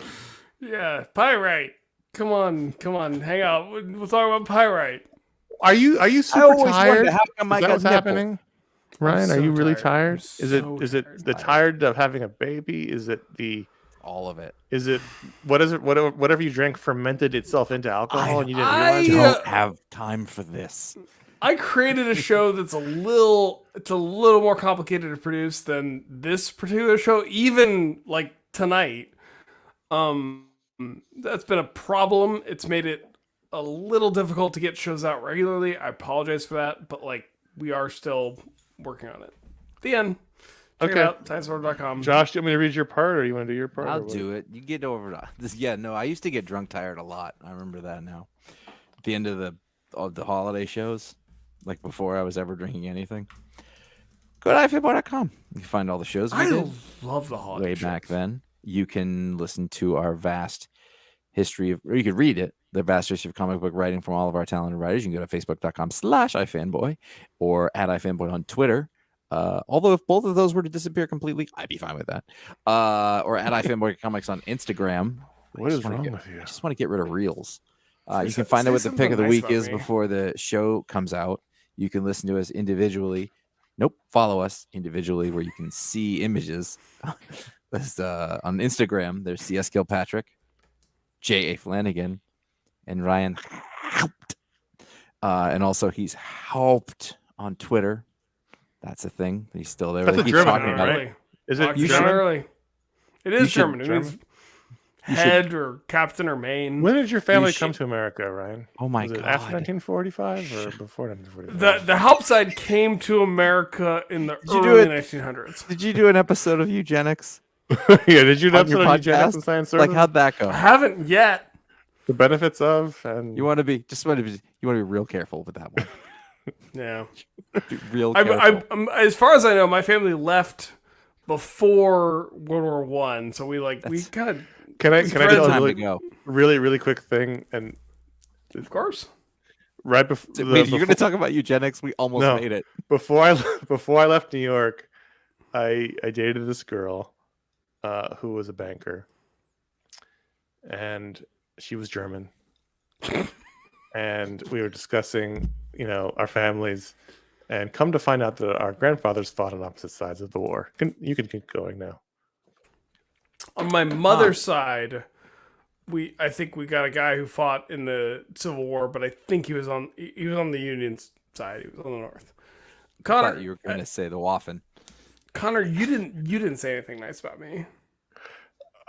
Yeah, pyrite. Come on, hang out. We'll talk about pyrite. Are you super always tired? wonder how come I Is that got what's nipples? happening? Ryan, so are you really tired. tired? I'm Is so it the tired of having a baby? Is it the All of it. Is it what is it? Whatever you drank fermented itself into alcohol, and you didn't I realize. don't have time for this. I created a show that's a little more complicated to produce than this particular show, even like tonight. That's been a problem. It's made it a little difficult to get shows out regularly. I apologize for that, but like we are still working on it. The end. Check it out, TinySword.com. Josh, do you want me to read your part, or you want to do your part? I'll do it. You get over this. Yeah, no, I used to get drunk tired a lot. I remember that now. At the end of the holiday shows, like before I was ever drinking anything. Go to iFanboy.com. You can find all the shows we did love the holiday way shows. back then. You can listen to our vast history of, or you could read it, the vast history of comic book writing from all of our talented writers. You can go to facebook.com/iFanboy or at iFanboy on Twitter. Although if both of those were to disappear completely, I'd be fine with that. Or at iFanboy Comics on Instagram. What is wrong with you? I just want to get rid of reels. You can find out what the pick of the week is before the show comes out. You can listen to us individually. Follow us individually where you can see images. On Instagram, there's CS Kilpatrick, J.A. Flanagan, and Ryan Haupt. And also he's Haupt on Twitter. That's a thing. He's still there. That's a German name, About right? it. Is it You German? early. It is German. It means You head or captain or main. When did your family come to America, Ryan? Oh my Was it God. after 1945 or before 1945? The help side came to America in the you do early it? 1900s. Did you do an episode of eugenics? Yeah, did you know on your eugenics podcast? and science Like, service? how'd that go? I haven't yet. The benefits of and You want to be real careful with that one. Yeah. Be real careful. I'm, as far as I know, my family left before World War One, so we kind of. Can I tell a time really, to go. really quick thing? And Of course. right before Wait, you're going to talk about eugenics? We almost made it. before I left New York, I dated this girl who was a banker, and she was German, and we were discussing our families, and come to find out that our grandfathers fought on opposite sides of the war. You can keep going now. On my mother's side, I think we got a guy who fought in the Civil War, but I think he was on the Union side. He was on the North. I Connor, thought you were going to say the Waffen. Connor, you didn't say anything nice about me.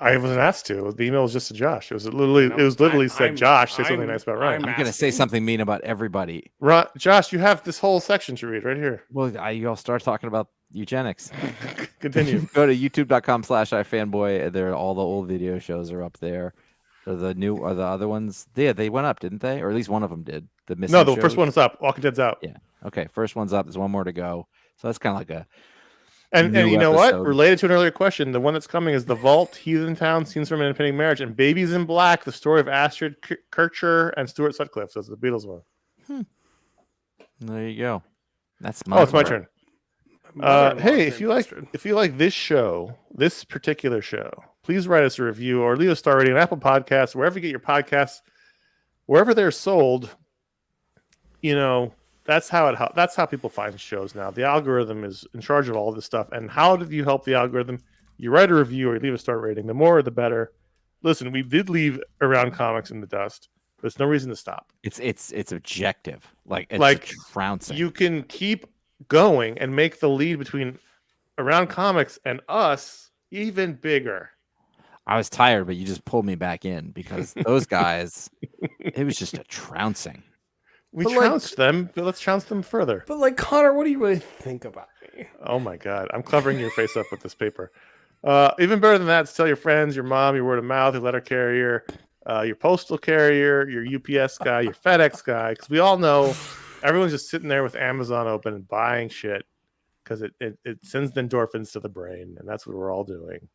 I wasn't asked to. The email was just to Josh. It was literally said, Josh, say something nice about Ryan. I'm going to say something mean about everybody. Josh, you have this whole section to read right here. Well, you all start talking about eugenics. Continue. Go to youtube.com/iFanboy. There, all the old video shows are up there. The other ones? Yeah, they went up, didn't they? Or at least one of them did. The first one's up. Walking Dead's out. Yeah. Okay, first one's up. There's one more to go. So that's kind of like a. And new you know what? episode. Related to an earlier question, the one that's coming is The Vault, Heathen Town, Scenes from an Impending Marriage, and Babies in Black, the story of Astrid Kircher and Stuart Sutcliffe. So it's the Beatles one. There you go. That's my. It's my turn. Hey, if you like this show, this particular show, please write us a review or leave a star rating on Apple Podcasts, wherever you get your podcasts, wherever they're sold. That's how people find shows now. The algorithm is in charge of all this stuff. And how did you help the algorithm? You write a review or you leave a star rating. The more, the better. Listen, we did leave Around Comics in the dust. There's no reason to stop. It's objective. It's trouncing. You can keep going and make the lead between Around Comics and us even bigger. I was tired, but you just pulled me back in because those guys, it was just a trouncing. We trounced them, but let's trounce them further. But Connor, what do you really think about me? Oh my God, I'm covering your face up with this paper. Even better than that is tell your friends, your mom, your word of mouth, your letter carrier, your postal carrier, your UPS guy, your FedEx guy, because we all know everyone's just sitting there with Amazon open and buying shit because it sends the endorphins to the brain, and that's what we're all doing.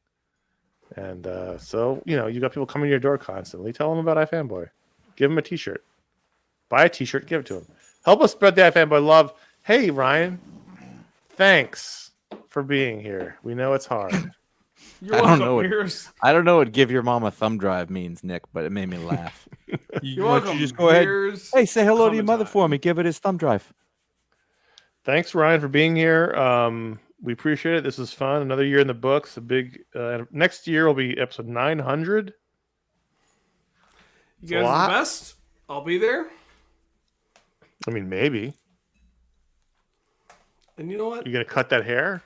And so, you got people coming to your door constantly. Tell them about iFanboy. Give them a T-shirt. Buy a T-shirt, give it to them. Help us spread the iFanboy love. Hey, Ryan, thanks for being here. We know it's hard. You're I welcome. don't know what give your mom a thumb drive means, Nick, but it made me laugh. You're welcome. Just go ahead. Hey, say hello to your mother Clementine. for me. Give it his thumb drive. Thanks, Ryan, for being here. We appreciate it. This is fun. Another year in the books. A big next year will be episode 900. You guys are the best. I'll be there. I mean, maybe. And you know what? You gonna cut that hair?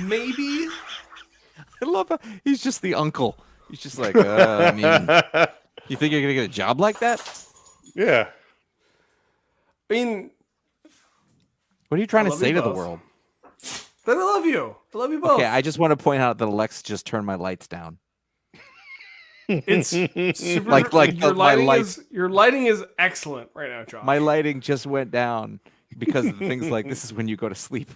Maybe. I love how he's just the uncle. He's just like, I mean, you think you're gonna get a job like that? Yeah. I mean, what are you trying I to love say you to the both. world? That I love you. I love you both. Okay, I just want to point out that Alexa just turned my lights down. It's super, Like your my lighting lights. your lighting is excellent right now, Josh. My lighting just went down because of things like this is when you go to sleep.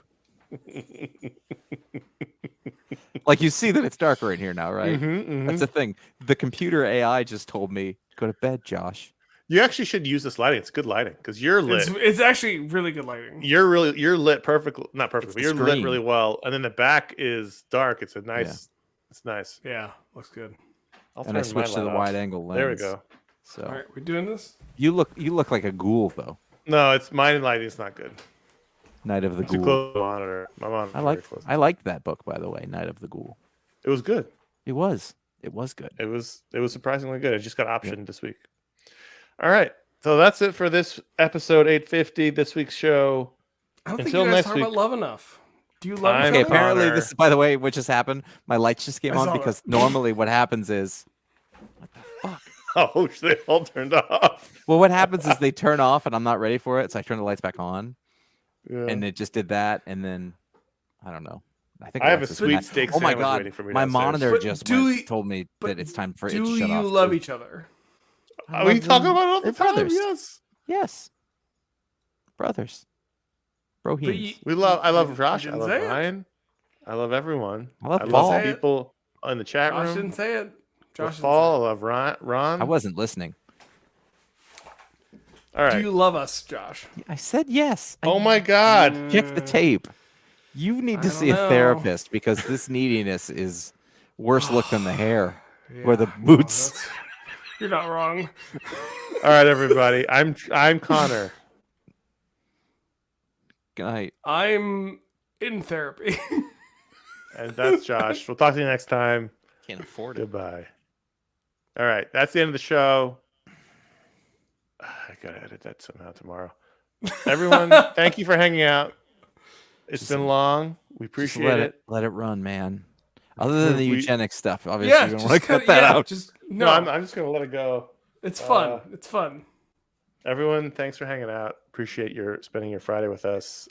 Like you see that it's darker in here now, right? That's the thing. The computer AI just told me go to bed, Josh. You actually should use this lighting. It's good lighting because you're lit. It's actually really good lighting. You're lit perfectly, not perfectly, but you're lit screen. really well. And then the back is dark. It's a nice. It's nice. Yeah, looks good. And I switched to the wide angle lens. There we go. So All right, we doing this? you look like a ghoul though. No, it's mine lighting. It's not good. Night of the Too Ghoul. close to the monitor. My monitor. I liked that book, by the way, Night of the Ghoul. It was good. It was good. It was surprisingly good. It just got optioned this week. All right. So that's it for this episode 850, this week's show. I don't Until think you guys next talk week. about love enough. Do you love each Okay, other? apparently Connor. this is, by the way, what just happened. My lights just came I on saw because normally what happens is, what the fuck? Oh, they all turned off. Well, what happens is they turn off and I'm not ready for it, so I turn the lights back on, Yeah. and it just did that, and then I don't know. I think I have a Alexa's sweet mad. steak Oh my sandwich god, waiting for me my downstairs. monitor But just do went, you- told me but that it's time for it to Do shut you off. love too. each other? I We love talk them. about it all the They're time. brothers. Yes. Yes, brothers. Brohins. I love Josh. I didn't love say it. Ryan. I love everyone. I love I Paul. love people in the chat Josh room. didn't say it. I love Josh didn't Paul. I say love Ron. I wasn't listening. All it. right. Do you love us, Josh? I said yes. Oh my God. Check the tape. You need to I see a don't know. therapist because this neediness is worse look than the hair or the Yeah, boots. that's- You're not wrong. All right, everybody. I'm Connor. Good night. I'm in therapy. And that's Josh. We'll talk to you next time. Can't afford it. Goodbye. All right. That's the end of the show. I got to edit that somehow tomorrow. Everyone, thank you for hanging out. It's been long. We Just appreciate it. Let it run, man. Other than the We- eugenics stuff, obviously, yeah, you don't just want to cut that out. Just No, no. I'm just going to let it go. It's fun. It's fun. Everyone, thanks for hanging out. Appreciate your spending your Friday with us.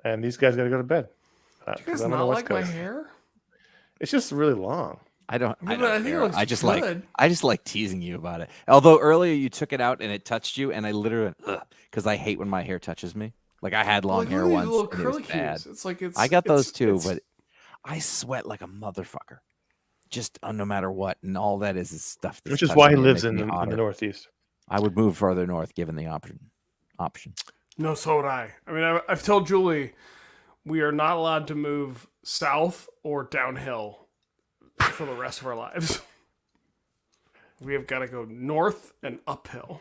And these guys got to go to bed. Do you 'cause guys I'm on not the West like my Coast. hair? It's just really long. I don't. I, I don't think it care. looks I just good. I just like teasing you about it. Although earlier you took it out and it touched you, and I literally because I hate when my hair touches me. Like I had long Like, hair look at once, these little and it was curlicues. bad. It's like it's. I got those it's- too, it's- but I sweat like a motherfucker. Just no matter what, and all that is stuff. That's Which is touching why he me and lives making in me the hotter. Northeast. I would move further north given the option. No, so would I. I mean, I've told Julie we are not allowed to move south or downhill for the rest of our lives. We have got to go north and uphill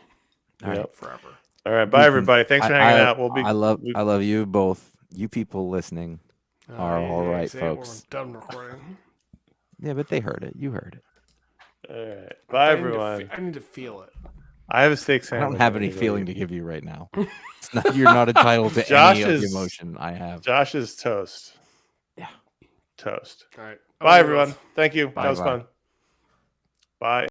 Yep. forever. All right. Bye, everybody. Thanks for hanging out. I love you both. You people listening are all right, say it when folks. we're done recording. Yeah, but they heard it. You heard it. All right. Bye, everyone. I need to feel it. I have a steak I sandwich. don't have any feeling to give you right now. It's not, you're not entitled to Josh any of the is- emotion I have. Josh is toast. Yeah. Toast. All right. Bye, everyone. Thank you. Bye, That was bye. fun. Bye.